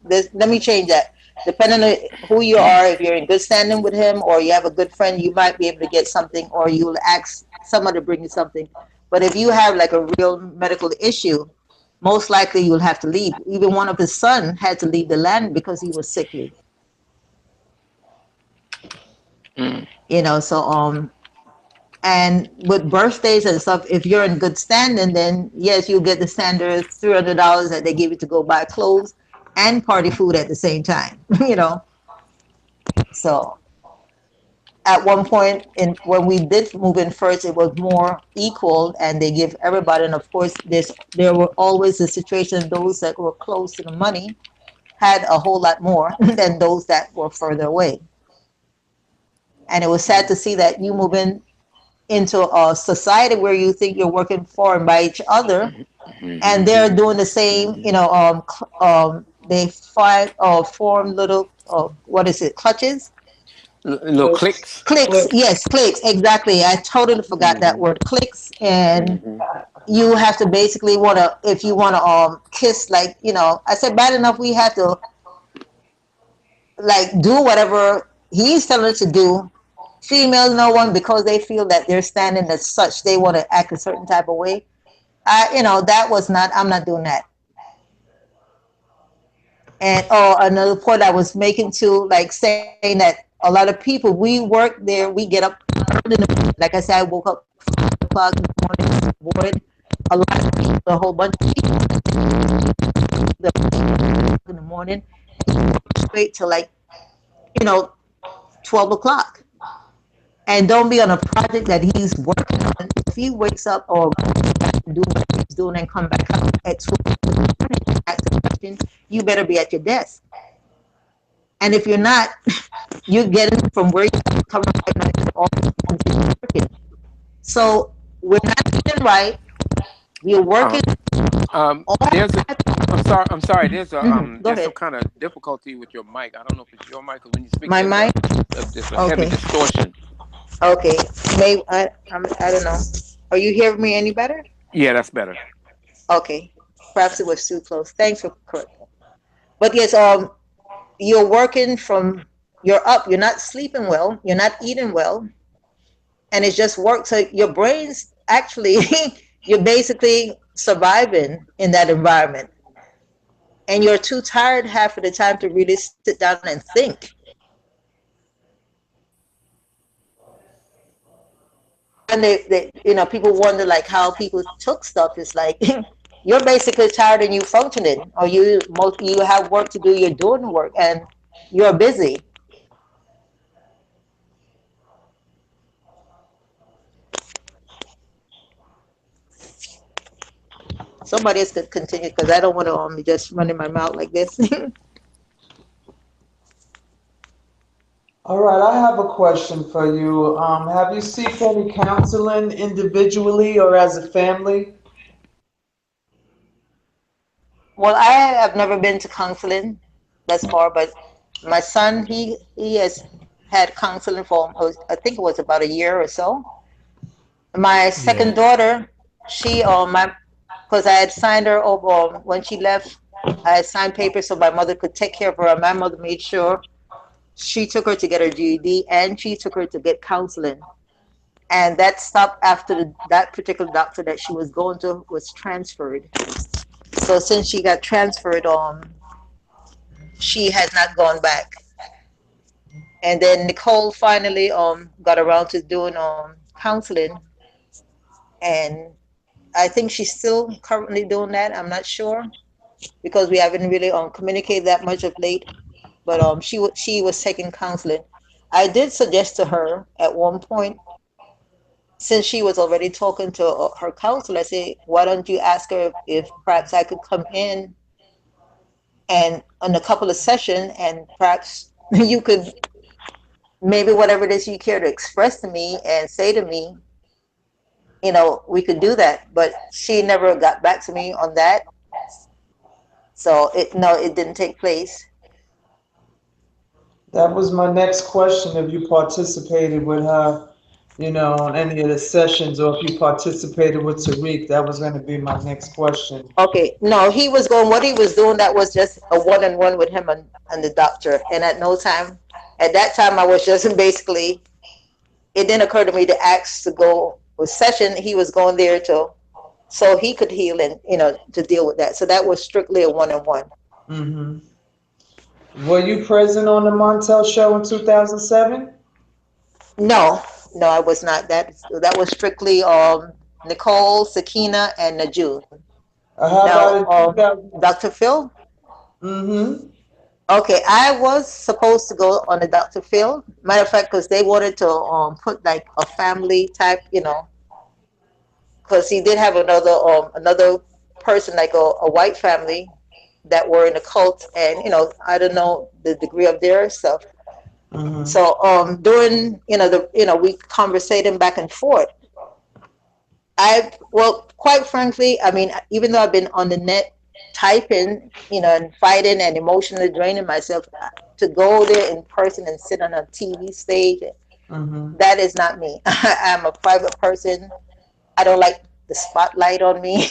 Let me change that. Depending on who you are, if you're in good standing with him or you have a good friend, you might be able to get something, or you'll ask someone to bring you something. But if you have like a real medical issue, most likely you'll have to leave. Even one of his son had to leave the land because he was sickly. Mm. So and with birthdays and stuff, if you're in good standing, then yes, you get the standard $300 that they give you to go buy clothes and party food at the same time. So at one point in when we did move in first, it was more equal and they give everybody. And of course, there were always the situation those that were close to the money had a whole lot more than those that were further away. And it was sad to see that you move into a society where you think you're working for and by each other, and they're doing the same. They find or form little what is it, clutches, Little clicks. cliques. Click. Yes, cliques. Exactly. I totally forgot that word, cliques. And you have to basically want to, if you want to kiss, like, I said bad enough we have to like do whatever he's telling us to do. Females, no one, because they feel that they're standing as such, they want to act a certain type of way. That was not, I'm not doing that. And another point I was making too, like saying that a lot of people, we work there, we get up early in the morning. Like I said, I woke up 5 o'clock in the morning, bored. A lot of people, a whole bunch of people in the morning, straight to like, you know, 12 o'clock. And don't be on a project that he's working on. If he wakes up or do what he's doing and come back up at 12 in the morning and ask a question, you better be at your desk. And if you're not, you're getting from where you're coming right now to all working. So we're not doing right. We're working all There's a. I'm that. sorry. I'm sorry. Go There's some ahead. kind of difficulty with your mic. I don't know if it's your mic, because when you speak, My mic? there's a heavy Okay. distortion. Okay. Maybe I don't know. Are you hearing me any better? Yeah, that's better. Okay. Perhaps it was too close. Thanks for correcting. But yes, you're working from, you're up, you're not sleeping well, you're not eating well, and it's just work. So your brain's actually, you're basically surviving in that environment. And you're too tired half of the time to really sit down and think. they people wonder like how people took stuff. It's like you're basically tired and you functioning, or you have work to do. You're doing work and you're busy. Somebody else could continue because I don't want to just running my mouth like this. All right, I have a question for you. Have you seeked any counseling individually or as a family? Well, I have never been to counseling thus far, but my son, he has had counseling for I think it was about a year or so. My second Yeah. daughter, she my because I had signed her over when she left. I had signed papers so my mother could take care of her, and my mother made sure she took her to get her GED and she took her to get counseling. And that stopped after that particular doctor that she was going to was transferred. So since she got transferred, she has not gone back. And then Nicole finally got around to doing counseling, and I think she's still currently doing that. I'm not sure because we haven't really communicated that much of late. But she was taking counseling. I did suggest to her at one point, since she was already talking to her counselor, I say, why don't you ask her if perhaps I could come in and on a couple of sessions, and perhaps you could maybe whatever it is you care to express to me and say to me, we could do that. But she never got back to me on that. So it didn't take place. That was my next question. If you participated with her, on any of the sessions, or if you participated with Tariq, that was going to be my next question. Okay, no, he was going, what he was doing, that was just a one-on-one with him and the doctor. And at that time, I was just basically, it didn't occur to me to ask to go with session. He was going there so he could heal and, to deal with that. So that was strictly a one-on-one. Mm-hmm. Were you present on the Montel show in 2007? No, I was not. That was strictly Nicole, Sakina, and Najun. How Now, about in 2000? Dr. Phil? Mm-hmm. Okay, I was supposed to go on the Dr. Phil. Matter of fact, because they wanted to put like a family type, because he did have another person, like a white family that were in a cult, and I don't know the degree of their stuff. Mm-hmm. So during we conversating back and forth. Well, quite frankly, I mean, even though I've been on the net typing, and fighting and emotionally draining myself, to go there in person and sit on a TV stage, Mm-hmm. that is not me. I'm a private person. I don't like the spotlight on me,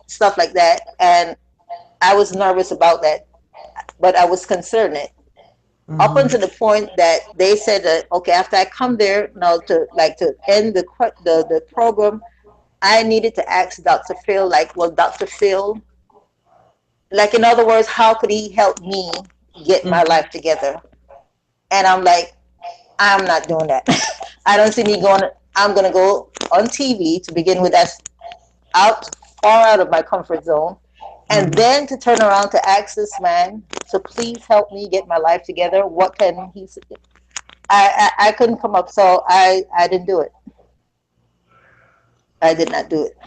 stuff like that. And I was nervous about that, but I was concerned. Up Mm-hmm. until the point that they said that, okay, after I come there now to end the program, I needed to ask Dr. Phil, like, well, Dr. Phil, like, in other words, how could he help me get my Mm-hmm. life together? And I'm like, I'm not doing that. I don't see me going. I'm going to go on TV to begin with. That's far out of my comfort zone. And Mm-hmm. then to turn around to ask this man to please help me get my life together. What can he say? I couldn't come up, so I didn't do it. I did not do it.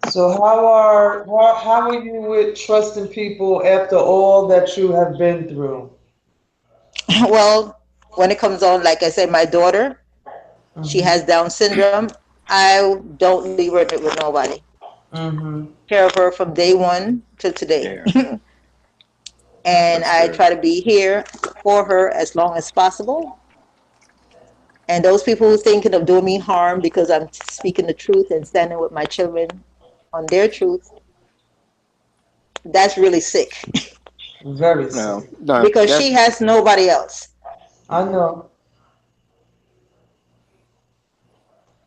So how are you with trusting people after all that you have been through? Well, when it comes on, like I said, my daughter, she Mm-hmm. has Down syndrome. I don't leave her with nobody. Mm-hmm. Care of her from day one to today. Yeah, And that's I good. try to be here for her as long as possible. And those people who thinking of doing me harm because I'm speaking the truth and standing with my children on their truth, that's really sick. Very No, sick. no, Because that she has nobody else. I know.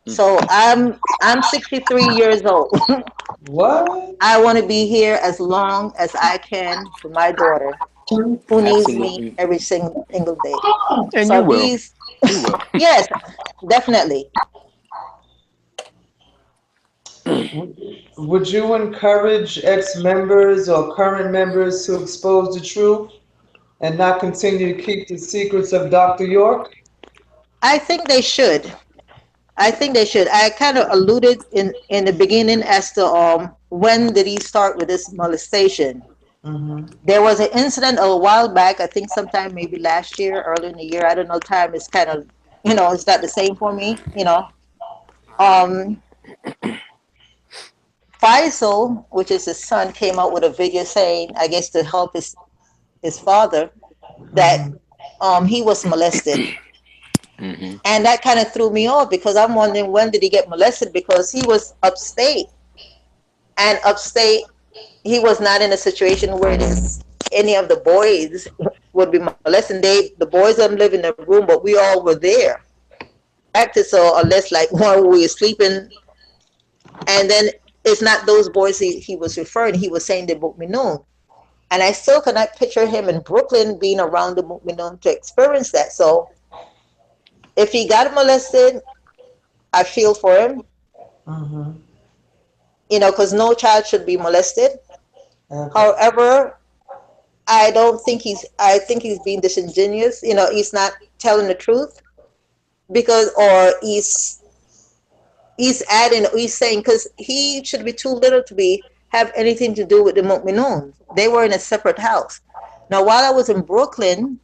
So I'm 63 years old. What? I want to be here as long as I can for my daughter, who needs me absolutely, every single day. and you So will, these, you will. yes, definitely. Would you encourage ex-members or current members to expose the truth and not continue to keep the secrets of Dr. York? I think they should. I think they should. I kind of alluded in the beginning as to when did he start with this molestation. Mm-hmm. There was an incident a while back, I think sometime maybe last year, early in the year. I don't know. Time is kind of, it's not the same for me. Um, Faisal, which is his son, came out with a video saying, I guess to help his father, that Mm-hmm. he was molested. Hmm. And that kind of threw me off because I'm wondering when did he get molested, because he was upstate, and upstate he was not in a situation where any of the boys would be molested. The boys don't live in the room, but we all were there. Practice, or unless like one we were sleeping, and then it's not those boys he was referring. He was saying the Mu'minun. And I still cannot picture him in Brooklyn being around the Mu'minun to experience that. So if he got molested, I feel for him, Mm-hmm. because no child should be molested. Okay. However, I think he's being disingenuous. He's not telling the truth, because, or he's saying, because he should be too little to be have anything to do with the Mu'minun. They were in a separate house. Now, while I was in Brooklyn,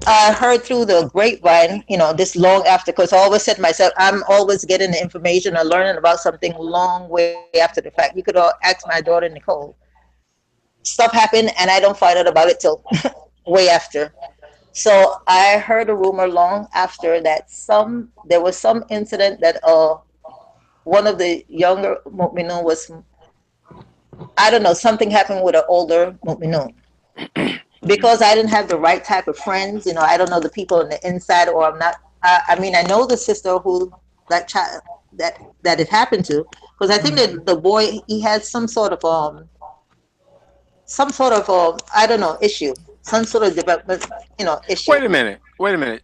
I heard through the grapevine, this long after, because I always said to myself, I'm always getting the information or learning about something long way after the fact. You could all ask my daughter Nicole. Stuff happened and I don't find out about it till way after. So I heard a rumor long after that there was some incident that one of the younger mu'minun was, I don't know, something happened with an older mu'minun. Because I didn't have the right type of friends, I don't know the people on the inside, or I'm not. I mean, I know the sister who that child that it happened to, because I think that the boy, he had some sort of I don't know, issue, some sort of development, issue. Wait a minute. Wait a minute.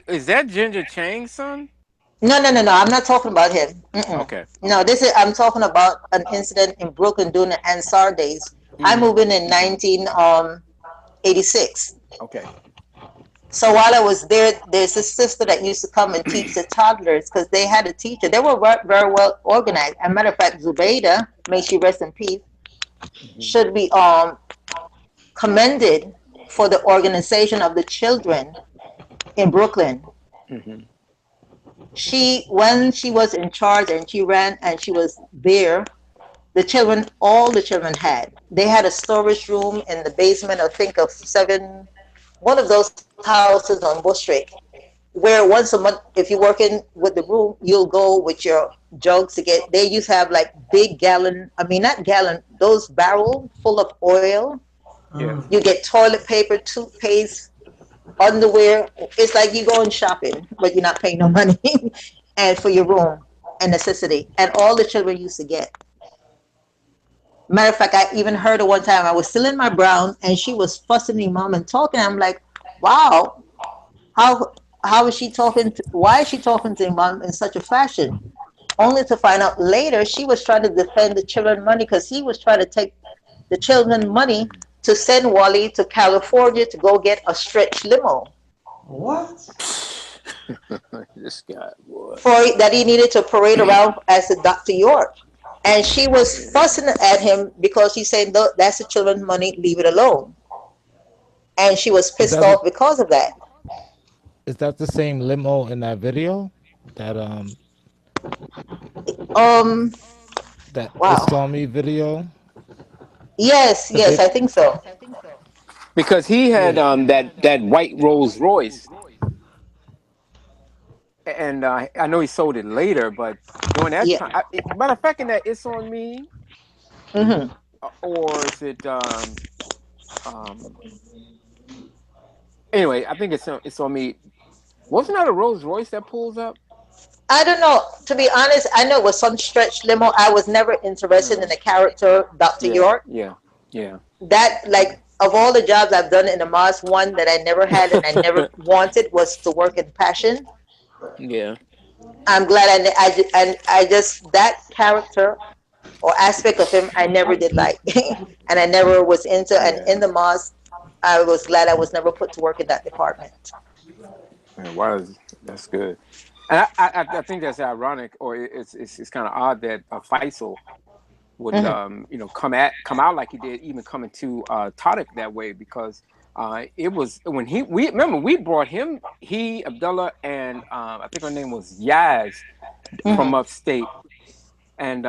Is that Ginger Chang's son? No, no, no, no. I'm not talking about him. Mm-mm. Okay. No, Okay. I'm talking about an incident in Brooklyn during the Ansar days. I Mm. moved in 1986. Okay. So while I was there, there's a sister that used to come and teach the toddlers, because they had a teacher. They were very well organized. As a matter of fact, Zubaida, may she rest in peace, Hmm. should be commended for the organization of the children in Brooklyn. Hmm. When she was in charge and she ran and she was there, all the children they had a storage room in the basement, I think of one of those houses on Bush Street, where once a month, if you're working with the room, you'll go with your jugs to get. They used to have like big gallon, I mean not gallon, those barrel full of oil. Yeah. You get toilet paper, toothpaste, underwear. It's like you going shopping, but you're not paying no money, and for your room and necessity. And all the children used to get. Matter of fact, I even heard her one time. I was still in my brown, and she was fussing at mom and talking. I'm like, wow, how how is she talking? Why is she talking to mom in such a fashion? Only to find out later she was trying to defend the children money, because he was trying to take the children money to send Wally to California to go get a stretch limo What? This guy, boy. for that he needed to parade around as a Dr. York. And she was fussing at him because he said, "No, that's the children's money, leave it alone." And she was Is pissed that the, off because of that. is that the same limo in that video? That Um, that It's wow. on me video? Yes, The yes, big I think so. Because he had yeah. that white Rolls Royce, and I know he sold it later, but during that Yeah. time, matter of fact, in that It's On Me, Hmm. or is it um anyway, I think It's On Me. Wasn't that a Rolls Royce that pulls up? I don't know. To be honest, I know it was some stretch limo. I was never interested in Mm. the character Dr. Yeah, York. yeah, yeah. That, like, of all the jobs I've done in the mosque, one that I never had and I never wanted was to work in passion. Yeah. I'm glad I just that character or aspect of him I never did like, and I never was into. And Yeah. in the mosque, I was glad I was never put to work in that department. Man, that's good. And I think that's ironic, or it's kind of odd that Faisal would Hmm. come out like he did, even coming to Tariq that way, because it was when we remember we brought him, he, Abdullah, and I think her name was Yaz Hmm. from upstate, and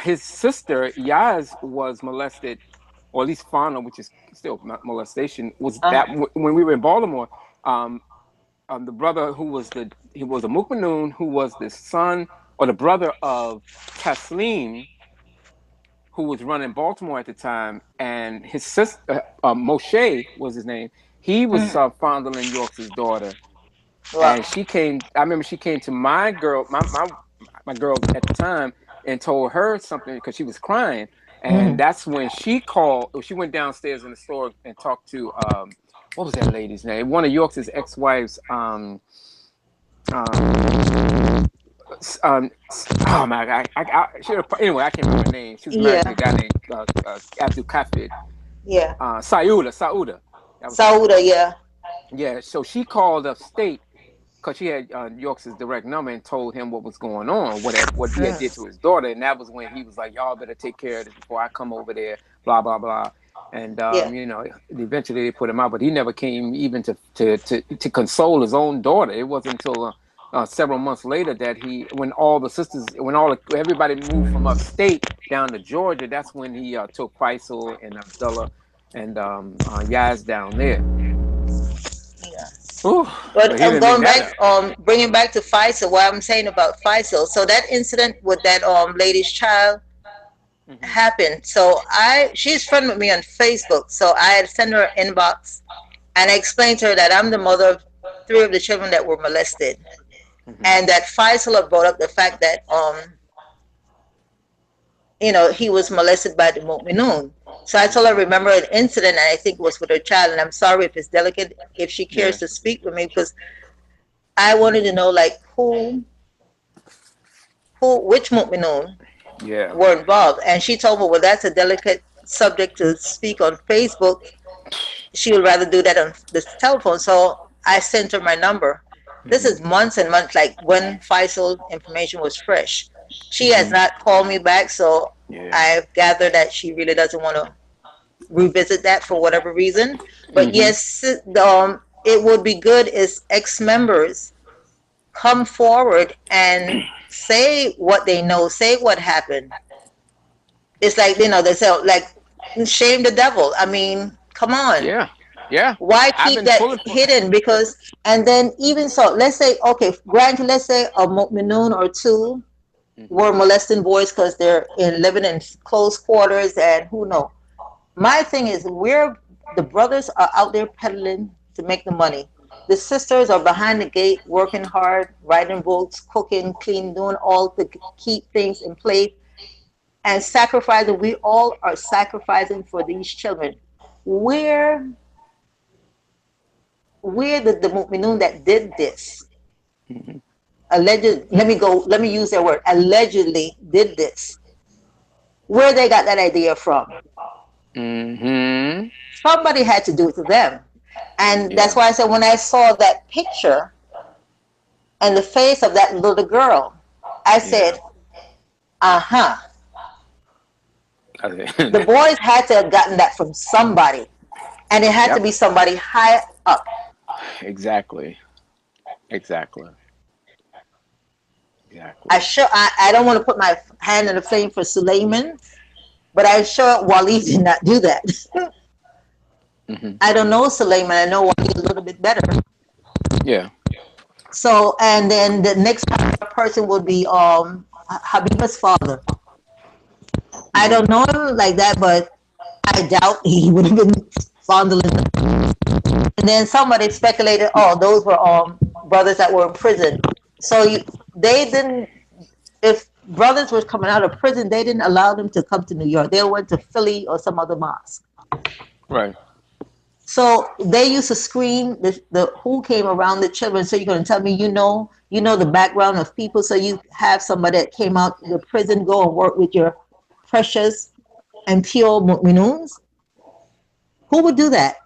his sister Yaz was molested, or at least Fauna, which is still molestation, was that Uh-huh. when we were in Baltimore. Um, the brother he was a Mukminoon, who was the son or the brother of Taslim, who was running Baltimore at the time, and his sister Moshe was his name. He was Hmm. fondling York's daughter, Wow. and she came. I remember she came to my girl, my girl at the time, and told her something because she was crying, and Hmm. that's when she called. She went downstairs in the store and talked to what was that lady's name? One of York's ex-wives. Um, oh my god, anyway, I can't remember her name. She was married to a Yeah. guy named Abdul Kafid. Yeah. Sauda, that was her name. Sauda. Yeah. Yeah, so she called upstate because she had York's direct number and told him what was going on, what he had did Mm. to his daughter, and that was when he was like, "Y'all better take care of this before I come over there." Blah blah blah, and Yeah. eventually they put him out, but he never came even to console his own daughter. It wasn't until several months later that everybody moved from upstate down to Georgia. That's when he took Faisal and Abdullah and Yaz down there. Yeah. Ooh, But but he didn't bring going that back, up. bringing back to Faisal, what I'm saying about Faisal. So that incident with that lady's child Hmm. happened. So she's friend with me on Facebook. So I had sent her an inbox and I explained to her that I'm the mother of three of the children that were molested, Hmm. and that Faisal had brought up the fact that he was molested by the Mu'minun. So I told her, Hmm. remember an incident, and I think it was with her child, and I'm sorry if it's delicate, if she cares Yeah. to speak with me, because I wanted to know, like, which Mu'minun Yeah. were involved. And she told me, well, that's a delicate subject to speak on Facebook. She would rather do that on the telephone. So I sent her my number. This Hmm. is months and months, like when Faisal information was fresh. She has Hmm. not called me back, so Yeah. I've gathered that she really doesn't want to revisit that for whatever reason. But Hmm. yes, it would be good if ex-members come forward and say what they know, say what happened. It's like, they say, like, shame the devil. I mean, come on. Yeah. Yeah. Why I've keep been that pulling for. hidden? Because, and then even so, let's say, okay, granted, let's say a mu'minun or two Hmm. were molesting boys because they're living in close quarters, and who knows. My thing is, the brothers are out there peddling to make the money. The sisters are behind the gate working hard, writing books, cooking, cleaning, doing all to keep things in place and sacrificing. We all are sacrificing for these children. Where where the mu'minun that did this Hmm. alleged, let me use that word, allegedly did this, where they got that idea from? Hmm. Somebody had to do it to them. And that's Yeah. why I said, when I saw that picture and the face of that little girl, I Yeah. said, uh-huh, the I- boys had to have gotten that from somebody, and it had to yep. be somebody high up. Exactly. Exactly. I Exactly. sure I don't want to put my hand in the flame for Suleiman, but I'm sure Wali did not do that. Hmm. I don't know Suleiman. I know Wali a little bit better. Yeah. So, and then the next person would be Habiba's father. I Hmm. don't know him like that, but I doubt he would have been fondling them. And then somebody speculated, oh, those were brothers that were in prison. So they didn't. If brothers were coming out of prison, they didn't allow them to come to New York. They went to Philly or some other mosque. Right. So they used to screen the who came around the children. So you're going to tell me you know the background of people. So you have somebody that came out of the prison go and work with your precious and pure mu'minoons? Who would do that?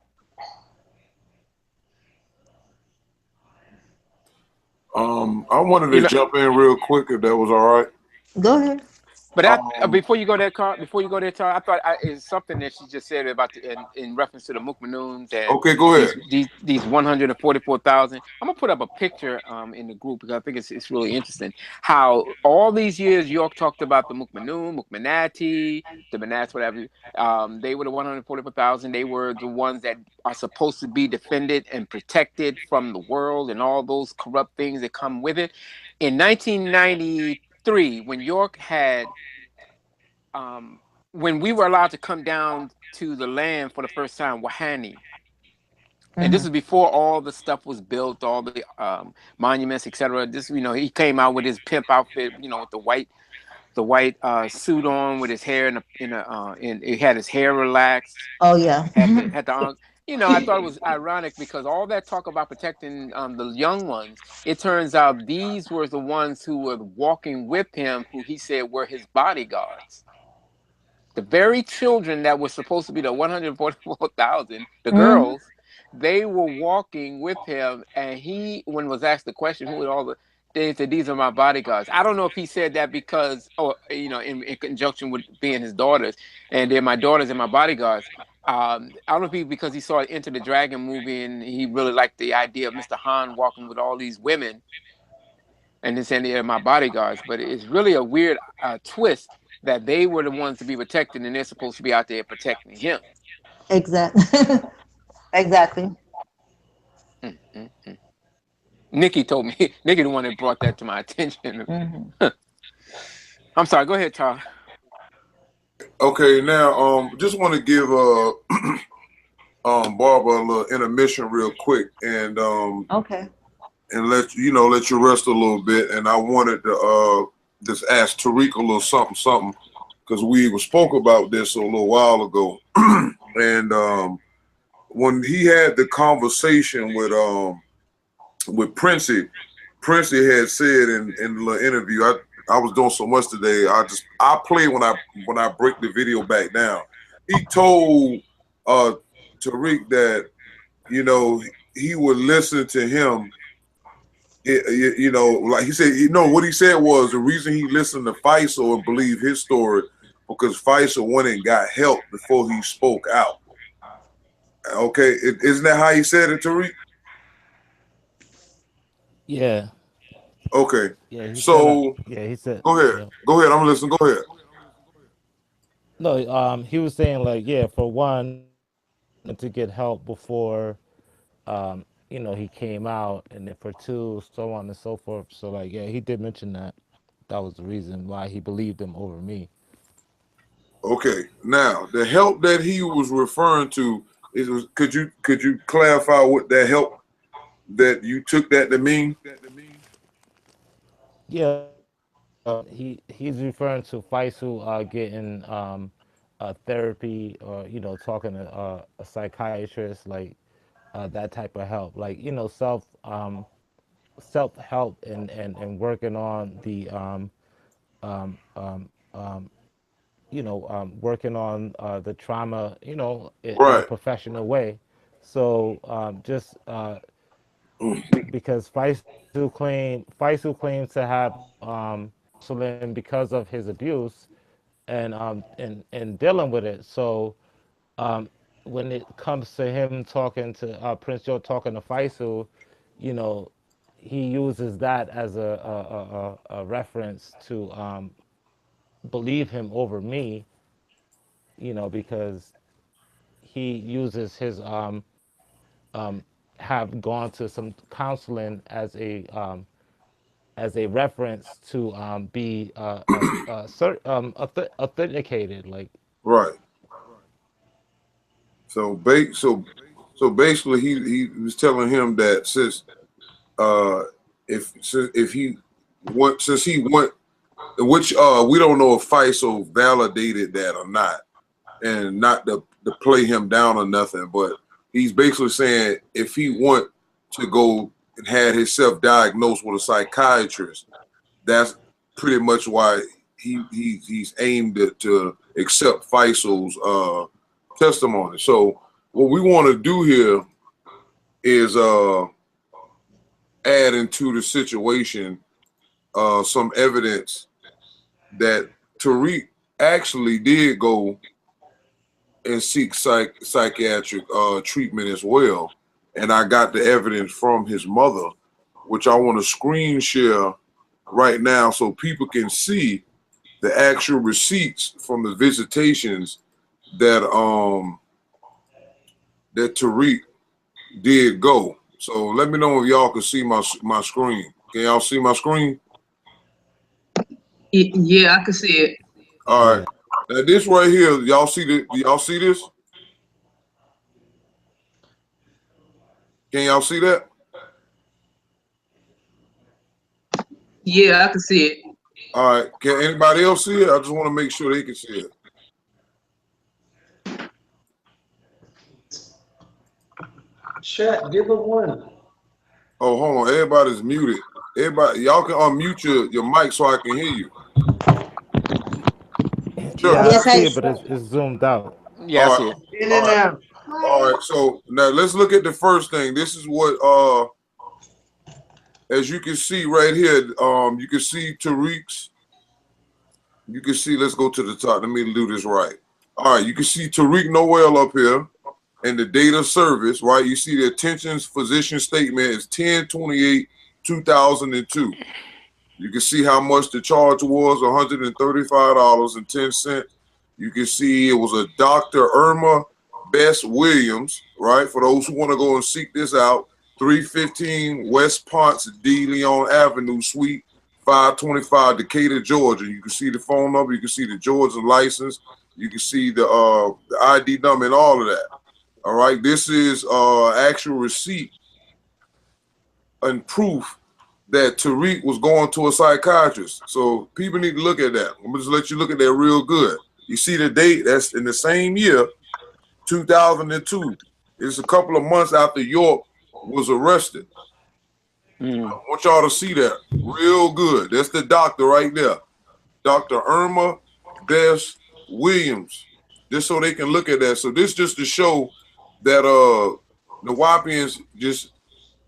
I wanted You to know, jump in real quick if that was all right. Go ahead. but Um, before you go there, Carl, I thought it's something that she just said about in reference to the Mukmanoons and okay, go ahead. these 144,000. I'm gonna put up a picture in the group because I think it's really interesting how all these years York talked about the Mukmanoon, Mukmanati, the Manas, whatever. They were the 144,000. They were the ones that are supposed to be defended and protected from the world and all those corrupt things that come with it. In 1993, when York had um, when we were allowed to come down to the land for the first time, Wahani, and this Hmm. is before all the stuff was built, all the monuments, etc. This, he came out with his pimp outfit, with the white suit on, with his hair in he had his hair relaxed, Oh yeah. had the arms. I thought it was ironic because all that talk about protecting the young ones, it turns out these were the ones who were walking with him, who he said were his bodyguards. The very children that were supposed to be the 144,000, the Hmm. girls, they were walking with him. And he, when was asked the question, who are all the, they said, these are my bodyguards. I don't know if he said that because, or, in conjunction with being his daughters, and they're my daughters and my bodyguards. I don't know if because he saw Enter the Dragon movie and he really liked the idea of Mr. Han walking with all these women and then saying they're my bodyguards. But it's really a weird twist that they were the ones to be protected and they're supposed to be out there protecting him. Exactly. Exactly. Mm, mm, mm. Nikki told me, Nikki the one that brought that to my attention. Hmm. I'm sorry, go ahead, Charles. Okay, now just want to give Barbara a little intermission real quick, Okay. and let you rest a little bit. And I wanted to just ask Tariq a little something because we spoke about this a little while ago, and when he had the conversation with Princey had said in the interview, I was doing so much today. I play when I break the video back down. He told Tariq that he would listen to him. Like he said, what he said was the reason he listened to Faisal and believed his story because Faisal went and got help before he spoke out. Okay, isn't that how he said it, Tariq? Yeah, Okay, yeah. He said, so yeah, he said, go ahead, yeah. I'm listening. Go ahead. No, he was saying like, yeah, for one, to get help before, he came out, and then for two, so on and so forth. So like, yeah, he did mention that. That was the reason why he believed him over me. Okay, now the help that he was referring to could you clarify what that help that you took that to mean? Yeah, he's referring to Faisal getting therapy or talking to a psychiatrist, like that type of help, like self help and working on the working on the trauma, in a Right. professional way. So just because Faisal claims to have counseling because of his abuse and dealing with it. So when it comes to him talking to Prince Joe talking to Faisal, you know, he uses that as a reference to believe him over me, because he uses his have gone to some counseling as a reference to be authenticated, like. Right. So basically he was telling him that uh if he went since he went which we don't know if Faisal validated that or not, and not to play him down or nothing, but he's basically saying if he want to go and had himself diagnosed with a psychiatrist, that's pretty much why he's aimed to accept Faisal's testimony. So what we want to do here is add into the situation some evidence that Tariq actually did go and seek psychiatric treatment as well. And I got the evidence from his mother, which I want to screen share right now so people can see the actual receipts from the visitations that that Tariq did go. So let me know if y'all can see my screen. Can y'all see my screen? Yeah, I can see it. All right. Now this right here, y'all see y'all see this? Can y'all see that? Yeah, I can see it. All right. Can anybody else see it? I just want to make sure they can see it. Chat, give a one. Oh, hold on. Everybody's muted. Everybody, y'all can unmute your mic so I can hear you. Sure. Yeah, I Yes, see it, but it's zoomed out. Yeah, I All see right. it. In and out. All right. So now let's look at the first thing. This is what as you can see right here, you can see Tariq's. You can see, let's go to the top. Let me do this right. All right, you can see Taariq Noel up here and the date of service, right? You see the attention's physician statement is 10/28/2002. You can see how much the charge was, $135.10. You can see it was a Dr. Irma Bess Williams, right? For those who want to go and seek this out, 315 West Ponce D. Leon Avenue, Suite 525, Decatur, Georgia. You can see the phone number. You can see the Georgia license. You can see the ID number and all of that. All right. This is actual receipt and proof that Tariq was going to a psychiatrist. So people need to look at that. I'm gonna just let you look at that real good. You see the date? That's in the same year, 2002. It's a couple of months after York was arrested. I want y'all to see that real good. That's the doctor right there, Dr. Irma Bess Williams. Just so they can look at that. So this just to show that the Wapians just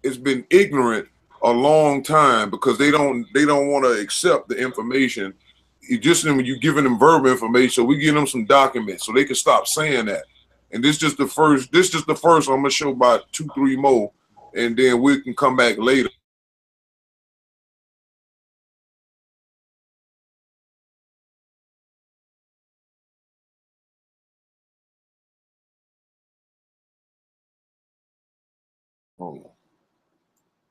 it's been ignorant a long time because they don't want to accept the information. It just when you giving them verbal information, so we give them some documents so they can stop saying that. And this just the first. This just the first. I'm gonna show about 2-3 more, and then we can come back later. Hold on.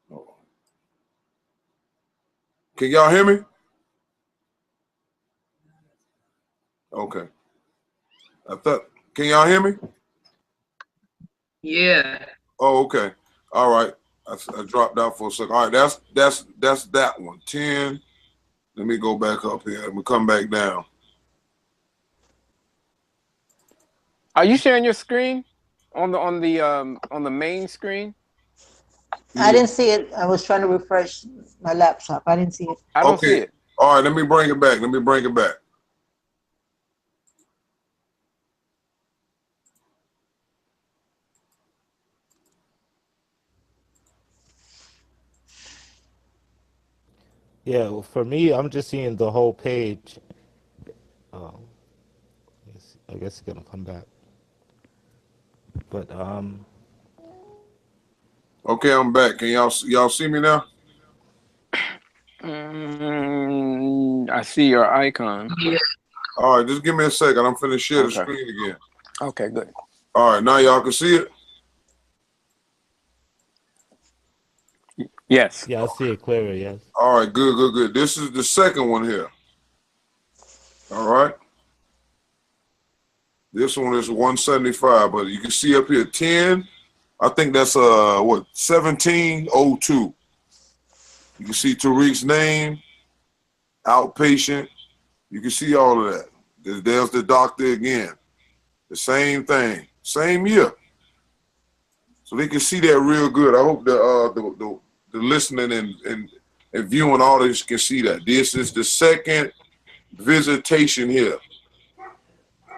Hold on. Can y'all hear me? Okay. I thought. Can y'all hear me? Yeah. Oh, okay. All right. I dropped out for a second. All right. That's that one. 10. Let me go back up here. Let me come back down. Are you sharing your screen on the main screen? I didn't see it. I was trying to refresh my laptop. I didn't see it. I don't see it. All right. Let me bring it back. Let me bring it back. Yeah, well, for me, I'm just seeing the whole page. Um, I guess it's gonna come back. But Okay, I'm back. Can y'all see me now? I see your icon. Yeah. All right, just give me a second. I'm finna share the screen again. Okay, good. All right, now y'all can see it. Yes. yeah, I see it clearer. Yes. All right, good. This is the second one here. All right. This one is 175, but you can see up here 10. I think that's 1702. You can see Tariq's name, outpatient. You can see all of that. There's the doctor again. The same thing, same year. so they can see that real good. I hope the listening and viewing audience can see that. This is the second visitation here.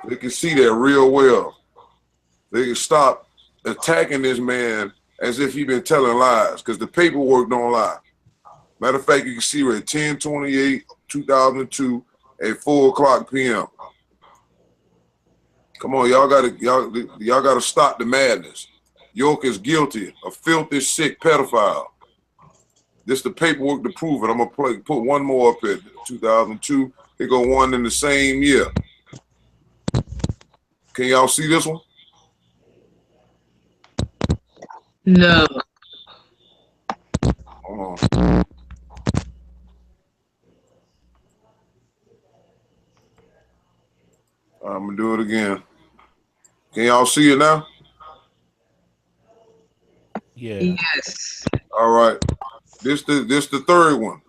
They can see that real well. They can stop attacking this man as if he been telling lies, because the paperwork don't lie. Matter of fact, you can see it at 10/28, 2002 at 4:00 p.m. Come on, y'all gotta stop the madness. York is guilty, a filthy, sick pedophile. This the paperwork to prove it. I'm gonna put one more up at 2002. They go one in the same year. Can y'all see this one? No. Hold on. I'm gonna do it again. Can y'all see it now? Yeah. Yes. All right. This the third one.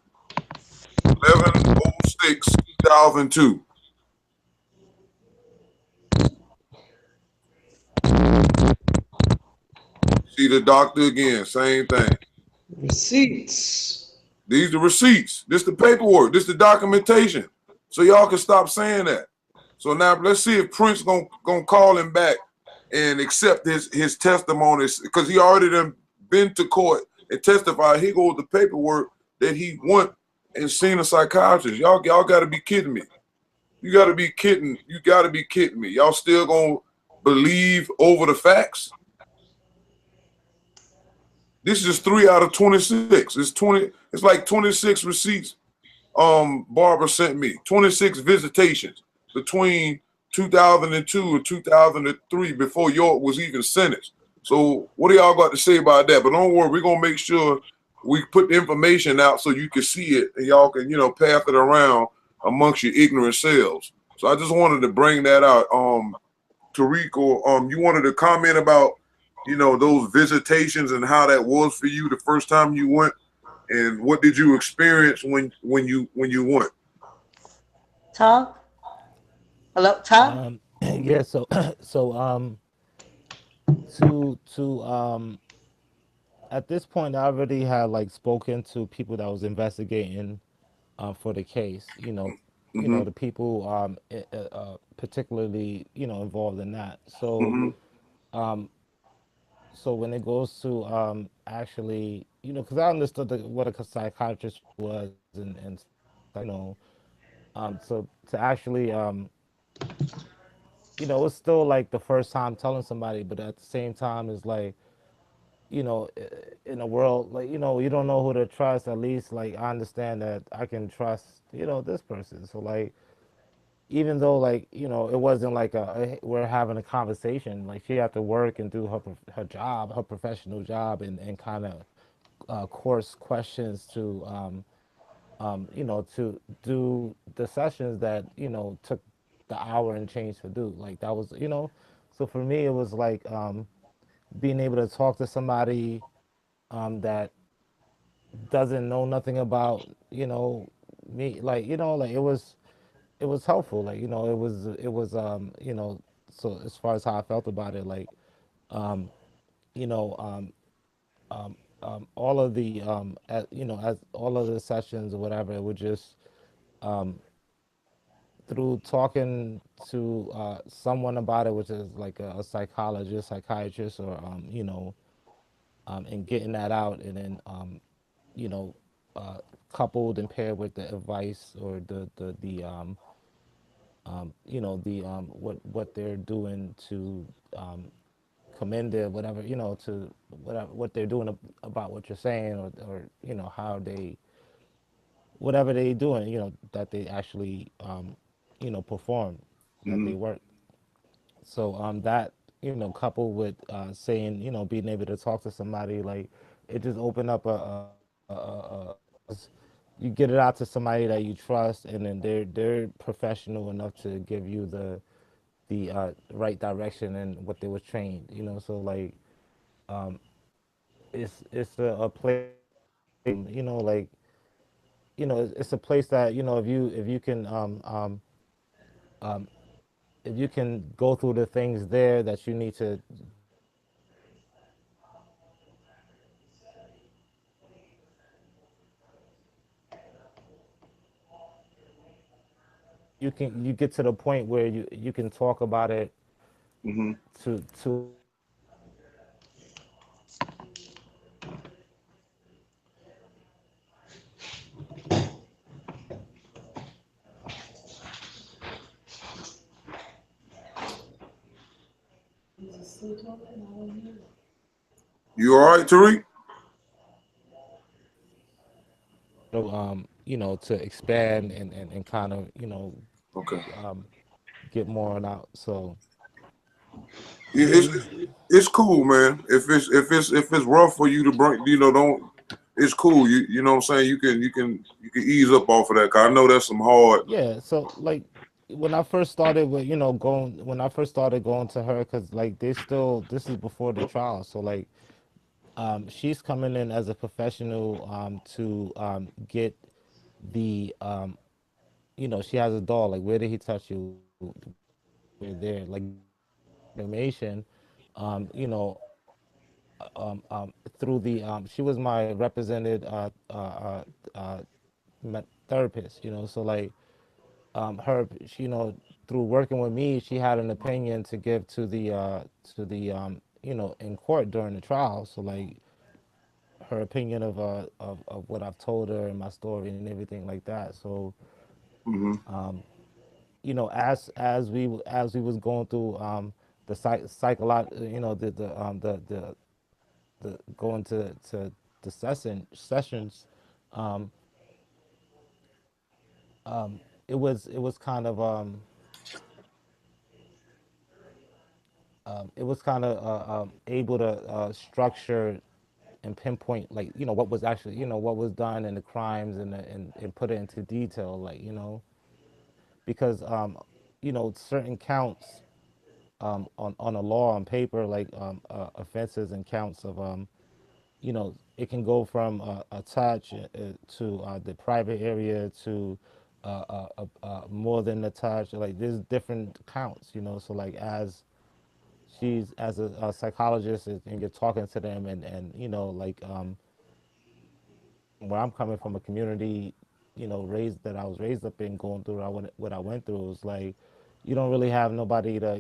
11/06/2002. See the doctor again, same thing. Receipts. These the receipts. This the paperwork. This the documentation. So y'all can stop saying that. So now let's see if Prince gonna call him back and accept his testimony, because he already done been to court and testified. He goes the paperwork that he went and seen a psychiatrist. Y'all gotta be kidding me. You gotta be kidding. You gotta be kidding me. Y'all still gonna believe over the facts? This is 3 out of 26. It's 20. It's like 26 receipts. Barbara sent me 26 visitations between 2002 and 2003 before York was even sentenced. So what do y'all got to say about that? But don't worry, we're gonna make sure we put the information out so you can see it and y'all can pass it around amongst your ignorant selves. So I just wanted to bring that out. Tariq, or you wanted to comment about those visitations and how that was for you the first time you went, and what did you experience when you went? Talk. Hello, Talk. Yeah. So so to at this point, I already had like spoken to people that was investigating for the case. Mm-hmm. The people particularly involved in that. So Mm-hmm. so when it goes to actually because I understood what a psychiatrist was and to actually it's still like the first time telling somebody, but at the same time it's like in a world like you don't know who to trust. At least like I understand that I can trust this person. So like even though like it wasn't like we're having a conversation, like she had to work and do her job, her professional job, and kind of course questions to to do the sessions that took the hour and change to do. Like that was so for me it was like being able to talk to somebody that doesn't know nothing about me, like like it was helpful. Like it was so as far as how I felt about it, like you know all of the as all of the sessions or whatever, it would just through talking to someone about it, which is like a psychologist, psychiatrist, or and getting that out, and then you know coupled and paired with the advice or the what they're doing to commend it, whatever to whatever what they're doing about what you're saying, or how they whatever they doing, that they actually perform, that Mm-hmm. they work. So that coupled with saying being able to talk to somebody, like it just opened up you get it out to somebody that you trust, and then they're professional enough to give you the right direction and what they was trained. So like it's a place like it's a place that if you can if you can go through the things there that you need to you get to the point where you can talk about it Mm-hmm. to a point where You all right, Tariq? to expand and kind of Okay. get more on out. So Yeah, yeah, we it's cool, man. If it's rough for you to bring, don't. It's cool. You know what I'm saying. You can ease up off of that. 'Cause I know that's some hard. yeah. So like when I first started with going when I first started going to her, because like they still, this is before the trial, so like she's coming in as a professional to get the she has a doll, like where did he touch you, we're there, like information, through the she was my represented therapist, so like her she, through working with me, she had an opinion to give to the in court during the trial. So like her opinion of what I've told her and my story and everything like that. So Mm-hmm. as we was going through the psychological, the going to the sessions, um, it was kind of able to structure and pinpoint, like what was actually, what was done and the crimes, and put it into detail, like because certain counts on a law on paper, like offenses and counts of it can go from a touch to the private area to more than a touch, like there's different counts, so like as she's as a psychologist, and you're talking to them, and like where I'm coming from, a community, raised that I was raised up in, going through what I went through, was like you don't really have nobody to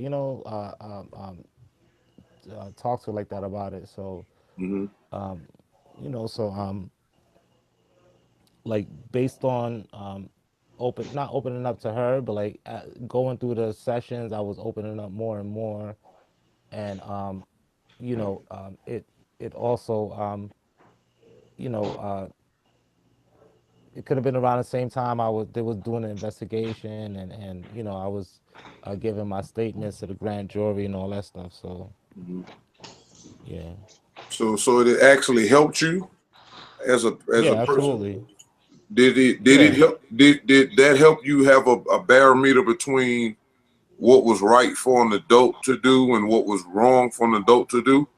talk to like that about it. So Mm-hmm. so like based on not opening up to her, but like going through the sessions, I was opening up more and more, and it also you know uh, it could have been around the same time they was doing an investigation, and I was giving my statements to the grand jury and all that stuff. So Mm-hmm. yeah, So it actually helped you as a yeah, person. absolutely, Did it yeah. help? Did that help you have a barometer between what was right for an adult to do and what was wrong for an adult to do?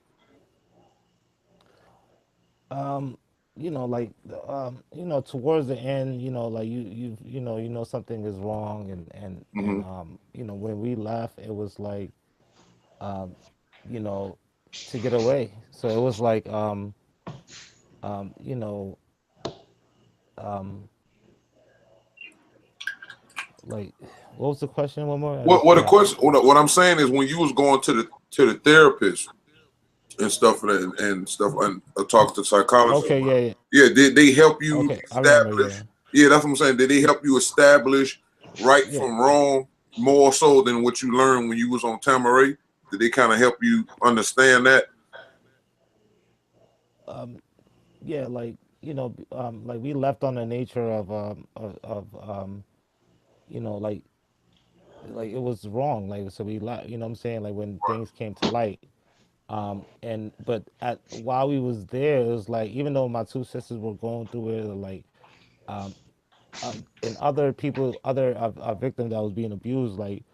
um like towards the end, like something is wrong, and Mm-hmm. when we left, it was like um you know to get away. So it was like um you know um like what was the question, one more, I What just what a forgot. question? What I'm saying is when you was going to the therapist and stuff and stuff and talk to psychologists. Okay, yeah, yeah. Yeah, did they help you Okay, I remember, yeah. establish? Yeah, that's what I'm saying. Did they help you establish right Yeah. from wrong more so than what you learned when you was on Tamaray? Did they kind of help you understand that? um yeah, like we left on the nature like it was wrong, like so we what I'm saying, like when things came to light, and but at while we was there, it was like even though my two sisters were going through it, like um and other people, other victims that was being abused, like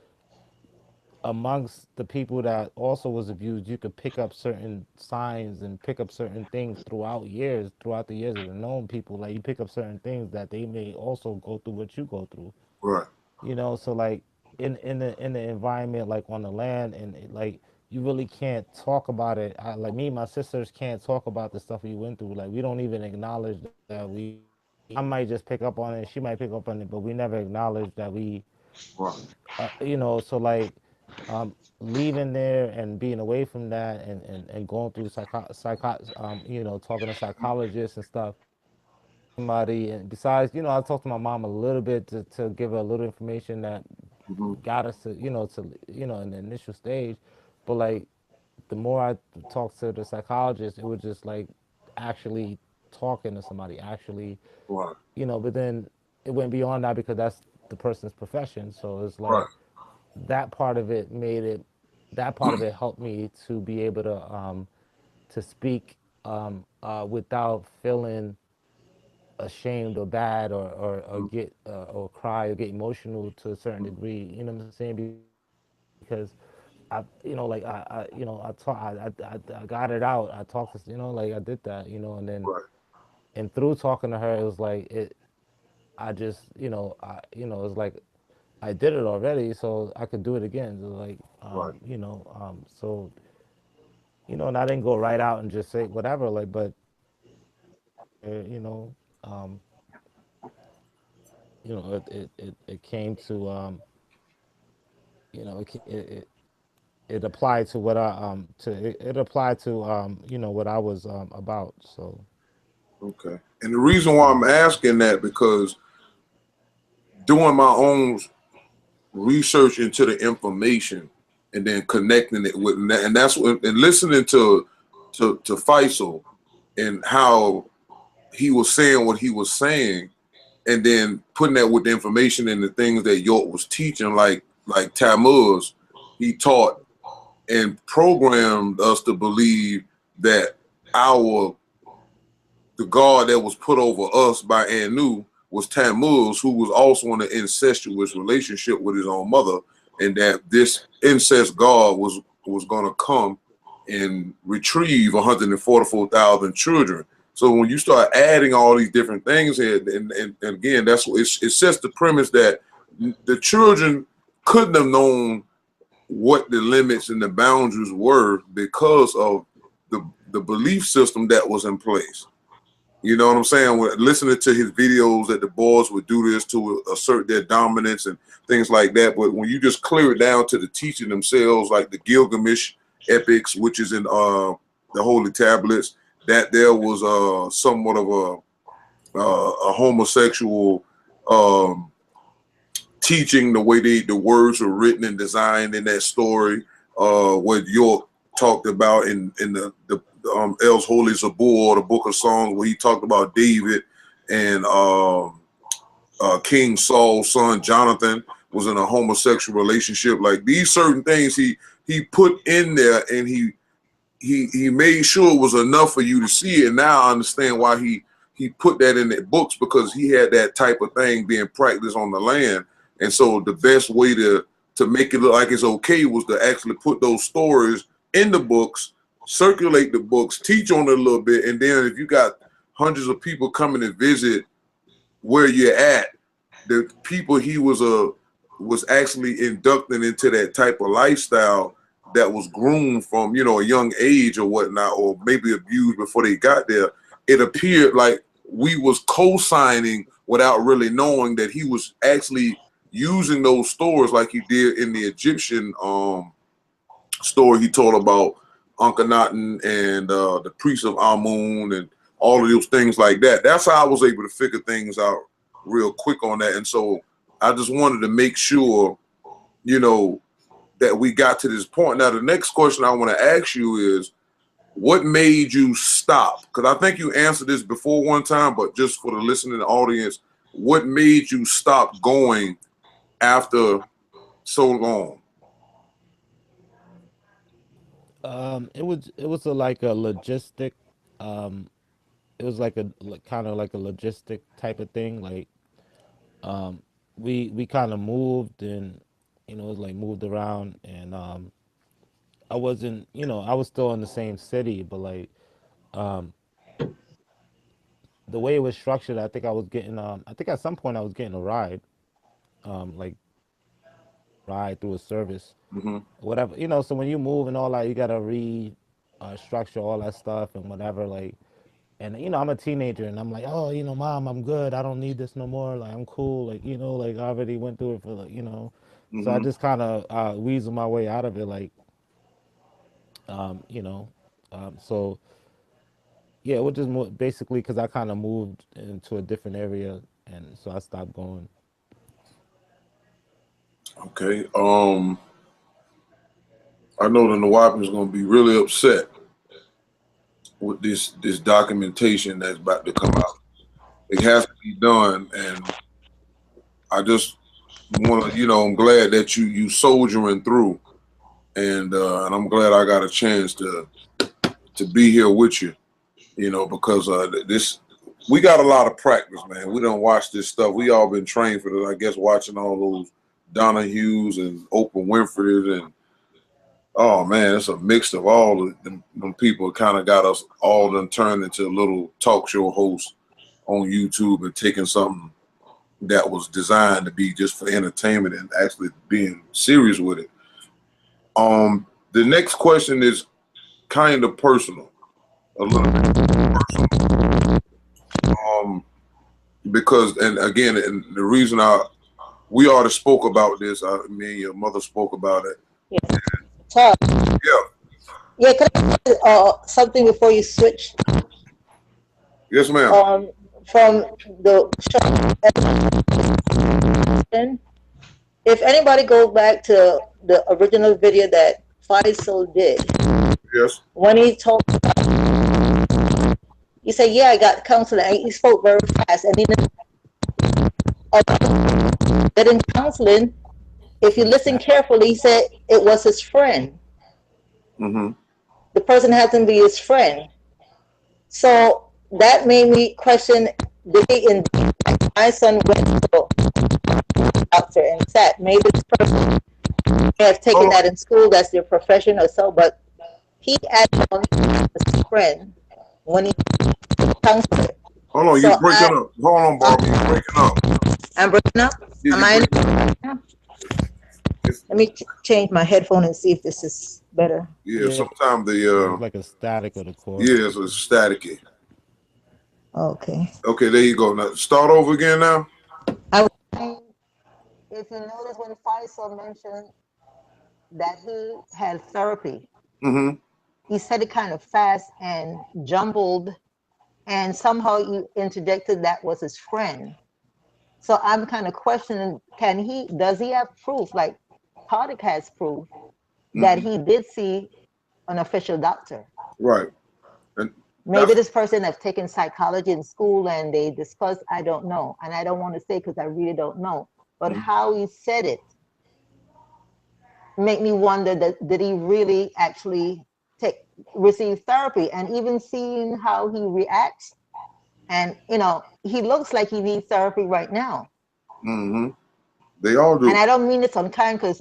amongst the people that also was abused, you could pick up certain signs and pick up certain things throughout the years of the known people, like you pick up certain things that they may also go through what you go through, Right. so like in the environment, like on the land, and like you really can't talk about it. Like me and my sisters can't talk about the stuff we went through, like we don't even acknowledge that I might just pick up on it, she might pick up on it, but we never acknowledge that we Right. So like leaving there and being away from that and going through talking to psychologists and stuff, somebody, and besides, I talked to my mom a little bit to give her a little information that Mm-hmm. got us in the initial stage. But like the more I talked to the psychologist, it was just like actually talking to somebody, actually, Right. but then it went beyond that because that's the person's profession. So it's Right. like that part of it made it, that part of it helped me to be able to speak without feeling ashamed or bad or Mm-hmm. get or cry or get emotional to a certain degree. You know what I'm saying? Because I got it out. I talked to, like I did that, and then Right. and through talking to her, it was like I just, it's like I did it already, so I could do it again. So like, Right. and I didn't go right out and just say whatever, like, but um, it came to, it applied to what it applied to what I was about. So Okay. And the reason why I'm yeah. asking that because doing my own research into the information and then connecting it with, and that's what, and listening to Faisal and how he was saying what he was saying, and then putting that with the information and the things that York was teaching, like Tammuz, he taught and programmed us to believe that our the God that was put over us by Anu was Tammuz, who was also in an incestuous relationship with his own mother, and that this incest God was going to come and retrieve 144,000 children. So when you start adding all these different things here, and again, that's what it sets the premise that the children couldn't have known what the limits and the boundaries were because of the belief system that was in place. You know what I'm saying? Listening to his videos that the boys would do this to assert their dominance and things like that. But when you just clear it down to the teaching themselves, like the Gilgamesh epics, which is in the holy tablets, that there was somewhat of a homosexual um, teaching, the way the words were written and designed in that story, what York talked about in the El's Holy Zabur, the Book of Songs, where he talked about David and King Saul's son Jonathan was in a homosexual relationship. Like these certain things he put in there, and he made sure it was enough for you to see it. Now I understand why he put that in the books, because he had that type of thing being practiced on the land. And so the best way to make it look like it's okay was to actually put those stories in the books, circulate the books, teach on it a little bit, and then if you got hundreds of people coming to visit where you're at, the people he was actually inducting into that type of lifestyle that was groomed from a young age or whatnot, or maybe abused before they got there. It appeared like we was co-signing without really knowing that he was actually using those stories like he did in the Egyptian story he told about Akhenaten and the priest of Amun and all of those things like that. That's how I was able to figure things out real quick on that. And so I just wanted to make sure, that we got to this point. Now, the next question I want to ask you is, what made you stop? Because I think you answered this before one time, but just for the listening audience, what made you stop going after so long? It was like a logistic. Um, it was like a kind of like a logistic type of thing. Like we kind of moved and it was like moved around and I wasn't I was still in the same city, but like the way it was structured, I think I was getting I think at some point I was getting a ride, like ride through a service, Mm-hmm. whatever. So when you move and all that, you gotta structure all that stuff and whatever. Like And you know, I'm a teenager, and I'm like, oh, you know, mom, I'm good. I don't need this no more. Like, I'm cool. Like, you know, like I already went through it for, like, you know. So I Mm-hmm. just kind of weasel my way out of it. Like, you know, so yeah, it was just more basically because I kind of moved into a different area, and so I stopped going. Okay. I know the Nawab is going to be really upset with this documentation that's about to come out. It has to be done, and I just want to, you know, I'm glad that you soldiering through, and I'm glad I got a chance to be here with you, you know, because this we got a lot of practice, man. We don't watch this stuff. We all been trained for this, I guess, watching all those Donna Hughes and Oprah Winfrey and oh man, it's a mix of all of them people. Kind of got us all done turned into little talk show hosts on YouTube and taking something that was designed to be just for entertainment and actually being serious with it. The next question is kind of personal, a little bit personal. Because and again, and the reason we already spoke about this, me and your mother spoke about it. Yeah. Todd, Yeah. yeah, can I say, something before you switch Yes, ma'am. from the show? If anybody goes back to the original video that Faisal did, Yes. when he told, he said, "Yeah, I got counseling." And he spoke very fast, and he that in counseling, if you listen carefully, he said it was his friend. Mm-hmm. The person had to be his friend. So that made me question: did he indeed? My son went to the doctor and sat. Maybe this person may have taken that in school. That's their profession or so. But he acted on his friend when he counseled. Hold on, you're breaking up. Hold on, Barbara, you're breaking up. I'm breaking up. Yeah, Am I? Let me change my headphone and see if this is better. Yeah, sometimes it's like a static of the cord. Yeah, it's a staticky. Okay. Okay, there you go. Now start over again now. I was saying, if you notice when Faisal mentioned that he had therapy, he said it kind of fast and jumbled, and somehow you interjected that was his friend. So I'm kind of questioning: does he have proof, like Tariq has proof, that he did see an official doctor? Right. And maybe this person have taken psychology in school and they discussed, I don't know. And I don't want to say because I really don't know. But how he said it made me wonder that did he really actually receive therapy? And even seeing how he reacts, and you know, he looks like he needs therapy right now. They all do. And I don't mean it's unkind because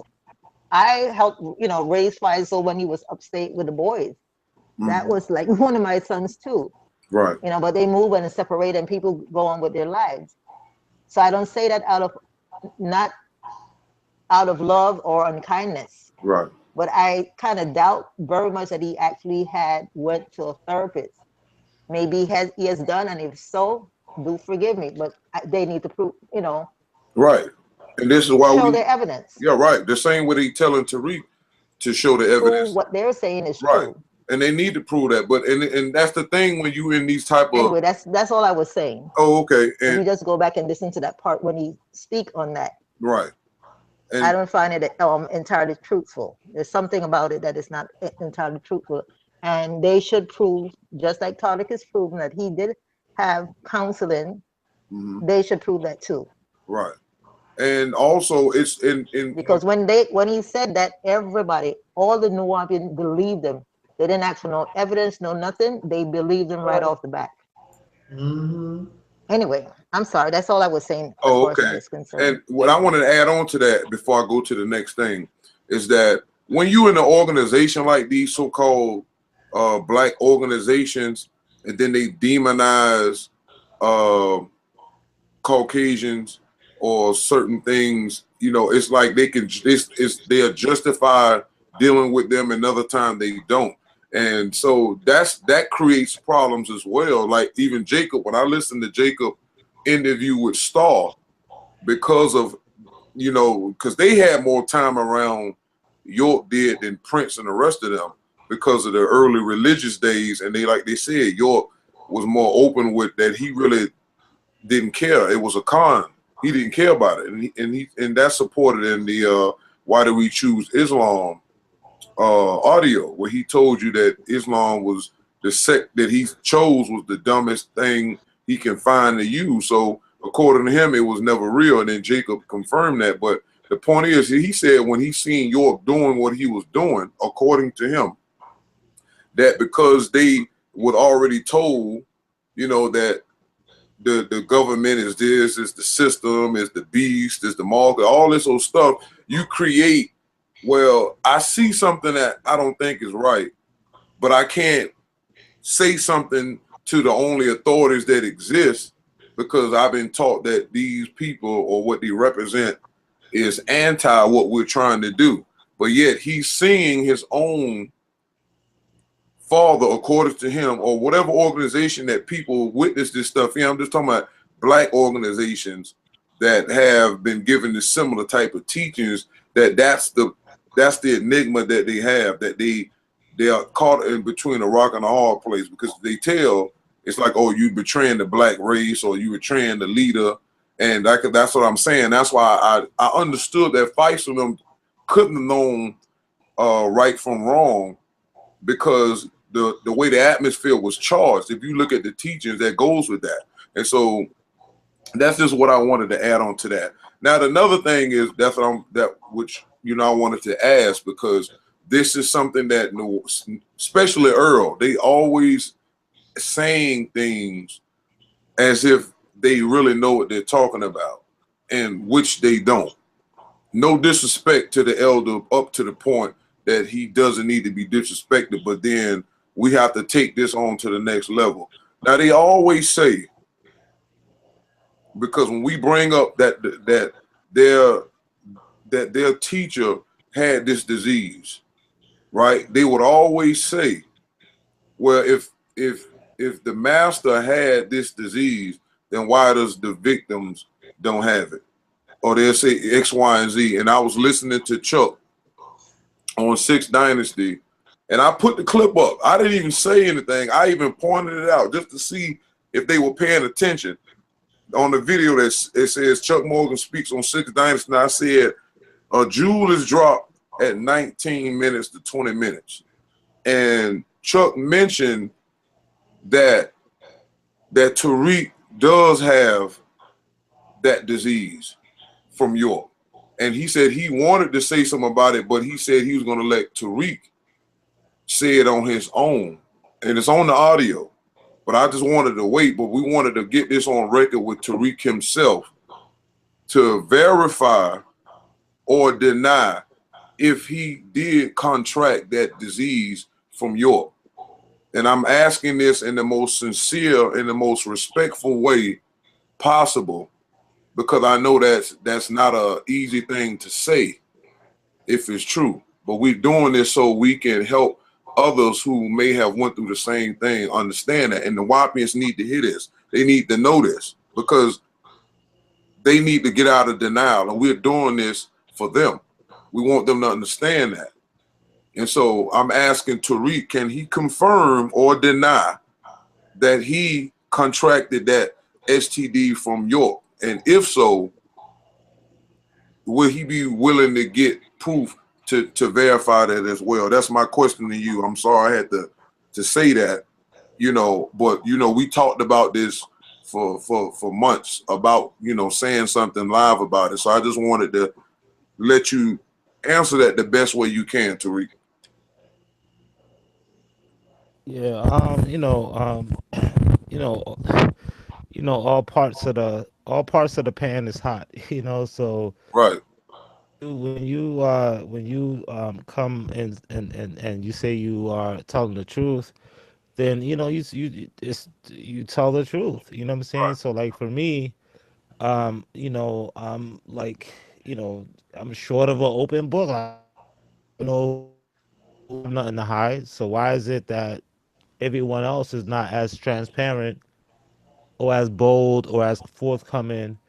I helped, you know, raise Faisal when he was upstate with the boys. That was like one of my sons too. Right. You know, but they move and separate and people go on with their lives. So I don't say that not out of love or unkindness. Right. But I kind of doubt very much that he actually went to a therapist. Maybe he has done, and if so, do forgive me. But they need to prove, you know. Right. And this is why show their evidence. Yeah, right. The same way they telling Tariq to show the evidence. Prove what they're saying is right. true. And they need to prove that. But and that's the thing when you in these type of anyway, that's all I was saying. Oh, okay. And you just go back and listen to that part when he speak on that. Right. And I don't find it entirely truthful. There's something about it that is not entirely truthful. And they should prove, just like Taariq is proven that he did have counseling, they should prove that too. Right. And also it's in because when he said that, everybody, all the Nuwaubians believed him. They didn't ask for no evidence, no nothing. They believed him right off the bat. Anyway, I'm sorry. That's all I was saying. Oh, okay. And what I wanted to add on to that before I go to the next thing is that when you in an organization like these so-called black organizations, and then they demonize Caucasians or certain things, you know, it's like they are justified dealing with them, another time they don't. And so that creates problems as well. Like even Jacob, when I listened to Jacob interview with Star, because of because they had more time around York did than Prince and the rest of them because of their early religious days, and like they said, York was more open with that. He really didn't care. It was a con. He didn't care about it, and that's supported in the Why Do We Choose Islam audio, where he told you that Islam was the sect that he chose was the dumbest thing he can find to use. So according to him, it was never real. And then Jacob confirmed that. But the point is, he said when he seen York doing what he was doing, according to him, that because they were already told, that the government is this, is the system, is the beast, is the market, all this old stuff, you create, well, I see something that I don't think is right, but I can't say something to the only authorities that exist because I've been taught that these people or what they represent is anti what we're trying to do. But yet he's seeing his own father, according to him, or whatever organization that people witness this stuff in. I'm just talking about black organizations that have been given this similar type of teachings, that's the enigma that they have, that they are caught in between a rock and a hard place, because they tell it's like, oh, you betraying the black race or you betraying the leader. And that's what I'm saying. That's why I understood that Faisal them couldn't have known right from wrong, because the way the atmosphere was charged. If you look at the teachings, that goes with that. And so that's just what I wanted to add on to that. Now, another thing is I wanted to ask, because this is something that, especially Earl, they always saying things as if they really know what they're talking about, and which they don't. No disrespect to the elder up to the point that he doesn't need to be disrespected, but then we have to take this on to the next level. Now, they always say, because when we bring up that their teacher had this disease, right? They would always say, well, if the master had this disease, then why does the victims don't have it? Or they'll say X, Y, and Z. And I was listening to Chuck on Sixth Dynasty, and I put the clip up. I didn't even say anything. I even pointed it out just to see if they were paying attention. On the video, it says Chuck Morgan speaks on Sixth Dynasty, and I said a jewel is dropped at 19 minutes to 20 minutes. And Chuck mentioned that Tariq does have that disease from York. And he said he wanted to say something about it, but he said he was going to let Tariq say it on his own. And it's on the audio. But I just wanted to wait, but we wanted to get this on record with Tariq himself to verify or deny if he did contract that disease from York. And I'm asking this in the most sincere, in the most respectful way possible, because I know that's not an easy thing to say if it's true. But we're doing this so we can help others who may have went through the same thing understand that. And the Wapians need to hear this. They need to know this, because they need to get out of denial. And we're doing this for them. We want them to understand that. And so I'm asking Tariq, can he confirm or deny that he contracted that STD from York? And if so, will he be willing to get proof to verify that as well? That's my question to you. I'm sorry I had to say that, but we talked about this for months about, saying something live about it. So I just wanted to let you answer that the best way you can, Tariq. Yeah, you know, all parts of the pan is hot, so Right. when you come and you say you are telling the truth, then you tell the truth. You know what I'm saying? So like for me, I'm like, I'm short of an open book. I don't know who have nothing to hide. So why is it that everyone else is not as transparent or as bold or as forthcoming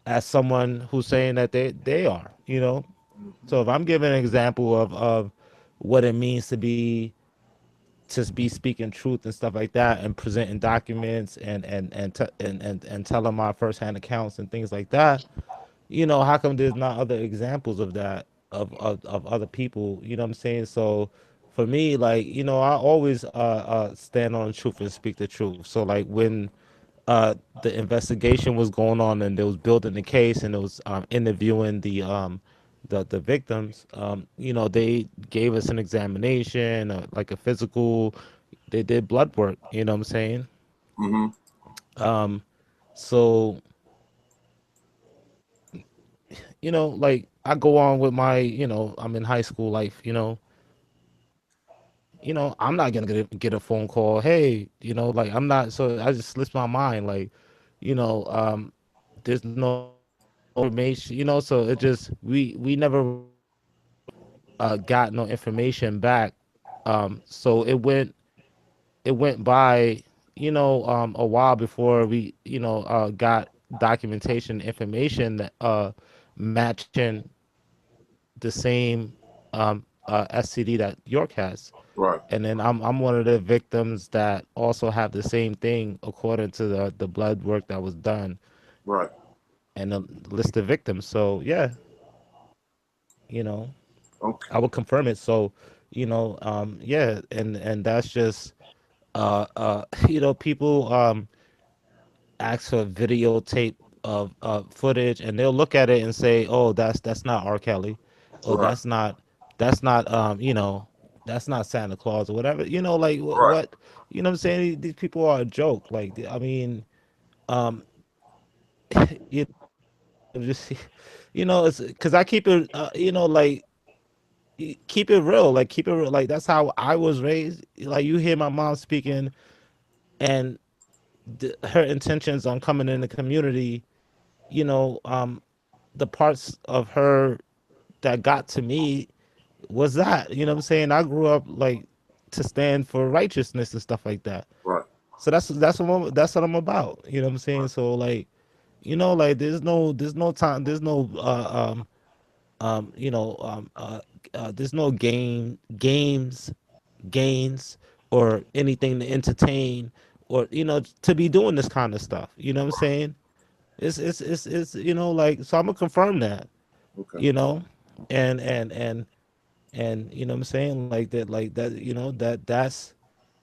as someone who's saying that they are, you know? So if I'm giving an example of what it means to be speaking truth and stuff like that and presenting documents and telling my firsthand accounts and things like that, you know, how come there's not other examples of that of other people, you know what I'm saying? So for me, like, you know, I always stand on the truth and speak the truth. So like when the investigation was going on and they was building the case and it was interviewing the victims, you know, they gave us an examination, like a physical. They did blood work. You know what I'm saying? Mm-hmm. So you know, like I go on with my, you know, I'm in high school life. You know, I'm not gonna get a phone call. Hey, you know, like I'm not. So I just slips my mind, like, you know, there's no information. You know, so it just we never really got no information back. So it went by, you know, a while before we, you know, got documentation information that matching the same STD that York has. Right. And then I'm one of the victims that also have the same thing according to the blood work that was done Right. and the list of victims. So yeah, you know, Okay. I would confirm it. So, you know, yeah, and that's just you know, people ask for videotape of footage, and they'll look at it and say, "Oh, that's not R. Kelly, or Right. that's not you know, that's not Santa Claus or whatever." You know, like Right. what you know what I'm saying? These people are a joke. Like I mean, um, you just you know, it's because I keep it you know, like keep it real, like keep it real. Like that's how I was raised. Like you hear my mom speaking, and her intentions on coming in the community, you know, the parts of her that got to me was that, you know what I'm saying? I grew up like to stand for righteousness and stuff like that. Right. So that's what I'm about. You know what I'm saying? So like, you know, like there's no time, there's no you know there's no gains or anything to entertain or you know to be doing this kind of stuff. You know what I'm saying? It's you know like so I'm gonna confirm that, Okay. you know, and you know what I'm saying, like that you know that's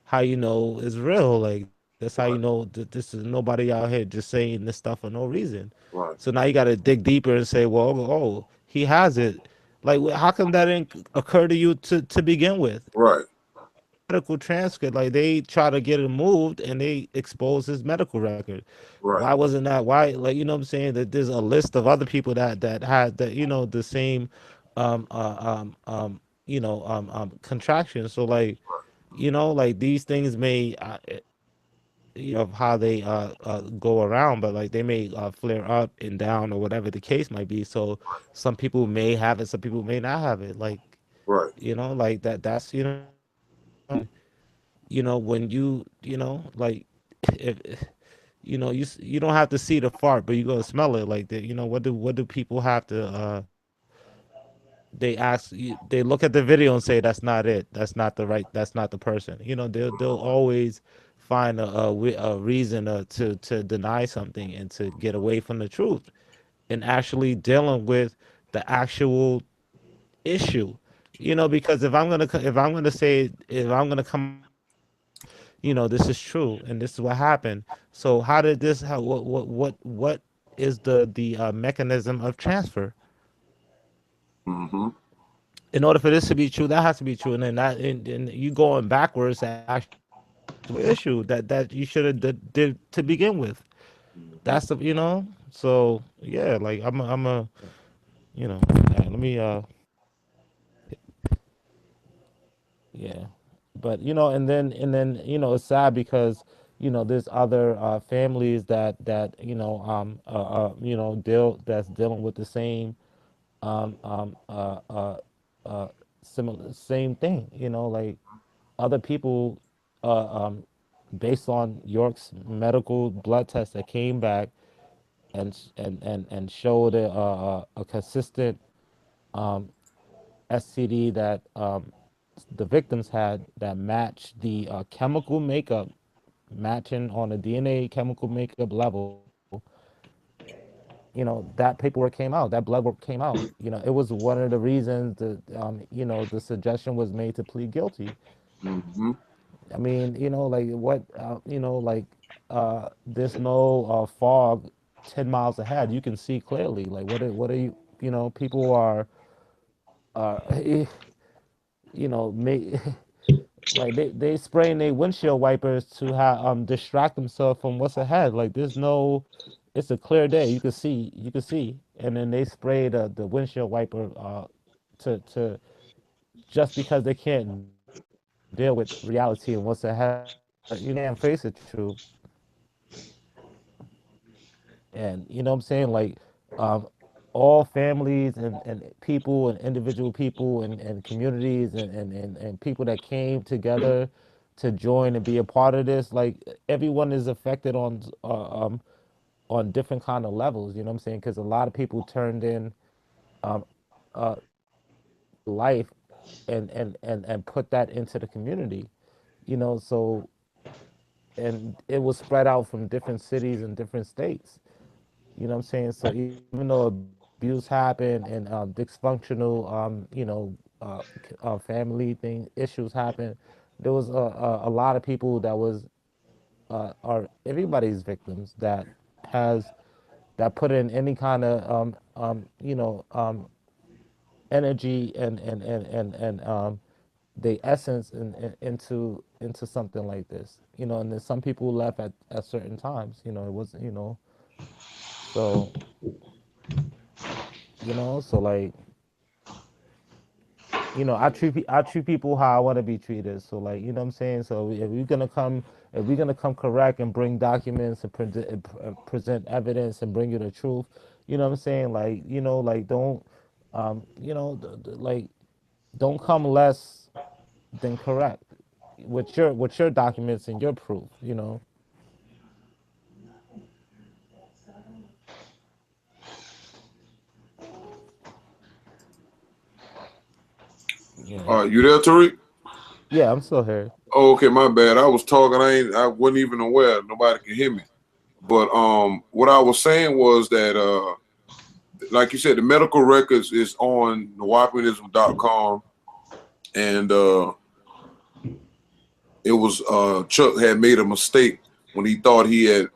how you know it's real. Like that's how you know Right. that this is nobody out here just saying this stuff for no reason. Right. So now you got to dig deeper and say, well, oh, he has it. Like how come that didn't occur to you to begin with? Right. His medical transcript, like they try to get it moved and they expose his medical record. Right. Why wasn't that? Why, like you know what I'm saying? That there's a list of other people that had that you know the same, you know contractions. So like you know like these things may you know of how they go around, but like they may flare up and down or whatever the case might be. So some people may have it, some people may not have it. Like Right. you know like that's you know what I'm saying. And you know when you know like if you know you don't have to see the fart but you go smell it like that. You know what do people have to they ask you, they look at the video and say that's not it, that's not the person. You know they'll always find a reason to deny something and to get away from the truth and actually dealing with the actual issue. You know, because if I'm gonna say if I'm gonna come out and say, you know, this is true and this is what happened. So how did this? How what is the mechanism of transfer? Mm-hmm. In order for this to be true, that has to be true, and then and you going backwards to actually deal with the actual issue that you should have did to begin with. Mm-hmm. That's the you know. So yeah, like I'm a you know. Let me yeah, but you know, and then you know, it's sad because you know there's other families that you know dealing with the same um um uh uh similar, same thing. You know, like other people, uh, um, based on York's medical blood test that came back and showed a consistent STD that the victims had that matched the chemical makeup, matching on a DNA chemical makeup level. That paperwork came out, that blood work came out. It was one of the reasons that the suggestion was made to plead guilty. Mm-hmm. I mean, like what, like there's no fog 10 miles ahead. You can see clearly. Like what are you, people are, make, like they spraying their windshield wipers to distract themselves from what's ahead. Like there's no, it's a clear day. You can see, and then they spray the windshield wiper to just because they can't deal with reality and what's ahead. Can't face the truth. And you know what I'm saying? Like um, all families and people and individual people and communities and people that came together to join and be a part of this, like everyone is affected on different kind of levels. You know what I'm saying? Because a lot of people turned in their life and put that into the community. So and it was spread out from different cities and different states. You know what I'm saying? So even though abuse happened and dysfunctional, family thing issues happened, there was a lot of people that was are everybody's victims that has that put in any kind of energy and the essence into something like this. And then some people left at certain times. It wasn't. So so like I treat people how I want to be treated. So like what I'm saying. So if we're gonna come correct and bring documents and present evidence and bring you the truth, what I'm saying. Like like don't like don't come less than correct with your documents and your proof. Yeah, You there, Tariq? yeah, I'm still here. Oh, okay, my bad. I was talking. I wasn't even aware. Nobody could hear me. But what I was saying was that like you said, the medical records is on thewapinism.com, and it was Chuck had made a mistake when he thought he had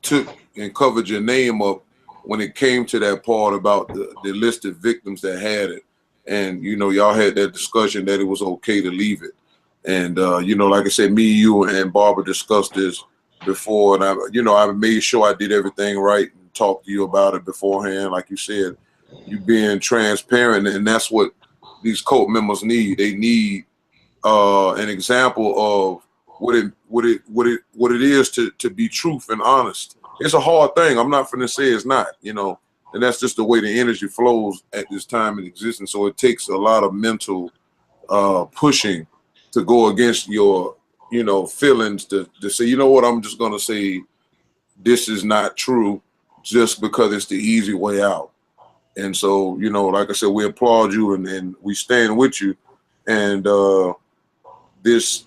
took and covered your name up when it came to that part about the listed victims that had it. And y'all had that discussion that it was okay to leave it. And like I said, me, you, and Barbara discussed this before, and I made sure I did everything right and talked to you about it beforehand. Like you said, you being transparent, and that's what these cult members need. They need an example of what it is to be truth and honest. It's a hard thing. I'm not finna say it's not, and that's just the way the energy flows at this time in existence. So it takes a lot of mental pushing to go against your feelings to say, what, I'm just gonna say this is not true just because it's the easy way out. And so, like I said, we applaud you and we stand with you. And this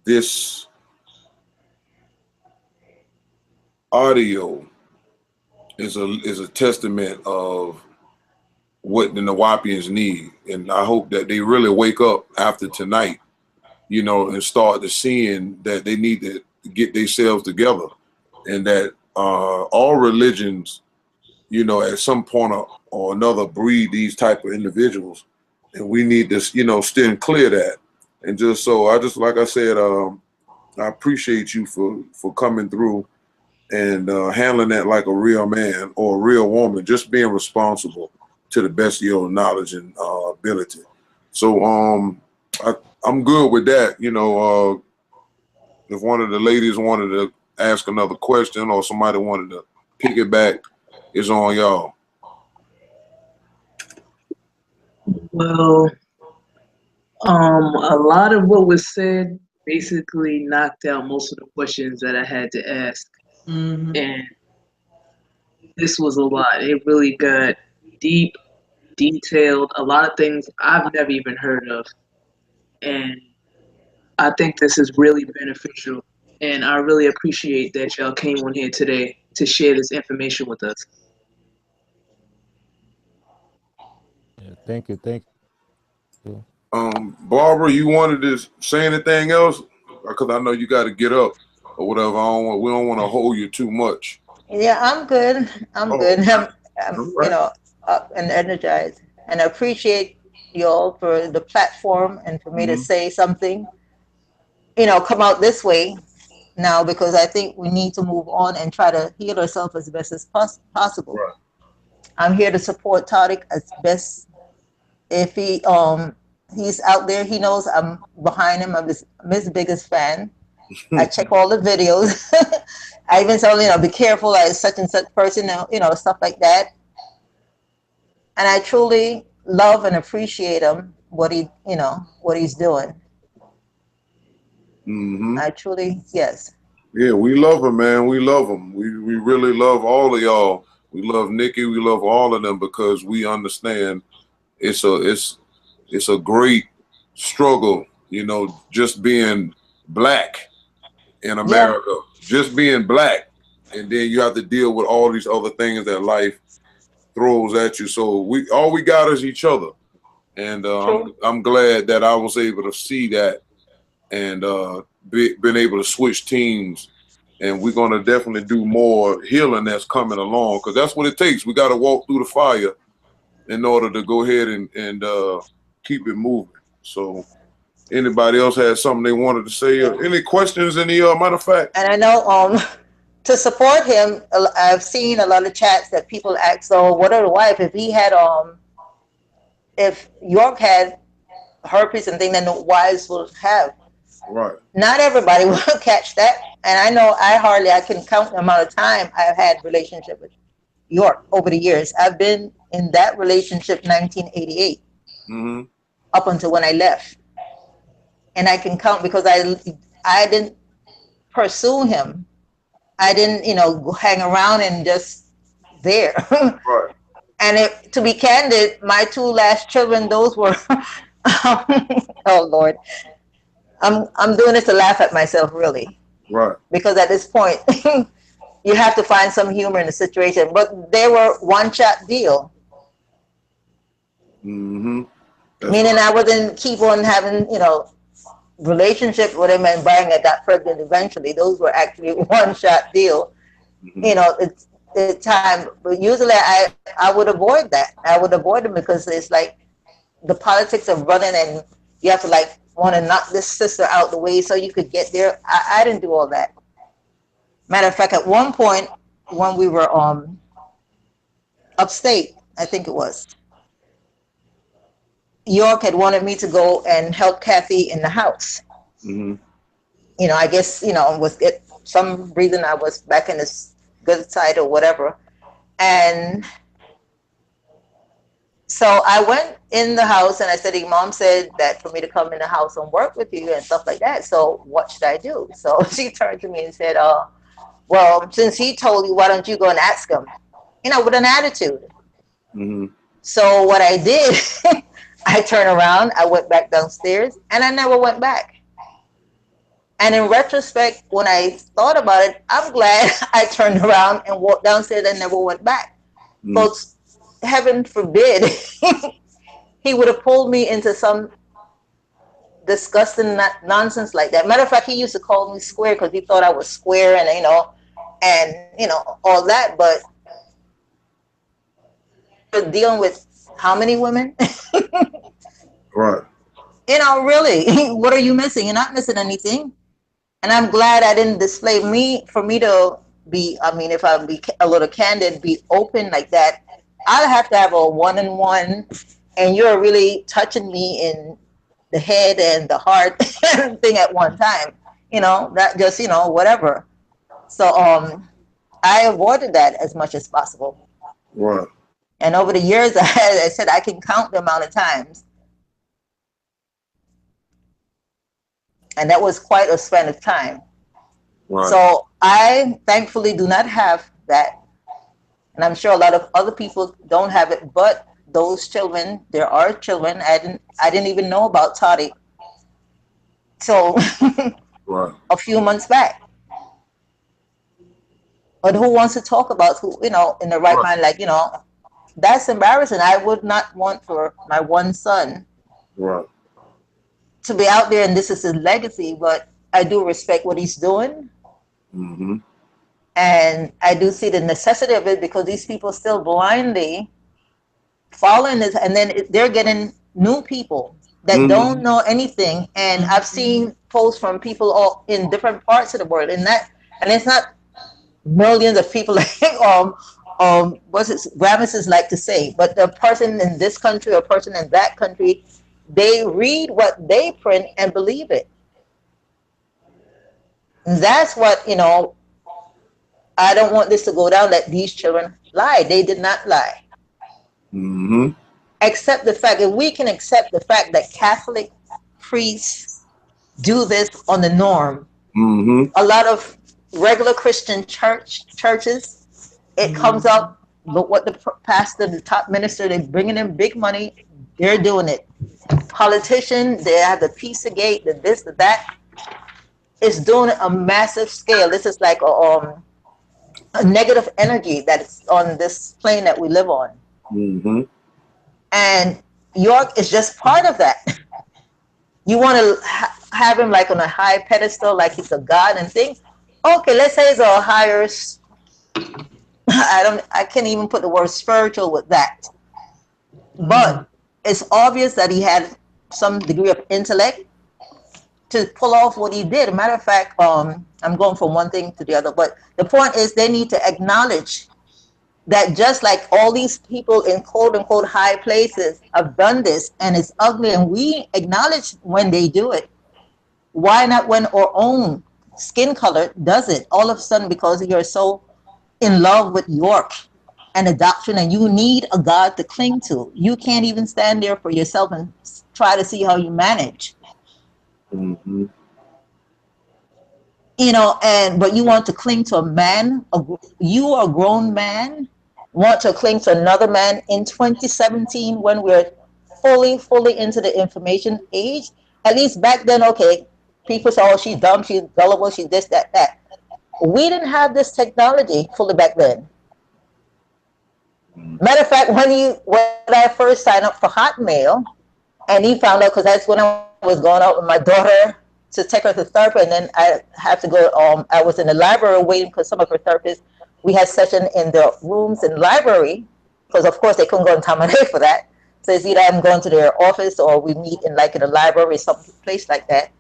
this audio is a testament of what the Nawapians need, and I hope that they really wake up after tonight, and start to seeing that they need to get themselves together, and that all religions, at some point or another breed these type of individuals, and we need to, stand clear of that. And like I said, I appreciate you for coming through and handling that like a real man or a real woman, just being responsible to the best of your knowledge and ability. So I'm good with that. If one of the ladies wanted to ask another question or somebody wanted to pick it back, it's on y'all. Well, a lot of what was said basically knocked out most of the questions that I had to ask. Mm-hmm. And this was a lot. It really got deep, detailed, a lot of things I've never even heard of. And I think this is really beneficial. And I really appreciate that y'all came on here today to share this information with us. Yeah, thank you, thank you. Barbara, you wanted to say anything else? Because I know you got to get up or whatever. We don't want to hold you too much. Yeah, I'm good. I'm Oh, good. okay. I'm All right. up and energized. And I appreciate you all for the platform and for me to Mm-hmm. say something, come out this way now, because I think we need to move on and try to heal ourselves as best as possible. Right. I'm here to support Taariq as best. If he's out there, he knows I'm behind him. I'm his biggest fan. I check all the videos. I even tell him, be careful, like such and such person, stuff like that. And I truly love and appreciate him, what he's doing. Mm-hmm. I truly, yes. Yeah, we love him, man. We love him. We really love all of y'all. We love Nikki. We love all of them because we understand it's a great struggle, just being black in Yeah, America, just being black, and then you have to deal with all these other things that life throws at you. So all we got is each other, and true. I'm glad that I was able to see that and been able to switch teams. And we're gonna definitely do more healing that's coming along because that's what it takes. We got to walk through the fire in order to go ahead and keep it moving. So anybody else had something they wanted to say? Any questions? Any matter of fact? And I know to support him, I've seen a lot of chats that people ask, so what are the wife? If York had herpes and things, then the wives will have. Right. Not everybody will catch that. And I know I can count the amount of time I've had relationship with York over the years. I've been in that relationship 1988 Mm-hmm. up until when I left. And I can count because I didn't pursue him. I didn't, go hang around and just there. Right. And to be candid, my two last children, those were, oh Lord, I'm doing this to laugh at myself, really, Right. because at this point, you have to find some humor in the situation. But they were one shot deal, Mm-hmm. That's meaning right. I wasn't keep on having, relationship with him and buying I got pregnant eventually. Those were actually one shot deal. Mm-hmm. It's time. But usually I would avoid that. I would avoid them because it's like the politics of running and you have to like want to knock this sister out the way so you could get there. I didn't do all that. Matter of fact, at one point when we were upstate, I think it was, York had wanted me to go and help Kathy in the house. Mm-hmm. I guess, was it some reason I was back in this good side or whatever. And so I went in the house and I said, your mom said that for me to come in the house and work with you and stuff like that. So what should I do? So she turned to me and said, well, since he told you, why don't you go and ask him? With an attitude. Mm-hmm. So what I did, I turned around, I went back downstairs, and I never went back. And in retrospect, when I thought about it, I'm glad I turned around and walked downstairs and never went back. Mm-hmm. Because heaven forbid, he would have pulled me into some disgusting nonsense like that. Matter of fact, he used to call me square because he thought I was square and, all that. But dealing with how many women? Right. Really, what are you missing? You're not missing anything. And I'm glad I didn't display for me to be, if I be a little candid, be open like that. I'll have to have a one-on-one, and you're really touching me in the head and the heart thing at one time. Not just, whatever. So I avoided that as much as possible. Right. And over the years, I said I can count the amount of times. And that was quite a span of time. Right. So I thankfully do not have that. And I'm sure a lot of other people don't have it, but those children, there are children. I didn't even know about Taariq. So Right. a few months back. But who wants to talk about who, in the right mind, like, that's embarrassing. I would not want for my one son Right. to be out there and this is his legacy, but I do respect what he's doing. Mm-hmm. And I do see the necessity of it because these people still blindly following this, and then they're getting new people that don't know anything. And I've seen posts from people all in different parts of the world, and it's not millions of people like what's it Ramesses like to say, but the person in this country or person in that country, they read what they print and believe it. And that's what, I don't want this to go down that these children lied. They did not lie. Mm-hmm. Accept the fact, if we can accept the fact that Catholic priests do this on the norm, a lot of regular Christian churches, it comes out, but what the pastor, the top minister, they're bringing in big money, they're doing it. Politicians, they have the Pizzagate, the this, the that. It's doing a massive scale. This is like a negative energy that is on this plane that we live on. Mm-hmm. And York is just part of that. You want to have him like on a high pedestal, like he's a god and things. Okay, let's say he's a higher. I can't even put the word spiritual with that. But it's obvious that he had some degree of intellect to pull off what he did. As a matter of fact, I'm going from one thing to the other, but the point is they need to acknowledge that just like all these people in quote unquote high places have done this and it's ugly, and we acknowledge when they do it. Why not when our own skin color does it? All of a sudden, because you're so in love with York and the doctrine and you need a God to cling to, you can't even stand there for yourself and try to see how you manage. Mm-hmm. But you want to cling to a man, you are a grown man, want to cling to another man in 2017 when we're fully into the information age. At least back then, okay, people say, oh, she's dumb, she's gullible, she's this, that. We didn't have this technology fully back then. Matter of fact, when I first signed up for Hotmail, and he found out, because that's when I was going out with my daughter to take her to therapy, and then I had to go, I was in the library waiting for some of her therapists. We had session in the rooms in the library, because of course they couldn't go in time of day for that. So it's either I'm going to their office or we meet in a library, some place like that.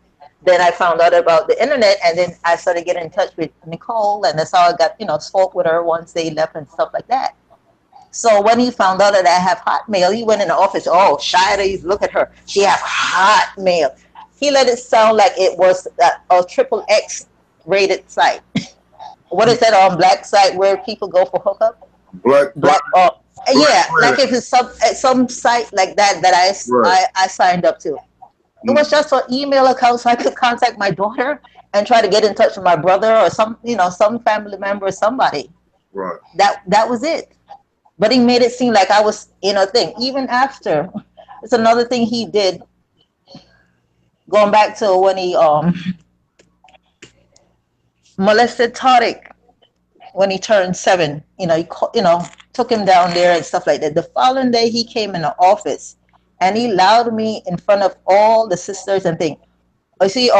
Then I found out about the internet, and then I started getting in touch with Nicole, and that's how I got, spoke with her once they left and stuff like that. So when he found out that I have Hotmail, he went in the office, oh, Shida, look at her, she have Hotmail. He let it sound like it was a triple X rated site. What is that black site where people go for hookup? Black. Yeah, like if it's some site like that I signed up to. It was just an email account so I could contact my daughter and try to get in touch with my brother or some family member or somebody. Right. That was it. But he made it seem like I was in a thing. Even after, it's another thing he did. Going back to when he molested Taariq when he turned 7. He took him down there and stuff like that. The following day he came in the office and he allowed me in front of all the sisters and things. You see,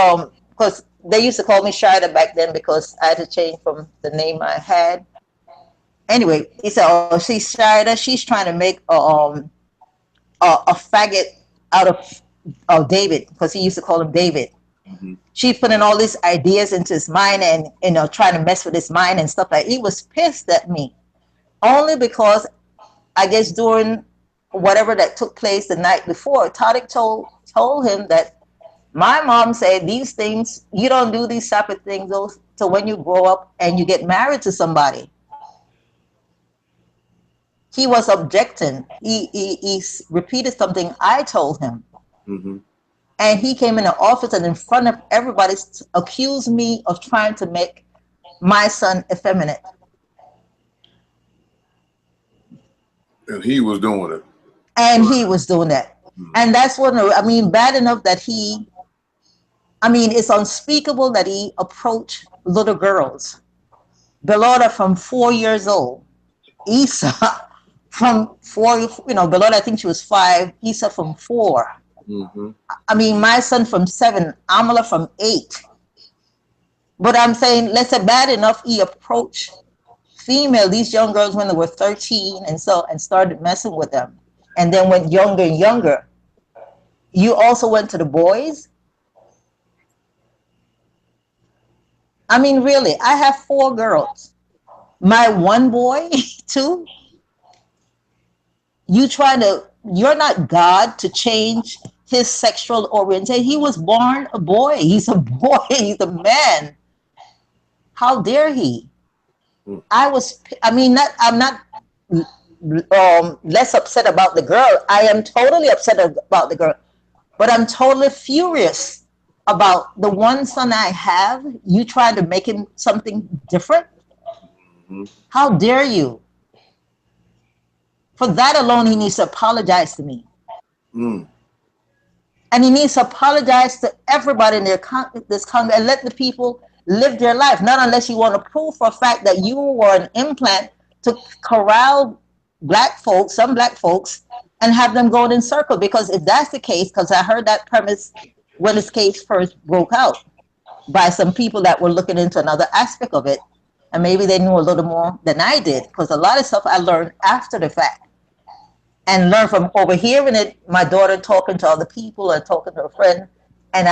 because they used to call me Shida back then because I had to change from the name I had. Anyway, he said, oh, she's Shida, she's trying to make a faggot out of David, because he used to call him David. Mm-hmm. She's putting all these ideas into his mind and trying to mess with his mind and stuff like that. He was pissed at me only because I guess during whatever that took place the night before, Tariq told him that my mom said these things, you don't do these type of things so when you grow up and you get married to somebody. he was objecting. He repeated something I told him. Mm-hmm. And he came in the office and in front of everybody accused me of trying to make my son effeminate. And he was doing it. And he was doing that. Mm-hmm. And that's what, I mean, bad enough that he, I mean, it's unspeakable that he approached little girls. Belota from 4 years old. Issa from 4, you know, Belota, I think she was 5. Issa from 4. Mm-hmm. I mean, my son from 7. Amala from 8. But I'm saying, let's say bad enough he approached female, these young girls when they were 13 and started messing with them. And then went younger and younger. You also went to the boys? I mean, really, I have 4 girls. My one boy, 2. You're not God to change his sexual orientation. He was born a boy. He's a boy. He's a man. How dare he? I'm not less upset about the girl. I am totally upset about the girl, but I'm totally furious about the one son I have. You trying to make him something different? Mm-hmm. How dare you? For that alone, he needs to apologize to me. Mm. And he needs to apologize to everybody in this Congress and let the people live their life. Not unless you want to prove for a fact that you were an implant to corral black folks, some black folks, and have them going in circle. Because if that's the case, because I heard that premise when this case first broke out by some people that were looking into another aspect of it, and maybe they knew a little more than I did, because a lot of stuff I learned after the fact and learned from overhearing it, my daughter talking to other people or talking to a friend, and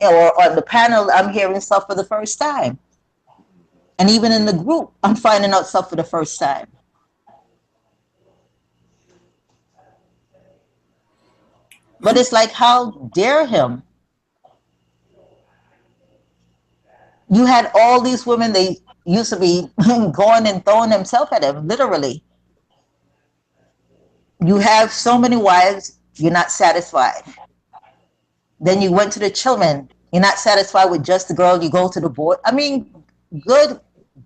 or on the panel, I'm hearing stuff for the first time. And even in the group, I'm finding out stuff for the first time. But it's like, how dare him? You had all these women, they used to be going and throwing themselves at him, literally. You have so many wives, you're not satisfied. Then you went to the children, you're not satisfied with just the girl, you go to the boy. I mean, good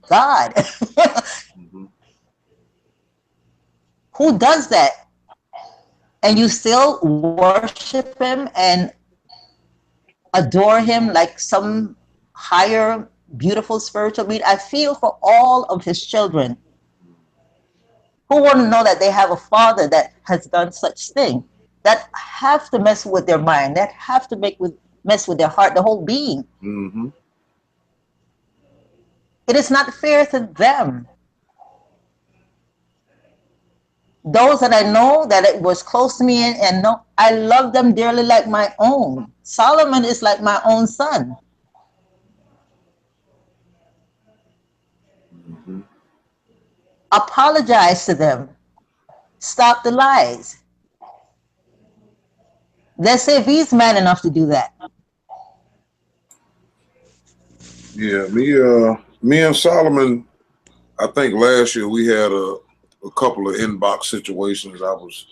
God. Mm-hmm. Who does that? And you still worship him and adore him like some higher, beautiful spiritual being. I feel for all of his children who want to know that they have a father that has done such thing, that have to mess with their mind, that have to mess with their heart, the whole being. Mm-hmm. It is not fair to them. Those that I know that it was close to me and know, I love them dearly like my own. Solomon is like my own son. Mm-hmm. Apologize to them. Stop the lies. Let's say if he's man enough to do that. Yeah, me and Solomon, I think last year we had a couple of inbox situations. I was,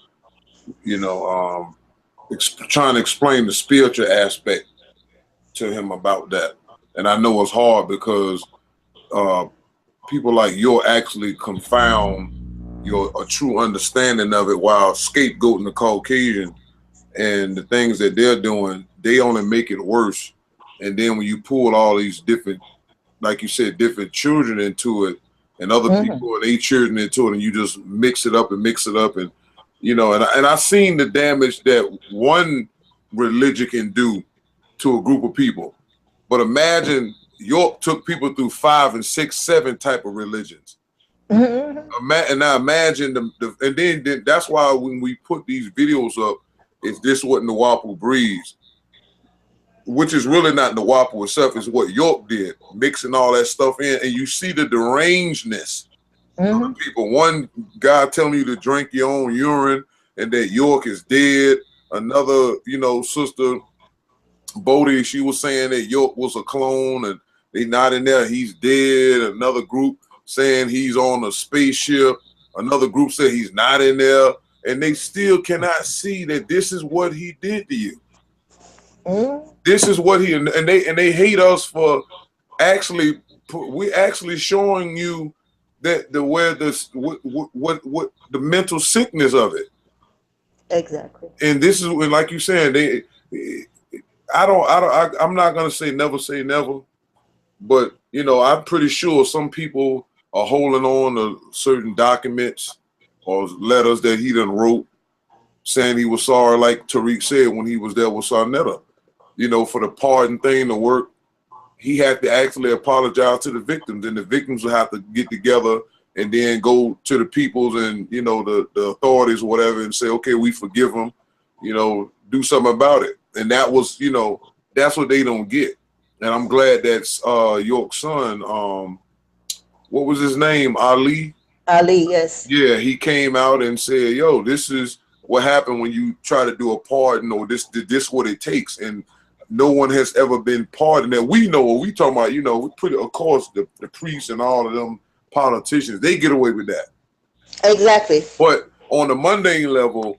trying to explain the spiritual aspect to him about that. And I know it's hard because people like you actually confound a true understanding of it, while scapegoating the Caucasian and the things that they're doing, they only make it worse. And then when you pull all these different, like you said, different children into it, and other people and they children into it, and you just mix it up, and and I've seen the damage that one religion can do to a group of people. But imagine York took people through 5 and 6, 7 type of religions. And now imagine and then that's why when we put these videos up, if this wasn't the Wapo breeze, which is really not the Wapo itself, is what York did, mixing all that stuff in, and you see the derangedness of the people. One guy telling you to drink your own urine and that York is dead. Another, sister Bodie, she was saying that York was a clone and they not in there, he's dead. Another group saying he's on a spaceship. Another group said he's not in there, and they still cannot see that this is what he did to you. This is what he, and they hate us for actually, we actually showing you that the where this what the mental sickness of it. Exactly. And this is when, like you said, I'm not gonna say never, but you know, I'm pretty sure some people are holding on to certain documents or letters that he done wrote saying he was sorry, like Tariq said when he was there with Sarnetta. You know, for the pardon thing to work, he had to actually apologize to the victims, and the victims would have to get together and then go to the peoples and, you know, the authorities or whatever and say, okay, we forgive them, you know, do something about it. And that was, you know, that's what they don't get. And I'm glad that's York's son, what was his name? Ali? Ali, yes. Yeah, he came out and said, yo, this is what happened when you try to do a pardon, or this what it takes. And no one has ever been pardoned that we know. We talking about, you know, we put, of course, the priests and all of them politicians, they get away with that. Exactly. But on the mundane level,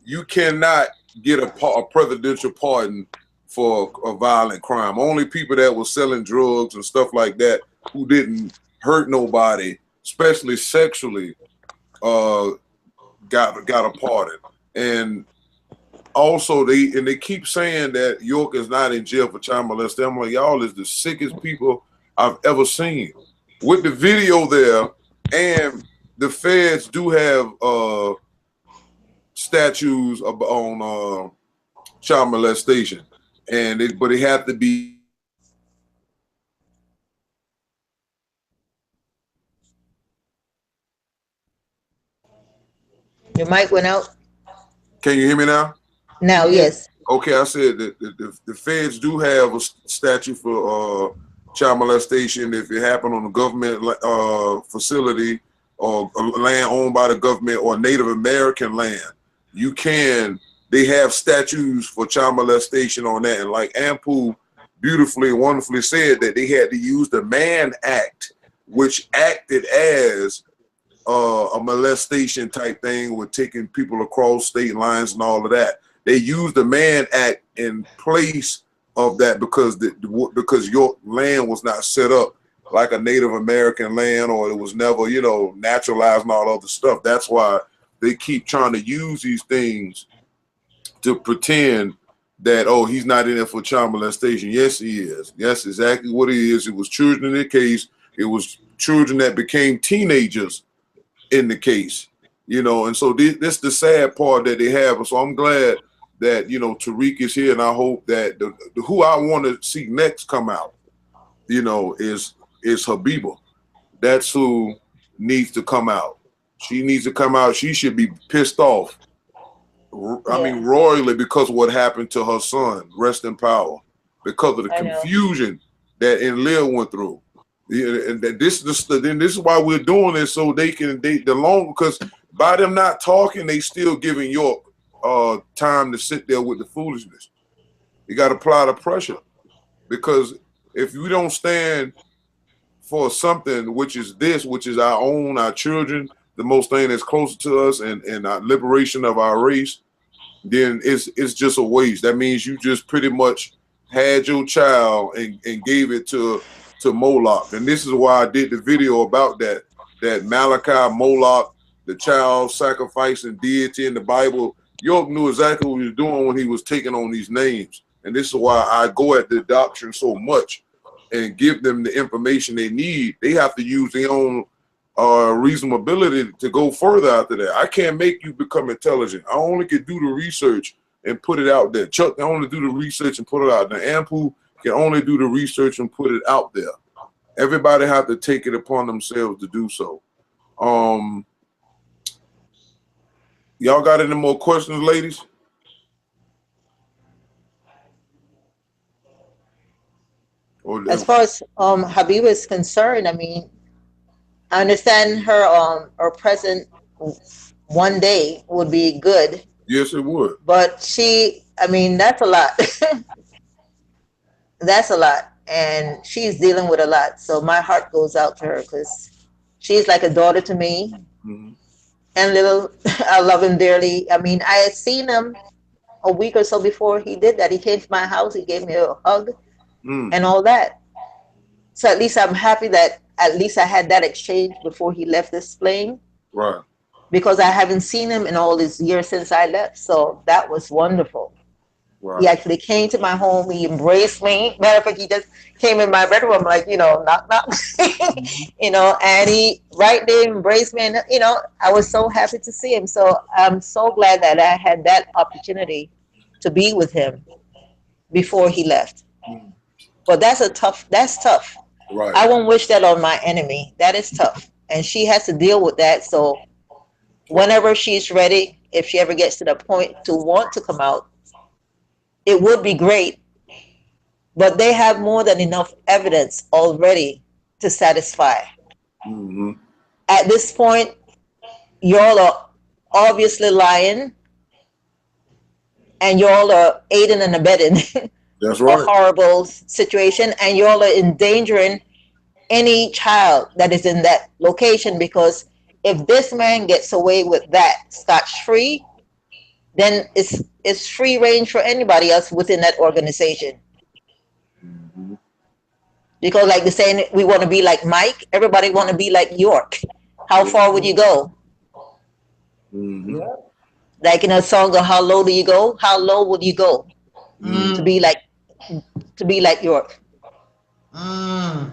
you cannot get a presidential pardon for a violent crime. Only people that were selling drugs and stuff like that, who didn't hurt nobody, especially sexually, got a pardon. And also they keep saying that York is not in jail for child molestation. I'm like, y'all is the sickest people I've ever seen. With the video there, and the feds do have statues on child molestation, and but they have to be. Your mic went out. Can you hear me now? Now, yes. Okay, I said that the feds do have a statute for child molestation if it happened on a government facility or land owned by the government or Native American land. They have statutes for child molestation on that. And like Ampu beautifully and wonderfully said, that they had to use the Mann Act, which acted as a molestation type thing with taking people across state lines and all of that. They used the Mann Act in place of that because your land was not set up like a Native American land, or it was never, you know, naturalized and all other stuff. That's why they keep trying to use these things to pretend that, oh, he's not in there for child molestation. Yes, he is. Yes, exactly what he is. It was children in the case. It was children that became teenagers in the case, you know. And so this the sad part that they have. So I'm glad that, you know, Tariq is here, and I hope that the who I want to see next come out, you know, is Habiba. That's who needs to come out. She needs to come out. She should be pissed off. I mean, royally, because of what happened to her son. Rest in power. Because of the confusion that Enlil went through. And this is why we're doing this, so they can because by them not talking, they still giving York time to sit there with the foolishness. You got to apply the pressure, because if we don't stand for something, which is our children, the most thing that's closer to us, and our liberation of our race, then it's just a waste. That means you just pretty much had your child and gave it to Moloch. And this is why I did the video about that Malachi, Moloch, the child sacrificing deity in the Bible. York knew exactly what he was doing when he was taking on these names. And this is why I go at the doctrine so much and give them the information they need. They have to use their own reasonable ability to go further after that. I can't make you become intelligent. I only can do the research and put it out there. Chuck can only do the research and put it out there. Ampu can only do the research and put it out there. Everybody have to take it upon themselves to do so. Y'all got any more questions, ladies? As far as Habiba is concerned, I mean, I understand her present one day would be good. Yes, it would. But I mean, that's a lot. That's a lot. And she's dealing with a lot. So my heart goes out to her, because she's like a daughter to me. Mm-hmm. and little, I love him dearly. I mean, I had seen him a week or so before he did that. He came to my house, he gave me a hug Mm. and all that. So at least I'm happy that at least I had that exchange before he left this plane, Right. because I haven't seen him in all these years since I left. So that was wonderful. He Right. actually came to my home. He embraced me. Matter of fact, he just came in my bedroom, like, knock, knock, and he right there embraced me. And, I was so happy to see him. So I'm so glad that I had that opportunity to be with him before he left. Mm. But that's tough. Right. I won't wish that on my enemy. That is tough. And she has to deal with that. So whenever she's ready, if she ever gets to the point to want to come out, it would be great. But they have more than enough evidence already to satisfy. Mm-hmm. At this point, y'all are obviously lying, and y'all are aiding and abetting That's a right. horrible situation, and y'all are endangering any child that is in that location, because if this man gets away with that scotch free, then it's free range for anybody else within that organization. Mm-hmm. Because like they're saying, we want to be like Mike, everybody want to be like York. How Yeah. far would you go? Mm-hmm. Yeah. Like in a song of how low do you go? How low would you go Mm. to be like York? Mm.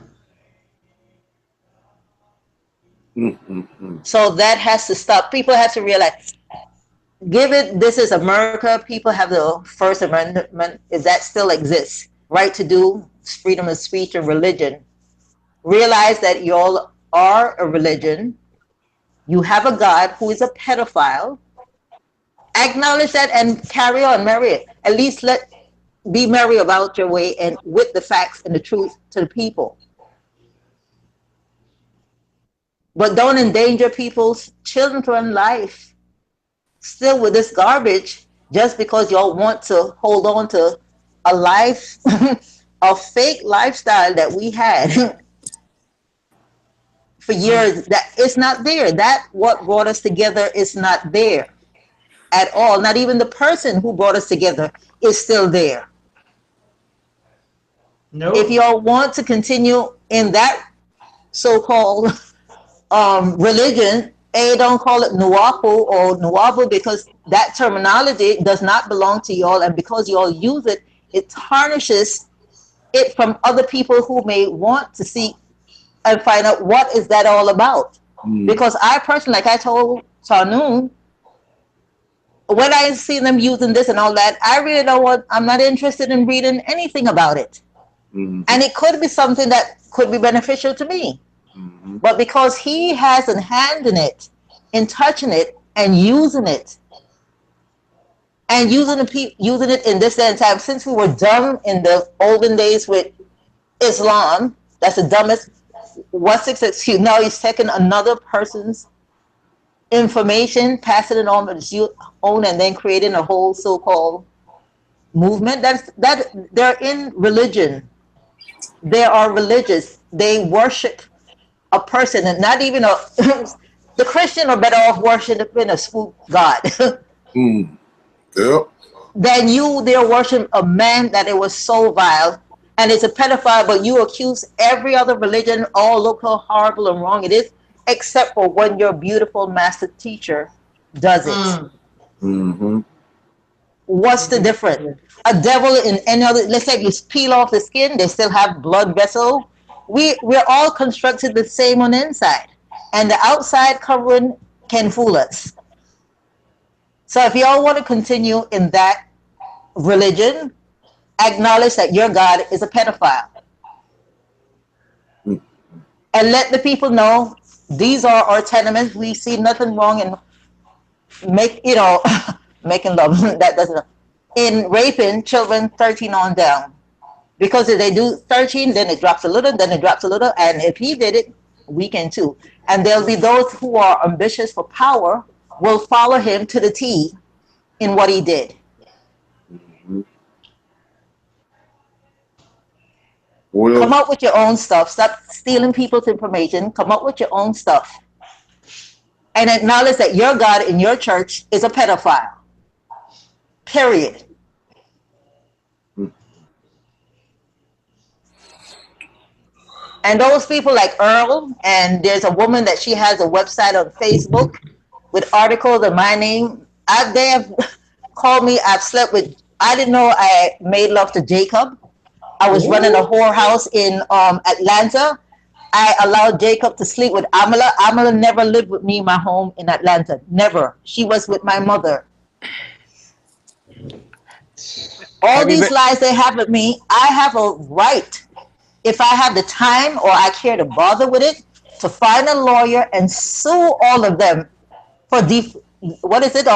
Mm-hmm. So that has to stop. People have to realize, this is America. People have the First Amendment. Is that still exists? Right to do, freedom of speech and religion. Realize that y'all are a religion. You have a God who is a pedophile. Acknowledge that and carry on, marry it. At least be merry about your way and with the facts and the truth to the people. But don't endanger people's children's life still with this garbage just because y'all want to hold on to a life, a fake lifestyle that we had for years. That it's not there. That what brought us together is not there at all. Not even the person who brought us together is still there. If Nope. y'all want to continue in that so-called religion, don't call it Nuwapu or Nuwabu, because that terminology does not belong to y'all, and because y'all use it, it tarnishes it from other people who may want to see and find out what is that all about. Mm. Because I personally, like I told Sarnoon, when I see them using this and all that, I really don't want, I'm not interested in reading anything about it. Mm-hmm. And it could be something that could be beneficial to me. Mm-hmm. But because he has a hand in it, in touching it and using it, and using it in this day and time, since we were dumb in the olden days with Islam, that's the dumbest. What's excuse? Now he's taking another person's information, passing it on as you own, and then creating a whole so-called movement. That they're in religion. They are religious. They worship a person, and not even a the Christian are better off worshiping a spook god Mm. Yep. than you there worship a man that it was so vile and it's a pedophile, but you accuse every other religion, oh look how horrible and wrong it is, except for when your beautiful master teacher does it. Mm. Mm-hmm. What's the difference? A devil in any other, let's say if you peel off the skin, they still have blood vessel. We're all constructed the same on the inside. And the outside covering can fool us. So if y'all want to continue in that religion, acknowledge that your God is a pedophile. Mm. And let the people know these are our tenements. We see nothing wrong in making love. That doesn't in raping children 13 on down. Because if they do 13, then it drops a little, then it drops a little. And if he did it, we can too. And there'll be those who are ambitious for power will follow him to the T in what he did. Mm-hmm. Well, Come up with your own stuff. Stop stealing people's information. Come up with your own stuff. and acknowledge that your God in your church is a pedophile. Period. And those people like Earl, and there's a woman that she has a website on Facebook with articles of my name. They have called me. I've slept with. I didn't know I made love to Jacob. I was running a whorehouse in Atlanta. I allowed Jacob to sleep with Amala. Amala never lived with me in my home in Atlanta. Never. She was with my mother. All these lies they have with me, I have a right, if I have the time or I care to bother with it, to find a lawyer and sue all of them for what is it?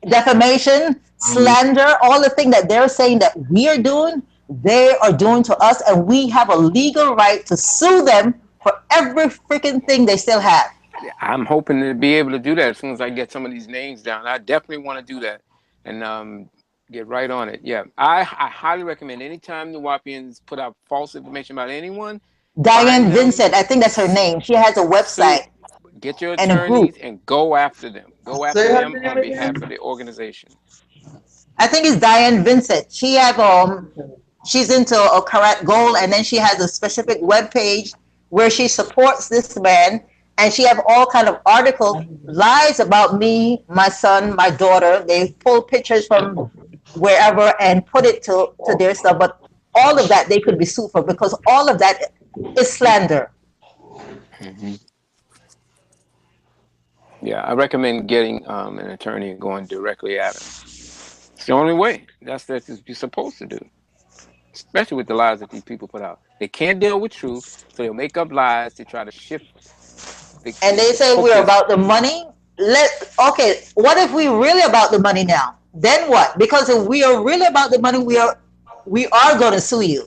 Defamation, slander, all the things that they're saying that we are doing, they are doing to us, and we have a legal right to sue them for every freaking thing they still have. I'm hoping to be able to do that as soon as I get some of these names down. I definitely want to do that and get right on it. Yeah, I highly recommend anytime the Wapians put out false information about anyone. Diane Vincent, I think that's her name. She has a website. Get your attorneys and go after them. Go after them on behalf of the organization. I think it's Diane Vincent. She have she's into a Karat Gold, and then she has a specific web page where she supports this man, and she have all kind of articles, lies about me, my son, my daughter. They pull pictures from wherever and put it to their stuff, but all of that they could be sued for, because all of that is slander. Mm-hmm. Yeah, I recommend getting an attorney and going directly at him. It's the only way. That's what you're supposed to do, especially with the lies that these people put out. They can't deal with truth, so they'll make up lies to try to shift. And they say we're about the money. Okay, what if we really about the money now? Then what? Because if we are really about the money, we are going to sue you.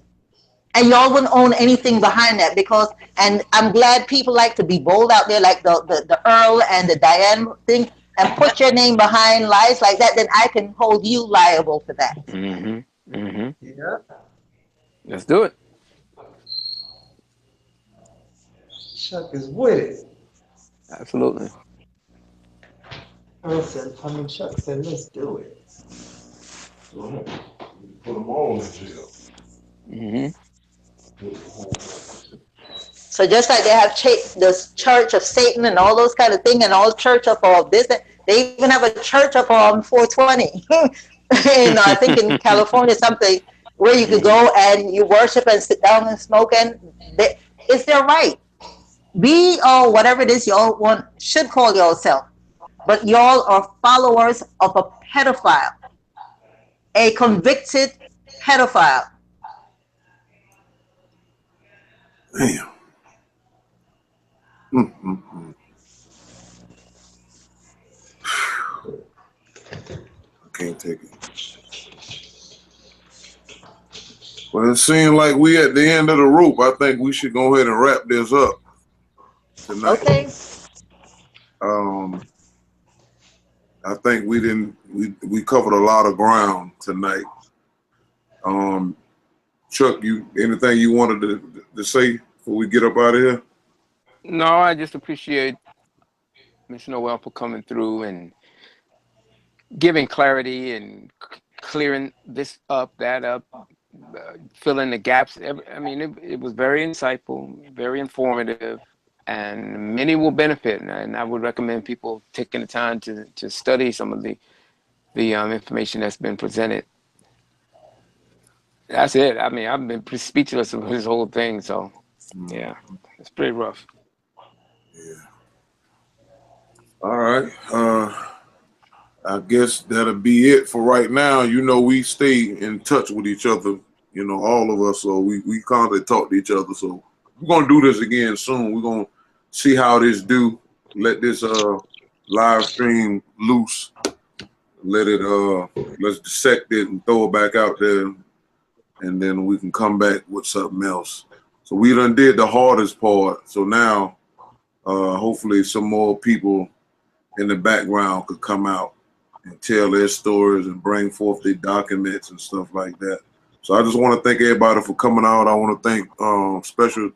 And y'all wouldn't own anything behind that, because, and I'm glad people like to be bold out there, like the Earl and the Diane thing, and put your name behind lies like that, then I can hold you liable for that. Mm-hmm. Mm-hmm. Yeah. Let's do it. Chuck is with it. Absolutely. Earl said, Chuck said, let's do it. Put them all in jail. Mm-hmm. So just like they have the Church of Satan and all those kind of things, and all church of all business, they even have a church of 420. And I think in California something where you could go and you worship and sit down and smoke, and it's their right. Be or whatever it is y'all should call yourself, but y'all are followers of a pedophile, a convicted pedophile. Damn. Mm-hmm. I can't take it. Well, it seems like we at the end of the rope. I think we should go ahead and wrap this up tonight. Okay. I think we covered a lot of ground tonight. Chuck, anything you wanted to say before we get up out of here? No, I just appreciate Ms. Noel for coming through and giving clarity and clearing this up, that up, filling the gaps. I mean, it was very insightful, very informative, and many will benefit. And I would recommend people taking the time to study some of the information that's been presented. That's it. I mean, I've been speechless of this whole thing. So, yeah, it's pretty rough. Yeah. All right. I guess that'll be it for right now. We stay in touch with each other, all of us. So we constantly talk to each other. So we're going to do this again soon. We're going to see how this do. Let this live stream loose. Let it, let's dissect it and throw it back out there. And then we can come back with something else. So we done did the hardest part. So now, hopefully some more people in the background could come out and tell their stories and bring forth their documents and stuff like that. So I just want to thank everybody for coming out. I want to thank special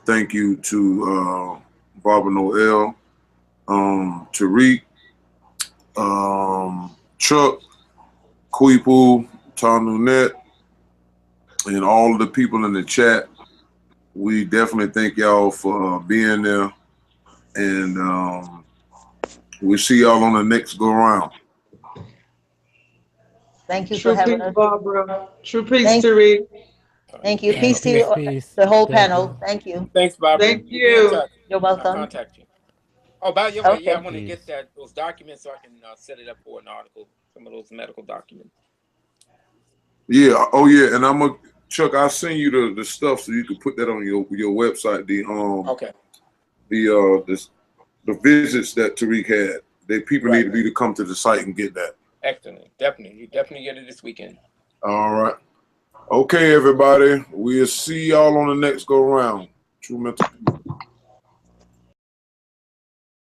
Thank you to Barbara Noel, Tariq, Chuck, Kuipu, Tanunet, and all of the people in the chat. We definitely thank y'all for being there, and we'll see y'all on the next go round. Thank you for True having peace, us. Barbara. True peace, Thank, Tariq. thank you. Peace to Peace, you, peace. the whole Thank panel. you. Thank you. Thanks, Barbara. Thank We'll be in you. touch. You're I'll welcome. contact you. Oh, by the way, yeah, I Okay. want to get Peace. those documents so I can set it up for an article. Some of those medical documents. Yeah. Oh yeah. And Chuck, I'll send you the stuff so you can put that on your website. Okay. The visits that Tariq had. People need Right. to be to come to the site and get that. Excellent. Definitely. You definitely get it this weekend. All right. Okay, everybody. We'll see y'all on the next go round. True mental.